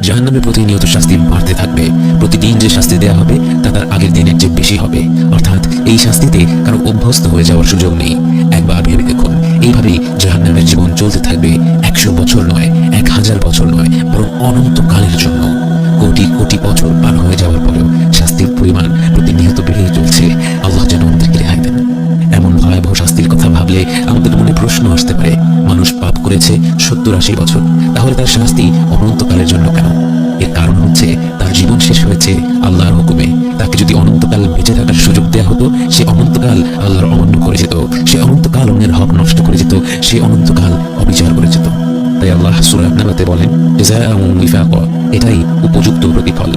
জাহান্নামে প্রতিনিয়ত শাস্তি বাড়তে থাকবে। প্রতিদিন যে শাস্তি দেওয়া হবে তা তার আগের দিনের চেয়ে বেশি হবে, অর্থাৎ এই শাস্তিতে কারো অভ্যস্ত হয়ে যাওয়ার সুযোগ নেই। একবার ভেবে দেখুন, এইভাবেই জাহান্নামের জীবন চলতে থাকবে 100 বছর নয়, 1000 বছর নয়, বরং অনন্তকালের জন্য। কোটি বছর পার হয়ে যাওয়ার পরেও শাস্তির পরিমাণ প্রতিনিয়ত বেড়েই চলছে। আল্লাহ যেন আমাদেরকে রেহাই দেন। এমন ভয়াবহ শাস্তির কথা ভাবলে আমাদের মনে প্রশ্ন আসতে পারে, মানুষ পাপ করেছে 70-80 বছর, তাহলে তার শাস্তি অনন্তকালের জন্য কেন? এর কারণ হচ্ছে তার জীবন শেষ হয়েছে আল্লাহর হুকুমে। তাকে যদি অনন্তকাল বেঁচে থাকার সুযোগ দেওয়া হতো, সে অনন্তকাল আল্লাহর অমান্য করে যেত, সে অনন্তকাল অন্যের হক নষ্ট করে যেত, সে অনন্তকাল অবিচার করে যেত। তাই আল্লাহ সূরা আন-নাবাতে বলেন, জাযাআউ ওয়াফাকা, এটাই উপযুক্ত প্রতিফল,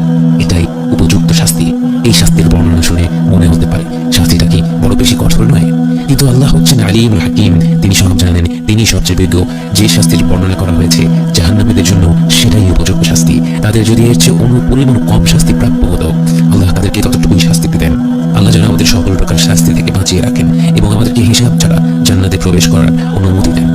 এটাই উপযুক্ত শাস্তি। এই শাস্তির বর্ণনা শুনে মনে হতে পারে শাস্তিটা কি বড় বেশি কঠোর নয়? কিন্তু আল্লাহ হচ্ছেন আলিমুল হাকিম, তিনি সব জানেন, তিনি সবচেয়ে বিজ্ঞ। যে শাস্তির বর্ণনা করা হয়েছে জাহান্নামীদের জন্য, সেটাই উপযুক্ত শাস্তি। তাদের যদি এর চেয়ে অনুপরিমাণ কম শাস্তি প্রাপ্য হতো, আল্লাহ তাদেরকে ততটুকুই শাস্তি দিতেন। আল্লাহ যেন আমাদের সকল প্রকার শাস্তি থেকে বাঁচিয়ে রাখেন এবং আমাদেরকে হিসাব ছাড়া জান্নাতে প্রবেশ করার অনুমতি দেন।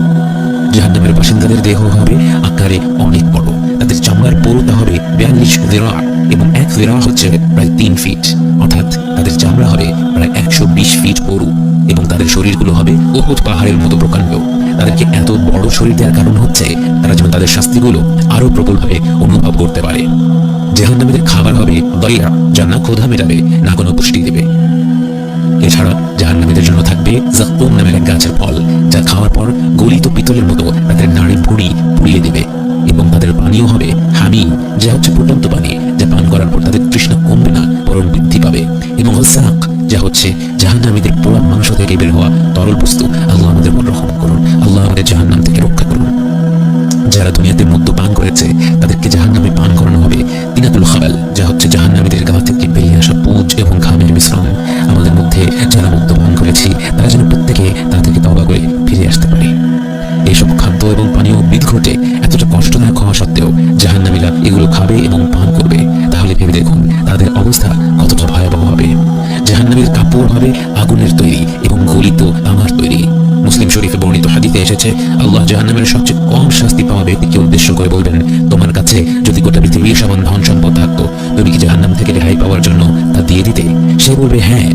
জাহান্নামের বাসিন্দাদের দেহ হবে আকারে অনেক বড়, তাদের চামড়ার পুরুতা হবে 42 যিরা এবং 1 যিরা হচ্ছে প্রায় 3 ফিট, অর্থাৎ তাদের চামড়া হবে প্রায় 120 ফিট পুরু এবং তাদের শরীরগুলো হবে উহুদ পাহাড়ের মতো প্রকাণ্ড। তাদেরকে এত বড় শরীর দেওয়ার কারণ হচ্ছে তারা যেন তাদের শাস্তিগুলো আরো প্রবলভাবে অনুভব করতে পারে। জাহান্নামীদের খাবার হবে দইয়া, যা না ক্ষুধা মেটাবে না কোনো পুষ্টি দেবে। এছাড়া জাহান্নামীদের জন্য থাকবে যাকুম নামের এক গাছের ফল, যা খাওয়ার পর গলিত পিতলের মতো তাদের নাড়ি ভুঁড়ি পুড়িয়ে দেবে। এবং তাদের পানীয় হবে হামিম, যা হচ্ছে ফুটন্ত পানি, যা পান করার পর তাদের তৃষ্ণা কমবে না, বরং বৃদ্ধি পাবে। এবং সাক, যা হচ্ছে জাহান্নামীদের পোড়া মাংস থেকে বের হওয়া তরল বস্তু। আল্লাহ আমাদের উপর রহম করুন, আল্লাহ আমাদের জাহান্নাম থেকে রক্ষা করুন। যারা দুনিয়াতে মদ্য পান করেছে তাদেরকে জাহান্নামে পান করানো হবে তিনাতুল খাবাল, যা হচ্ছে জাহান্নামীদের গা থেকে বেরিয়ে আসা পুঁজ এবং ঘামের মিশ্রণ। আমাদের মধ্যে যারা মদ্য পান করেছি তারা যেন প্রত্যেকে তা থেকে তওবা করে ফিরে আসতে পারে। এইসব খাদ্য এবং পানীয় বিদঘটে এতটা কষ্টদায়ক হওয়া সত্ত্বেও জাহান্নামীরা এগুলো খাবে এবং পান করবে। তাহলে ভেবে দেখুন তাদের অবস্থা কতটা ভয়াবহ হবে। জাহান্নামীর কাপড় হবে আগুনের তৈরি এবং গলিত তামার তৈরি। মুসলিম শরীফে বর্ণিত হাদিসে এসেছে, আল্লাহ জাহান্নামের সবচেয়ে কম শাস্তি পাওয়া ব্যক্তিকে উদ্দেশ্য করে বলবেন, তোমার কাছে যদি গোটা পৃথিবীর সমান ধন সম্পদ থাকতো, তুমি কি জাহান্নাম থেকে রেহাই পাওয়ার জন্য তা দিয়ে দিতে? সে বলবে হ্যাঁ।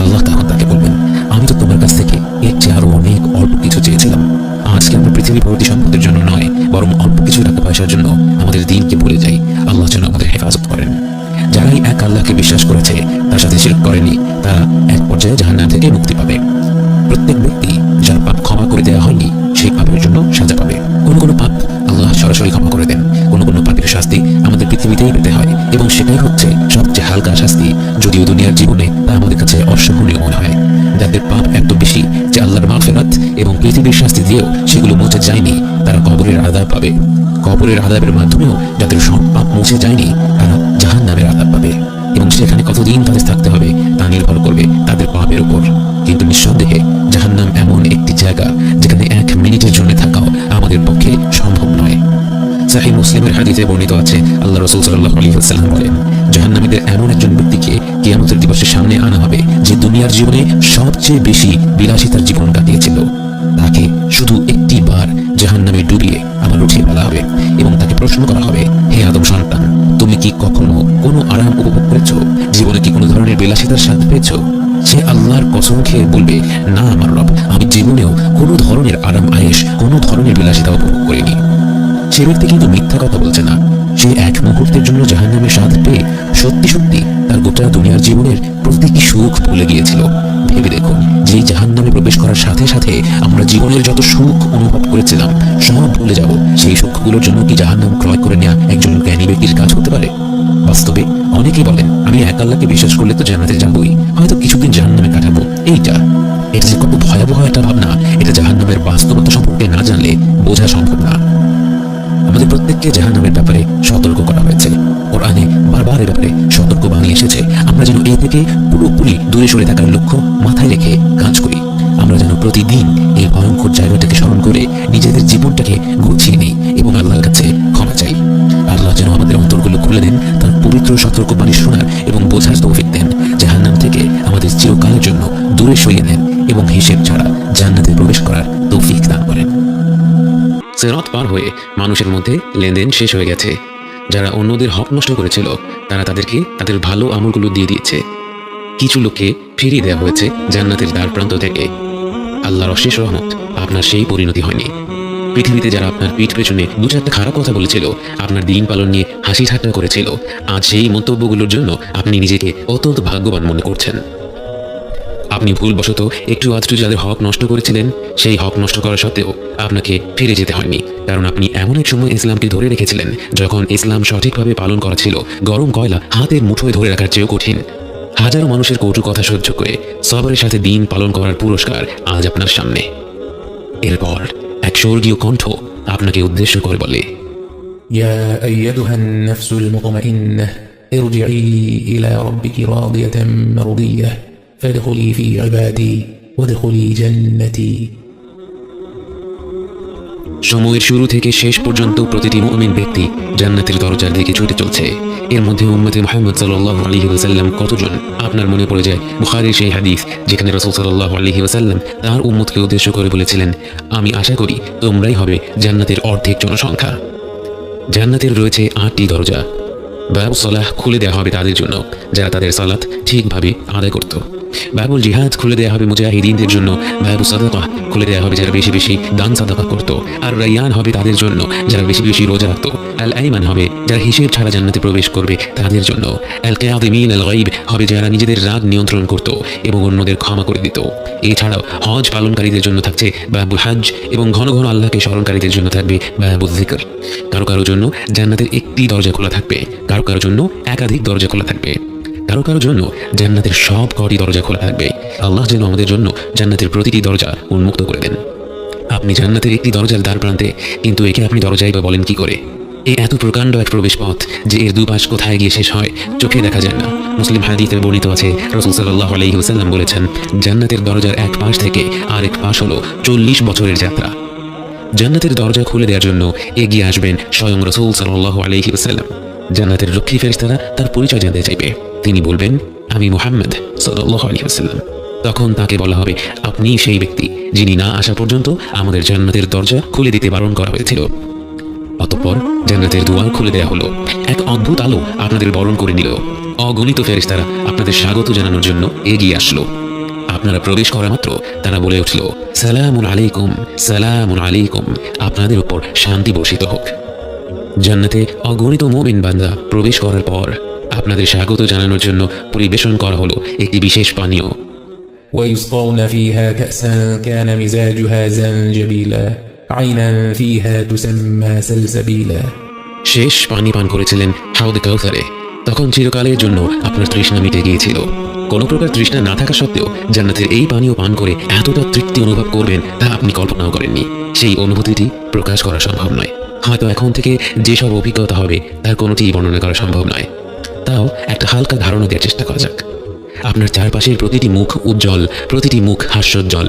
আল্লাহ তখন তাকে বলবেন, আমি তো তোমার কাছ থেকে এর চেয়ে আরো অনেক অল্প কিছু চেয়েছিলাম। আজকে আমরা পৃথিবী ভর্তি সম্পদের জন্য নয়, বরং অল্প কিছু টাকা পয়সার জন্য আমাদের দিনকে ভুলে যাই। আল্লাহ যেন আমাদের হেফাজত করেন। যারাই এক আল্লাহকে বিশ্বাস করেছে, তার সাথে শিরক করেনি, তারা এক পর্যায়ে জাহান্নাম থেকে মুক্তি পাবে। প্রত্যেক ব্যক্তি যার পাপ ক্ষমা করে দেওয়া হয়নি, সেই পাপের জন্য সাজা পাবে। কোনো পাপ আল্লাহ সরাসরি ক্ষমা করে দেন, কোনো পাপের শাস্তি আমাদের পৃথিবীতেই পেতে হয়, এবং সেটাই হচ্ছে সবচেয়ে হালকা শাস্তি। যদিও দুনিয়ার জীবনে তা আমাদের কাছে অসহনীয় মনে হয়। যাদের পাপ এত বেশি যে আল্লাহর মাগফিরাত এবং পৃথিবীর শাস্তি দিয়েও সেগুলো মুছে যায়নি, তারা কবরের আযাব পাবে। কবরের আযাবের মাধ্যমেও যাদের সব পাপ মুছে যায়নি, তারা জাহান্নামের আযাব পাবে, এবং সেখানে কতদিন তাদের থাকতে হবে তা নির্ভর করবে তাদের পাপের উপর। কিন্তু নিঃসন্দেহে জাহান্নাম এমন একটি জায়গা যেখানে 1 মিনিটের জন্য থাকাও আমাদের পক্ষে সম্ভব নয়। সহিহ মুসলিমের হাদিসে বর্ণিত আছে, আল্লাহ রাসূল সাল্লাল্লাহু আলাইহি ওয়াসাল্লাম বলেন, জাহান্নামীদের এমন একজন ব্যক্তিকে কিয়ামতের দিবসে সামনে আনা হবে যে দুনিয়ার জীবনে সবচেয়ে বেশি বিলাসিতার জীবন কাটিয়েছিল। তাকে শুধু একটি বার জাহান্নামে ডুবিয়ে আবার উঠিয়ে ফেলা হবে এবং তাকে প্রশ্ন করা হবে, হে আদম সন্তান, তুমি কি কখনো কোনো আরাম উপভোগ করেছো? জীবনে কি কোনো ধরনের বিলাসিতার স্বাদ পেয়েছো? সে আল্লাহর কসম খেয়ে বলবে, না আমার রব, আমি জীবনেও কোনো ধরনের আরাম আয়েশ, কোনো ধরনের বিলাসিতা উপভোগ করিনি। সে ব্যক্তি কিন্তু মিথ্যা কথা বলছে না। সে এক মুহূর্তের জন্য জাহান্নামের স্বাদ পেয়ে সত্যি সত্যি তার গোটা দুনিয়ার জীবনের প্রতিটি সুখ ভুলে গিয়েছিল। ভেবে দেখুন, যে জাহান্নামে প্রবেশ করার সাথে সাথে আমরা জীবনের যত সুখ অনুভব করেছিলাম সব ভুলে যাব। সেই সুখগুলোর জন্য কি জাহান্নাম ক্রয় করে নেওয়া একজন জ্ঞানী ব্যক্তির কাজ হতে পারে? বাস্তবে অনেকেই বলেন, আমি এক আল্লাহকে বিশ্বাস করলে তো জান্নাতে যাবই, হয়তো কিছুদিন জাহান্নামে কাটাবো। এটা যে কত ভয়াবহ একটা ভাবনা, এটা জাহান্নামের বাস্তবতা সম্পর্কে না জানলে বোঝা সম্ভব না। আমাদের প্রত্যেককে জাহান্নামের ব্যাপারে সতর্ক করা হয়েছে। কোরআনে বারবার এ ব্যাপারে সতর্ক বাণী এসেছে। আমরা যেন এই থেকে পুরোপুরি দূরে সরে থাকার লক্ষ্য মাথায় রেখে কাজ করি। আমরা যেন প্রতিদিন এই ভয়ঙ্কর জায়গাটাকে স্মরণ করে নিজেদের জীবনটাকে গুছিয়ে নিই এবং আল্লাহর কাছে ক্ষমা চাই। আল্লাহ যেন আমাদের অন্তরগুলো খুলে দেন, তার পবিত্র সতর্ক বাণী শোনার এবং বোঝার তৌফিক দেন। জাহান্নাম থেকে আমাদের চিরকালের জন্য দূরে সরিয়ে নেন এবং হিসেব ছাড়া জান্নাতে প্রবেশ করার তৌফিক দান করেন। সিরাত পার হয়ে মানুষের মধ্যে লেনদেন শেষ হয়ে গেছে। যারা অন্যদের হক নষ্ট করেছিল তারা তাদেরকে তাদের ভালো আমলগুলো দিয়ে দিয়েছে। কিছু লোককে ফিরিয়ে দেওয়া হয়েছে জান্নাতের দ্বার প্রান্ত থেকে। আল্লাহর অশেষ রহমত আপনার সেই পরিণতি হয়নি। পৃথিবীতে যারা আপনার পিঠ পেছনে দু চারটা খারাপ কথা বলেছিল, আপনার দিন পালন নিয়ে হাসি ঠাট্টা করেছিল, আজ সেই মন্তব্যগুলোর জন্য আপনি নিজেকে অত্যন্ত ভাগ্যবান মনে করছেন। আপনি ভুলবশত একটু আধটু যাদের হক নষ্ট করেছিলেন, সেই হক নষ্ট করা সত্ত্বেও আপনাকে ফিরে যেতে হয়নি, কারণ আপনি এমন এক সময় ইসলামকে ধরে রেখেছিলেন যখন ইসলাম সঠিকভাবে পালন করা ছিল গরম কয়লা হাতের মুঠোয় ধরে রাখার চেয়েও কঠিন। হাজারো মানুষের কটু কথা সহ্য করে সবরের সাথে দিন পালন করার পুরস্কার আজ আপনার সামনে। এরপর এক স্বর্গীয় কণ্ঠ আপনাকে উদ্দেশ্য করে বলে, يا أيتها النفس المطمئنة ارجعي إلى ربك راضية مرضية فادخلي في عبادي وادخلي جنتي। সময়ের শুরু থেকে শেষ পর্যন্ত প্রতিটি মুমিন ব্যক্তি জান্নাতের দরজার দিকে ছুটে চলছে। এর মধ্যে উম্মতে মুহাম্মদ সাল্লাল্লাহু আলাইহি ওয়াসাল্লাম কতজন? আপনার মনে পড়ে যায় বুখারীর সেই হাদিস যেখানে রাসূল সাল্লাল্লাহু আলাইহি ওয়াসাল্লাম তার উম্মতকে উদ্দেশ্য করে বলেছিলেন, আমি আশা করি তোমরাই হবে জান্নাতের অর্ধেক জনসংখ্যা। জান্নাতের রয়েছে 8টি দরজা। বাবুস সালাহ খুলে দেওয়া হবে তাদের জন্য যারা তাদের সালাত ঠিকভাবে আদায় করত। বাবুল জিহাদ খুলে দেওয়া হবে মুজাহিদিনদের জন্য। বাবু সাদাকা খুলে দেওয়া হবে যারা বেশি বেশি দান সাদাকা করত। আর রাইয়ান হবে তাদের জন্য যারা বেশি বেশি রোজা রাখত। আল আইমান হবে যারা হিসেব ছাড়া জান্নাতে প্রবেশ করবে তাদের জন্য। আল কিয়াদিমিন আল গাইব হবে যারা নিজেদের রাগ নিয়ন্ত্রণ করত এবং অন্যদের ক্ষমা করে দিত। এছাড়াও হজ পালনকারীদের জন্য থাকছে বাবুল হজ এবং ঘন ঘন আল্লাহকে স্মরণকারীদের জন্য থাকবে বাবুল যিকর। কারো কারো জন্য জান্নাতের একটি দরজা খোলা থাকবে, কারো কারো জন্য একাধিক দরজা খোলা থাকবে, কারো কারো জন্য জান্নাতের সব কটি দরজা খোলা থাকবে। আল্লাহ যেন আমাদের জন্য জান্নাতের প্রতিটি দরজা উন্মুক্ত করে দেন। আপনি জান্নাতের একটি দরজার দ্বার প্রান্তে, কিন্তু একে আপনি দরজাই বা বলেন কি করে? এই এত প্রকাণ্ড এক প্রবেশ পথ যে এর দুপাশ কোথায় গিয়ে শেষ হয় চোখে দেখা যায় না। মুসলিম হাদিসে বর্ণিত আছে, রাসূল সাল্লাল্লাহু আলাইহি ওয়াসাল্লাম বলেছেন, জান্নাতের দরজার এক পাশ থেকে আরেক পাশ হলো 40 বছরের যাত্রা। জান্নাতের দরজা খুলে দেওয়ার জন্য এগিয়ে আসবেন স্বয়ং রাসূল সাল্লাল্লাহু আলাইহি ওয়াসাল্লাম। জান্নাতের রক্ষী ফেরেশতারা তার পরিচয় জানতে চাইবে। তিনি বলবেন, আমি মুহাম্মদ সাল্লাল্লাহু আলাইহি ওয়াসাল্লাম। তখন তাকে বলা হবে, আপনি সেই ব্যক্তি যিনি না আসা পর্যন্ত আমাদের জান্নাতের দরজা খুলে দিতে বারণ করা হয়েছিল। অতঃপর জান্নাতের দুয়ার খুলে দেওয়া হলো। এক অদ্ভুত আলো আপনাদের বরণ করে নিল। অগণিত ফেরেশতারা আপনাদের স্বাগত জানানোর জন্য এগিয়ে আসলো। আপনারা প্রবেশ করা মাত্র তারা বলে উঠল, সালামুন আলাইকুম, সালামুন আলাইকুম, আপনাদের উপর শান্তি বর্ষিত হোক। জান্নাতে অগণিত মুমিন বান্দা প্রবেশ করার পর আপনাদের স্বাগত জানানোর জন্য পরিবেশন করা হলো একটি বিশেষ পানীয়। ويسقون فيها كأسا كان مزاجها زنجبيلا عينا فيها تسمى سلسبيلا। শেষ পানি পান করেছিলেন হাউদে কাউসারে। তখন চিরকালের জন্য আপনার তৃষ্ণা মিটে গিয়েছিল। কোনো প্রকার তৃষ্ণা না থাকা সত্ত্বেও জান্নাতের এই পানীয় পান করে এতটা তৃপ্তি অনুভব করবেন তা আপনি কল্পনাও করেননি। সেই অনুভূতিটি প্রকাশ করা সম্ভব নয়। হয়তো এখন থেকে যেসব অভিজ্ঞতা হবে তার কোনোটি বর্ণনা করা সম্ভব নয়। তাও একটা হালকা ধারণা দেওয়ার চেষ্টা করা যাক। আপনার চারপাশের প্রতিটি মুখ উজ্জ্বল, প্রতিটি মুখ হাস্যোজ্জ্বল।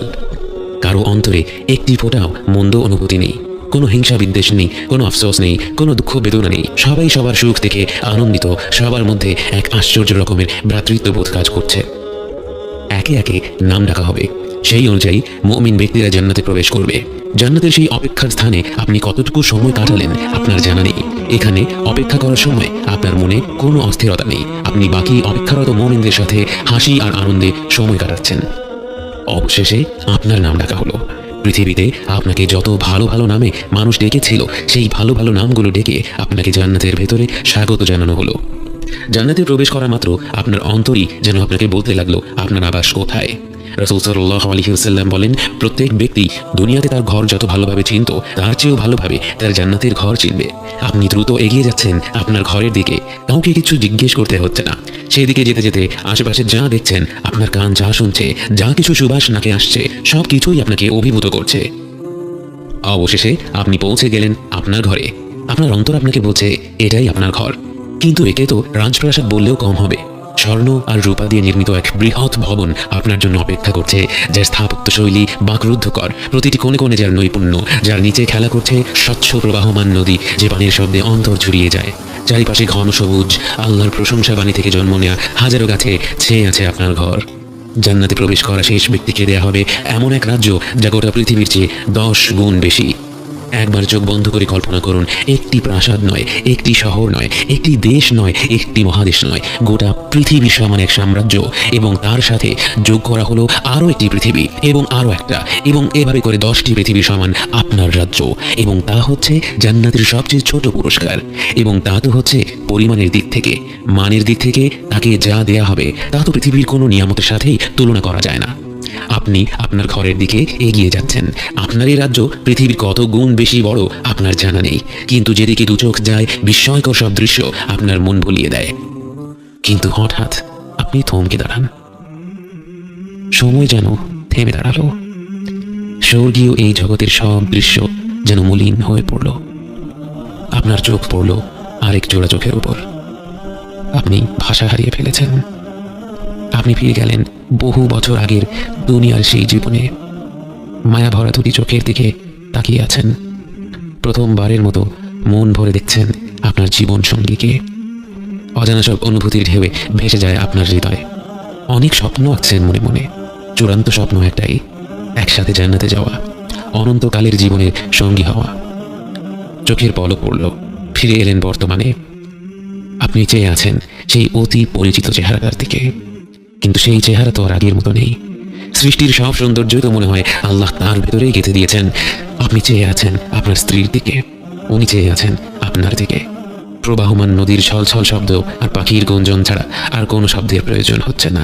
কারো অন্তরে একটি ফোঁটাও মন্দ অনুভূতি নেই, কোনো হিংসা বিদ্বেষ নেই, কোনো আফসোস নেই, কোনো দুঃখ বেদনা নেই। সবাই সবার সুখ থেকে আনন্দিত, সবার মধ্যে এক আশ্চর্য রকমের ভ্রাতৃত্ববোধ কাজ করছে। একে একে নাম ডাকা হবে। সেই অনুযায়ী মুমিন ব্যক্তিরা জান্নাতে প্রবেশ করবে। জান্নাতের সেই অপেক্ষার স্থানে আপনি কতটুকু সময় কাটালেন আপনার জানা নেই। এখানে অপেক্ষা করার সময় আপনার মনে কোনো অস্থিরতা নেই। আপনি বাকি অপেক্ষারত মুমিনদের সাথে হাসি আর আনন্দে সময় কাটাচ্ছেন। অবশেষে আপনার নাম ডাকা হলো। পৃথিবীতে আপনাকে যত ভালো ভালো নামে মানুষ ডেকেছিল, সেই ভালো ভালো নামগুলো ডেকে আপনাকে জান্নাতের ভেতরে স্বাগত জানানো হলো। জান্নাতে প্রবেশ করা মাত্র আপনার অন্তরই যেন আপনাকে বলতে লাগলো আপনার আবাস কোথায়। রাসূল সাল্লাল্লাহু আলাইহি ওয়াসাল্লাম বলেন, প্রত্যেক ব্যক্তি দুনিয়াতে তার ঘর যত ভালোভাবে চিনত তার চেয়েও ভালোভাবে তার জান্নাতের ঘর চিনবে। আপনি দ্রুত এগিয়ে যাচ্ছেন আপনার ঘরের দিকে, কাউকে কিছু জিজ্ঞেস করতে হচ্ছে না। সেই দিকে যেতে যেতে আশেপাশে যা দেখছেন, আপনার কান যা শুনছে, যা কিছু সুবাস নাকে আসছে, সব কিছুই আপনাকে অভিভূত করছে। অবশেষে আপনি পৌঁছে গেলেন আপনার ঘরে। আপনার অন্তর আপনাকে বলছে এটাই আপনার ঘর। কিন্তু একে তো রাজপ্রাসাদ বললেও কম হবে। স্বর্ণ আর রূপা দিয়ে নির্মিত এক বৃহৎ ভবন আপনার জন্য অপেক্ষা করছে, যার স্থাপত্য শৈলী বাকরুদ্ধকর, প্রতিটি কোণে কোণে যার নৈপুণ্য, যার নিচে খেলা করছে স্বচ্ছ প্রবাহমান নদী, যে পানির শব্দে অন্তর জুড়িয়ে যায়। চারিপাশে ঘন সবুজ, আল্লাহর প্রশংসা বাণী থেকে জন্ম নেয়া হাজারো গাছে ছেয়ে আছে আপনার ঘর। জান্নাতে প্রবেশ করা শেষ ব্যক্তিকে দেয়া হবে এমন এক রাজ্য যা গোটা পৃথিবীর চেয়ে 10 গুণ বেশি। একবার চোখ বন্ধ করে কল্পনা করুন, একটি প্রাসাদ নয়, একটি শহর নয়, একটি দেশ নয়, একটি মহাদেশ নয়, গোটা পৃথিবী সমান এক সাম্রাজ্য, এবং তার সাথে যোগ করা হলো আরও একটি পৃথিবী, এবং আরও একটা, এবং এভাবে করে 10টি পৃথিবী সমান আপনার রাজ্য, এবং তা হচ্ছে জান্নাতের সবচেয়ে ছোট পুরস্কার। এবং তা তো হচ্ছে পরিমাণের দিক থেকে, মানের দিক থেকে তাকে যা দেয়া হবে তা তো পৃথিবীর কোনো নিয়ামতের সাথেই তুলনা করা যায় না। আপনি আপনার ঘরের দিকে এগিয়ে যাচ্ছেন। আপনার এই রাজ্য পৃথিবীর কত গুণ বেশি বড় আপনার জানা নেই, কিন্তু যেদিকে দু চোখ যায় বিস্ময়কর সব দৃশ্য আপনার মন ভুলিয়ে দেয়। কিন্তু হঠাৎ আপনি থমকে দাঁড়ান, সময় যেন থেমে দাঁড়ালো। স্বর্গীয় এই জগতের সব দৃশ্য যেন মলিন হয়ে পড়ল। আপনার চোখ পড়ল আরেক জোড়া চোখের উপর। আপনি ভাষা হারিয়ে ফেলেছেন। আপনি ফিরে গেলেন বহু বছর আগের দুনিয়ার সেই জীবনে। মায়া ভরা দুটি চোখের দিকে তাকিয়ে আছেন। প্রথমবারের মতো মন ভরে দেখছেন আপনার জীবন সঙ্গীকে। অজানা সব অনুভূতির ঢেউয়ে ভেসে যায় আপনার হৃদয়। অনেক স্বপ্ন আছেন মনে মনে। চূড়ান্ত স্বপ্ন একটাই, একসাথে জান্নাতে যাওয়া, অনন্তকালের জীবনের সঙ্গী হওয়া। চোখের পলক পড়ল, ফিরে এলেন বর্তমানে। আপনি চেয়ে আছেন সেই অতি পরিচিত চেহারাটার দিকে, কিন্তু সেই চেহারা তো আর আগের মতো নেই। সৃষ্টির সব সৌন্দর্য তো মনে হয় আল্লাহ তার ভেতরেই গেঁথে দিয়েছেন। আপনি চেয়ে আছেন আপনার স্ত্রীর দিকে, উনি চেয়ে আছেন আপনার দিকে। প্রবাহমান নদীর ছলছল শব্দ আর পাখির গুঞ্জন ছাড়া আর কোনো শব্দের প্রয়োজন হচ্ছে না।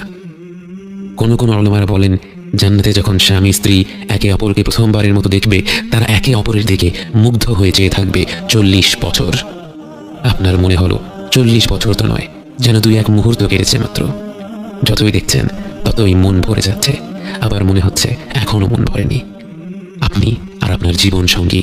কোনো কোনো আলেমারা বলেন, জান্নাতে যখন স্বামী স্ত্রী একে অপরকে প্রথমবারের মতো দেখবে, তারা একে অপরের দিকে মুগ্ধ হয়ে চেয়ে থাকবে 40 বছর। আপনার মনে হলো 40 বছর তো নয়, যেন 2-1 মুহূর্ত কেটেছে মাত্র। যতই দেখছেন ততই মন ভরে যাচ্ছে, আবার মনে হচ্ছে এখনো মন ভরেনি। আপনি আর আপনার জীবন সঙ্গী,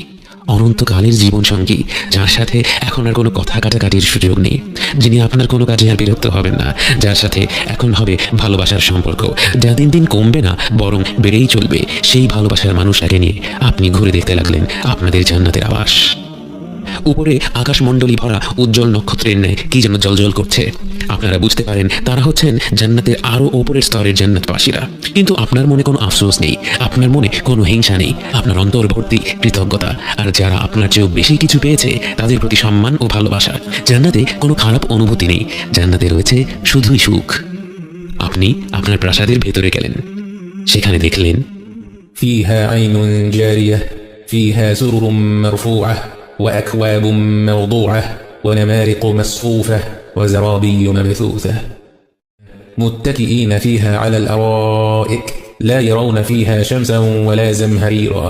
অনন্তকালের জীবন সঙ্গী, যার সাথে এখন আর কোনো কথা কাটাকাটির সুযোগ নেই, যিনি আপনার কোনো কাজে আর বিরক্ত হবেন না, যার সাথে এখন হবে ভালোবাসার সম্পর্ক, যা দিন দিন কমবে না বরং বেড়েই চলবে। সেই ভালোবাসার মানুষটাকে নিয়ে আপনি ঘুরে দেখতে লাগলেন আপনাদের জান্নাতের আবাস। উপরে আকাশমণ্ডলী ভরা উজ্জ্বল নক্ষত্রের ন্যায় কি যেন জ্বলজ্বল করছে। আপনারা বুঝতে পারেন তারা হচ্ছেন জান্নাতের আরো ওপরের স্তরের জান্নাতবাসীরা। কিন্তু আপনার মনে কোনো আফসোস নেই, আপনার মনে কোনো হিংসা নেই, আপনার অন্তর ভর্তি কৃতজ্ঞতা। আর যারা আপনার চেয়েও বেশি কিছু পেয়েছে তাদের প্রতি সম্মান ও ভালোবাসা। জান্নাতে কোনো খারাপ অনুভূতি নেই, জান্নাতে রয়েছে শুধুই সুখ। আপনি আপনার প্রাসাদের ভেতরে গেলেন, সেখানে দেখলেন فيها عين جارية فيها سرر مرفوعة وأكواب موضوعة ونمارق مصفوفة وزرابي مبثوثة متكئين فيها على الأرائك لا يرون فيها شمسا ولا زمهريرا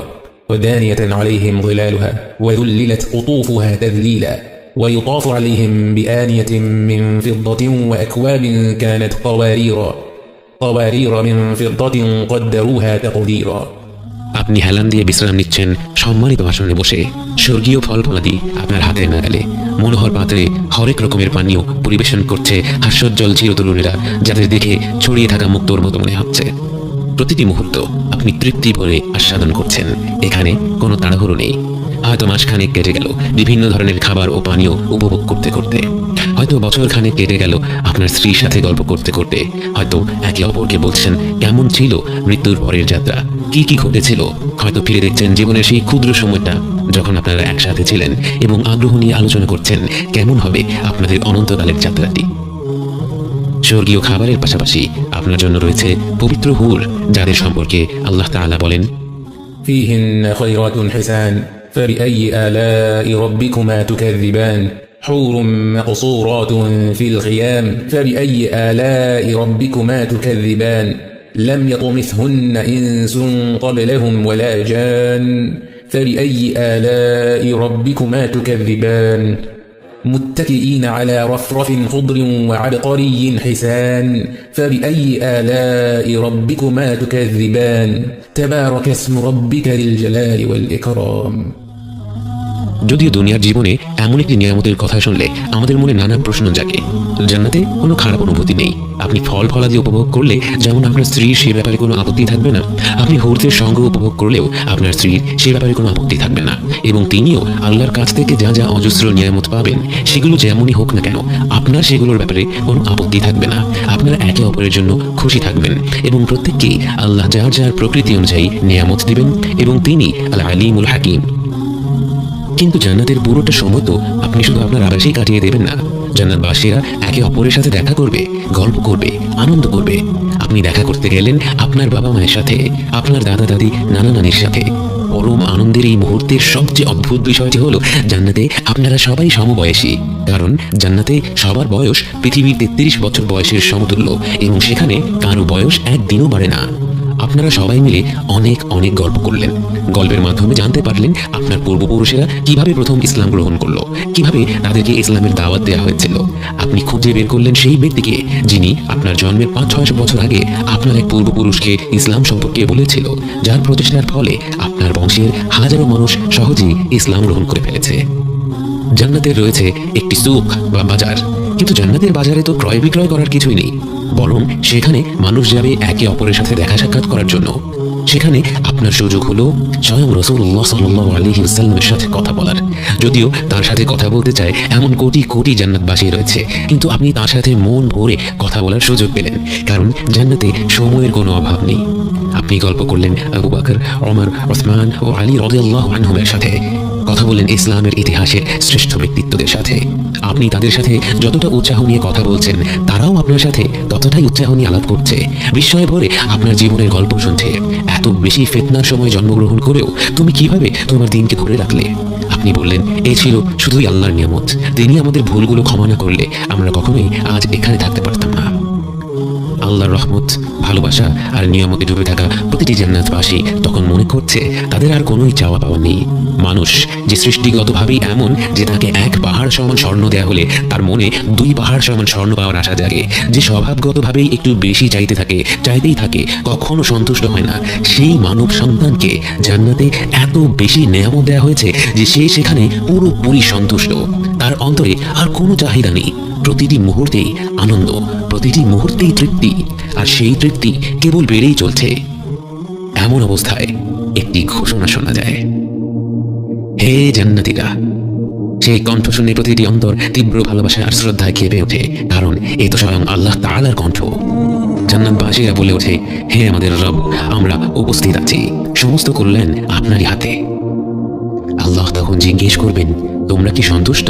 ودانية عليهم ظلالها وذللت قطوفها تذليلا ويطاف عليهم بآنية من فضة وأكواب كانت قوارير من فضة قدروها تقديرا আপনি হেলান দিয়ে বিশ্রাম নিচ্ছেন সম্মানিত আসনে বসে। স্বর্গীয় ফল ফলাদি আপনার হাতের নাগালে। মনোহর পাত্রে হরেক রকমের পানীয় পরিবেশন করছে হাস্যোজ্জ্বল চিরতরুণীরা, যাদের দেখে ছড়িয়ে থাকা মুক্তোর মতো মনে হচ্ছে। প্রতিটি মুহূর্ত আপনি তৃপ্তি ভরে আস্বাদন করছেন। এখানে কোনো তাড়াহুড়ো নেই। হয়তো মাসখানেক কেটে গেল বিভিন্ন ধরনের খাবার ও পানীয় উপভোগ করতে করতে, হয়তো বছরখানেক কেটে গেল আপনার স্ত্রীর সাথে গল্প করতে করতে, হয়তো একে অপরকে বলছেন কেমন ছিল মৃত্যুর পরের যাত্রা, কি কি ঘটেছিল। হয়তো ফিরে দেখছেন জীবনের সেই ক্ষুদ্র সময়টা যখন আপনারা একসাথে ছিলেন এবং আগ্রহ নিয়ে আলোচনা করছেন কেমন হবে আপনাদের অনন্তকালের যাত্রাটি। স্বর্গীয় খাবারের পাশাপাশি আপনার জন্য রয়েছে পবিত্র হুর, যাদের সম্পর্কে আল্লাহ তাআলা বলেন, فيهن خيرات حسان فبأي آلاء ربكما تكذبان حور مقصورات في الخيام فبأي آلاء ربكما تكذبان لم يطمثهن إنس قبلهم ولا جان فبأي آلاء ربكما تكذبان متكئين على رفرف خضر وعبقري حسان فبأي آلاء ربكما تكذبان تبارك اسم ربك ذي الجلال والإكرام যদিও দুনিয়ার জীবনে এমন একটি নিয়ামতের কথা শুনলে আমাদের মনে নানা প্রশ্ন জাগে। জান্নাতে কোনো খারাপ অনুভূতি নেই। আপনি ফল ফলাদি উপভোগ করলে যেমন আপনার স্ত্রীর সে ব্যাপারে কোনো আপত্তি থাকবে না, আপনি হুরদের সঙ্গ উপভোগ করলেও আপনার স্ত্রীর সে ব্যাপারে কোনো আপত্তি থাকবে না। এবং তিনিও আল্লাহর কাছ থেকে যা যা অজস্র নিয়ামত পাবেন সেগুলো যেমনই হোক না কেন আপনার সেগুলোর ব্যাপারে কোনো আপত্তি থাকবে না। আপনারা একে অপরের জন্য খুশি থাকবেন এবং প্রত্যেককেই আল্লাহ যার যার প্রকৃতি অনুযায়ী নিয়ামত দিবেন এবং তিনি আল আলিমুল হাকিম। কিন্তু জান্নাতের পুরোটা সময় তো আপনি শুধু আপনার আবাসেই কাটিয়ে দেবেন না। জান্নাতবাসীরা একে অপরের সাথে দেখা করবে, গল্প করবে, আনন্দ করবে। আপনি দেখা করতে গেলেন আপনার বাবা মায়ের সাথে, আপনার দাদা দাদি, নানা নানির সাথে। পরম আনন্দের এই মুহূর্তের সবচেয়ে অদ্ভুত বিষয়টি হলো জান্নাতে আপনারা সবাই সমবয়সী। কারণ জান্নাতে সবার বয়স পৃথিবীর 33 বছর বয়সের সমতুল্য, এবং সেখানে কারো বয়স একদিনও বাড়ে না। আপনারা সবাই মিলে অনেক অনেক গল্প করলেন। গল্পের মাধ্যমে জানতে পারলেন আপনার পূর্বপুরুষেরা কিভাবে প্রথম ইসলাম গ্রহণ করলো, কিভাবে তাদেরকে ইসলামের দাওয়াত দেওয়া হয়েছিল। আপনি খুঁজে বের করলেন সেই ব্যক্তিকে যিনি আপনার জন্মের 500-600 বছর আগে আপনার এক পূর্বপুরুষকে ইসলাম সম্পর্কে বলেছিল, যার প্রচেষ্টার ফলে আপনার বংশের হাজারো মানুষ সহজেই ইসলাম গ্রহণ করে ফেলেছে। জান্নাতের রয়েছে একটি সুক বা বাজার, কিন্তু জান্নাতের বাজারে তো ক্রয় বিক্রয় করার কিছুই নেই, বরং সেখানে মানুষ যাবে একে অপরের সাথে দেখা সাক্ষাৎ করার জন্য। সেখানে আপনার সুযোগ হলো স্বয়ং রাসূলুল্লাহ সাল্লাল্লাহু আলাইহি ওয়াসাল্লামের সাথে কথা বলার। যদিও তার সাথে কথা বলতে চায় এমন কোটি কোটি জান্নাতবাসী রয়েছে, কিন্তু আপনি তার সাথে মন ভরে কথা বলার সুযোগ পেলেন, কারণ জান্নাতে সময়ের কোনো অভাব নেই। আপনি গল্প করলেন আবু বকর, ওমর, ওসমান ও আলী রাদিয়াল্লাহু আনহুমের সাথে, কথা বললেন ইসলামের ইতিহাসের শ্রেষ্ঠ ব্যক্তিত্বদের সাথে। আপনি তাদের সাথে যতটা উৎসাহ নিয়ে কথা বলছেন, তারাও আপনার সাথে ততটাই উৎসাহ নিয়ে আলাপ করছে, বিস্ময়ে ভরে আপনার জীবনের গল্প শুনছে। এত বেশি ফিতনার সময় জন্মগ্রহণ করেও তুমি কিভাবে তোমার দিনকে ধরে রাখলে? আপনি বললেন, এই ছিল শুধুই আল্লাহর নিয়ামত। তিনি আমাদের ভুলগুলো ক্ষমা না করলে আমরা কখনোই আজ এখানে থাকতে পারতাম না। আল্লাহর রহমত, ভালোবাসা আর নিয়ামতে ডুবে থাকা প্রতিটি জান্নাতবাসী তখন মনে করছে তাদের আর কোনোই চাওয়া পাওয়া নেই। মানুষ যে সৃষ্টিগতভাবেই এমন যে তাকে 1 পাহাড় সমান স্বর্ণ দেয়া হলে তার মনে 2 পাহাড় সমান স্বর্ণ পাওয়ার আশা জাগে, যে স্বভাবগতভাবেই একটু বেশি চাইতেই থাকে, কখনো সন্তুষ্ট হয় না, সেই মানব সন্তানকে জান্নাতে এত বেশি নিয়ামত দেওয়া হয়েছে যে সে সেখানে পুরোপুরি সন্তুষ্ট। তার অন্তরে আর কোনো চাহিদা নেই। প্রতিটি মুহূর্তেই আনন্দ, প্রতিটি মুহূর্তেই তৃপ্তি, আর সেই তৃপ্তি কেবল বেড়েই চলছে। এমন অবস্থায় একটি ঘোষণা শোনা যায়, হে জান্নাতীরা। সেই কণ্ঠ শুনে প্রতিটি অন্তর তীব্র ভালোবাসা আর শ্রদ্ধায় কেঁপে ওঠে, কারণ এই তো স্বয়ং আল্লাহ তাআলার কণ্ঠ। জান্নাতবাসীরা বলে ওঠে, হে আমাদের রব, আমরা উপস্থিত আছি, সমস্ত কল্যাণ আপনারই হাতে। আল্লাহ তখন জিজ্ঞেস করবেন, তোমরা কি সন্তুষ্ট?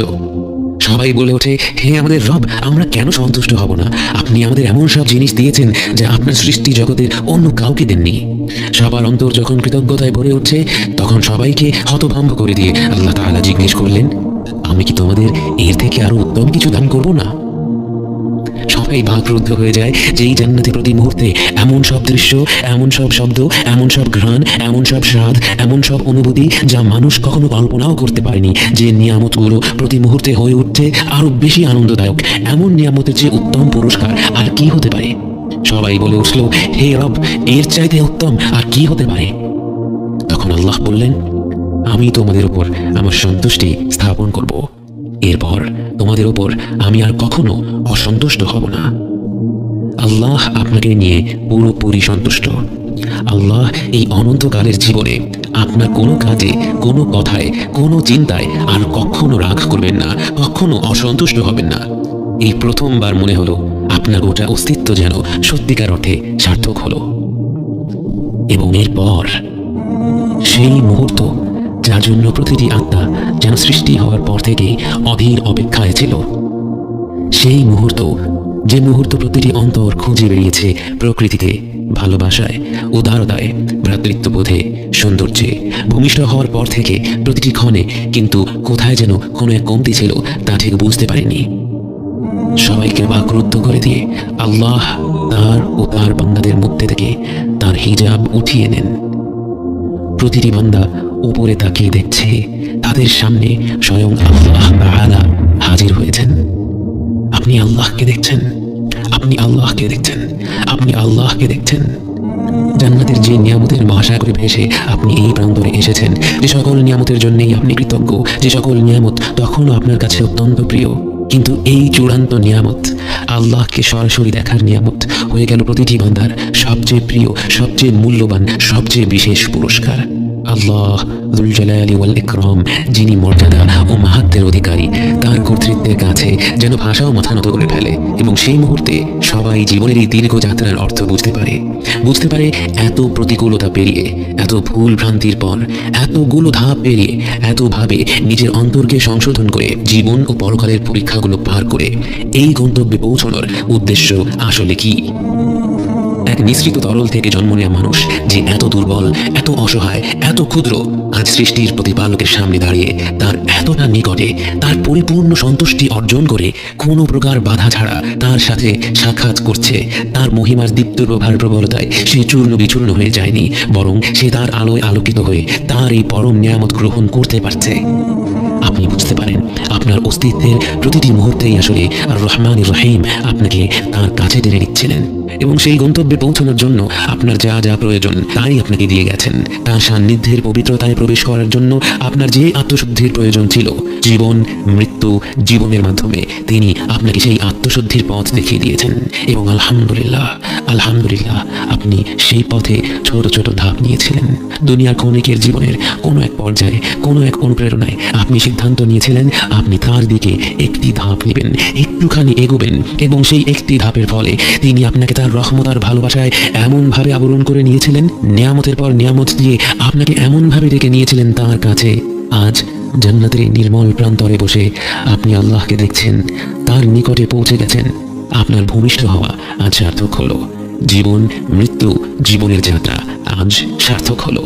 সবাই বলে ওঠে, হে আমাদের রব, আমরা কেন সন্তুষ্ট হব না? আপনি আমাদের এমন সব জিনিস দিয়েছেন যা আপনার সৃষ্টি জগতের অন্য কাউকে দেননি। সবার অন্তর যখন কৃতজ্ঞতায় ভরে উঠছে, তখন সবাইকে হতভম্ব করে দিয়ে আল্লাহ তাআলা জিজ্ঞেস করলেন, আমি কি তোমাদের এর থেকে আরো উত্তম কিছু দান করব না? সবাই বাকরুদ্ধ হয়ে যায় যে এই জান্নাতে প্রতি মুহূর্তে এমন সব দৃশ্য, এমন সব শব্দ, এমন সব ঘ্রাণ, এমন সব স্বাদ, এমন সব অনুভূতি যা মানুষ কখনো কল্পনাও করতে পারেনি। যে নিয়ামতগুলো প্রতি মুহূর্তে হয়ে উঠছে আরো বেশি আনন্দদায়ক, এমন নিয়ামতের যে উত্তম পুরস্কার আর কি হতে পারে? সবাই বলে উঠল, হে রব, এর চাইতে উত্তম আর কি হতে পারে? তখন আল্লাহ বললেন, আমি তোমাদের উপর আমার সন্তুষ্টি স্থাপন করব। এরপর তোমাদের উপর আমি আর কখনো অসন্তুষ্ট হব না। আল্লাহ আপনাকে নিয়ে পুরোপুরি সন্তুষ্ট। আল্লাহ এই অনন্তকালের জীবনে আপনার কোনো কাজে, কোনো কথায়, কোনো চিন্তায় আর কখনো রাগ করবেন না, কখনো অসন্তুষ্ট হবেন না। এই প্রথমবার মনে হলো আপনার গোটা অস্তিত্ব যেন সত্যিকার অর্থে সার্থক হলো। এবং এরপর সেই মুহূর্ত যার জন্য প্রতিটি আত্মা যেন সৃষ্টি হওয়ার পর থেকে অধীর অপেক্ষায় ছিল, সেই মুহূর্ত, যে মুহূর্ত প্রতিটি অন্তর খুঁজে বেরিয়েছে প্রকৃতিতে, ভালোবাসায়, উদারতায়, ভ্রাতৃত্ববোধে, সৌন্দর্যে ভূমিষ্ঠ হওয়ার পর থেকে প্রতিটি ক্ষণে কিন্তু কোথায় যেন কোনো এক কমতি ছিল তা ঠিক বুঝতে পারেনি। সবাইকে বাকরুদ্ধ করে দিয়ে আল্লাহ তার ও তার বান্দাদের মধ্যে থেকে তার হিজাব উঠিয়ে নেন। প্রতিটি বান্দা উপরে তাকিয়ে দেখছে, তাদের সামনে স্বয়ং আল্লাহ তাআলা হাজির হয়েছেন। আপনি আল্লাহকে দেখছেন, আপনি আল্লাহকে দেখছেন, আপনি আল্লাহকে দেখছেন। জান্নাতের যে নিয়ামতের মহাসাগরে ভেসে আপনি এই প্রান্তরে এসেছেন, যে সকল নিয়ামতের জন্যই আপনি কৃতজ্ঞ, যে সকল নিয়ামত তখনও আপনার কাছে অত্যন্ত প্রিয়, কিন্তু এই চূড়ান্ত নিয়ামত, আল্লাহকে সরাসরি দেখার নিয়ামত হয়ে গেল প্রতিটি বান্দার সবচেয়ে প্রিয়, সবচেয়ে মূল্যবান, সবচেয়ে বিশেষ পুরস্কার। আল্লাহ যুল জালালি ওয়াল ইকরাম, যিনি মর্যাদা ও মাহাত্ম্যের অধিকারী, তার কর্তৃত্বের কাছে যেন ভাষাও মাথা নত করে ফেলে। এবং সেই মুহূর্তে সবাই জীবনের এই দীর্ঘ যাত্রার অর্থ বুঝতে পারে এত প্রতিকূলতা পেরিয়ে, এত ভুল ভ্রান্তির পর, এতগুলো ধাপ পেরিয়ে, এতভাবে নিজের অন্তরকে সংশোধন করে, জীবন ও পরকালের পরীক্ষাগুলো পার করে এই গন্তব্যে পৌঁছানোর উদ্দেশ্য আসলে কি। এক নিঃসৃত তরল থেকে জন্ম নেওয়া মানুষ যে এত দুর্বল, এত অসহায়, এত ক্ষুদ্র, আজ সৃষ্টির প্রতিপালকের সামনে দাঁড়িয়ে তার এতটা নিকটে, তার পরিপূর্ণ সন্তুষ্টি অর্জন করে কোনো প্রকার বাধা ছাড়া তার সাথে সাক্ষাৎ করছে। তার মহিমার দীপ্ত প্রভার প্রবলতায় সে চূর্ণ বিচূর্ণ হয়ে যায়নি, বরং সে তার আলোয় আলোকিত হয়ে তার এই পরম নিয়ামত গ্রহণ করতে পারছে। আপনি বুঝতে পারেন আপনার অস্তিত্বের প্রতিটি মুহূর্তেই আসলে আর রহমান রহিম আপনাকে তার কাছে টেনে নিচ্ছিলেন, এবং সেই গন্তব্যে পৌঁছানোর জন্য আপনার যা যা প্রয়োজন তাই আপনাকে দিয়ে গেছেন। তার সান্নিধ্যের পবিত্রতায় প্রবেশ করার জন্য আপনার যে আত্মশুদ্ধির প্রয়োজন ছিল, জীবন মৃত্যু জীবনের মাধ্যমে তিনি আপনাকে সেই আত্মশুদ্ধির পথ দেখিয়ে দিয়েছেন। এবং আলহামদুলিল্লাহ আপনি সেই পথে ছোট ছোট ধাপ নিয়েছিলেন। দুনিয়ার ক্ষণিকের জীবনের কোনো এক পর্যায়ে, কোনো এক অনুপ্রেরণায় আপনি সিদ্ধান্ত নিয়েছিলেন আপনি তার দিকে একটি ধাপ নেবেন, একটুখানি এগোবেন, এবং সেই একটি ধাপের ফলে তিনি আপনাকে তার রহমত আর ভালোবাসায় এমনভাবে আবরণ করে নিয়েছিলেন, নিয়ামতের পর নিয়ামত দিয়ে আপনাকে এমনভাবে ডেকে নিয়েছিলেন তার কাছে। আজ জান্নাতের নির্মল প্রান্তরে বসে আপনি আল্লাহকে দেখছেন, তার নিকটে পৌঁছে গেছেন। আপনার ভূমিষ্ঠ হওয়া আজ সার্থক হলো। জীবন মৃত্যু জীবনের যাত্রা আজ সার্থক হলো।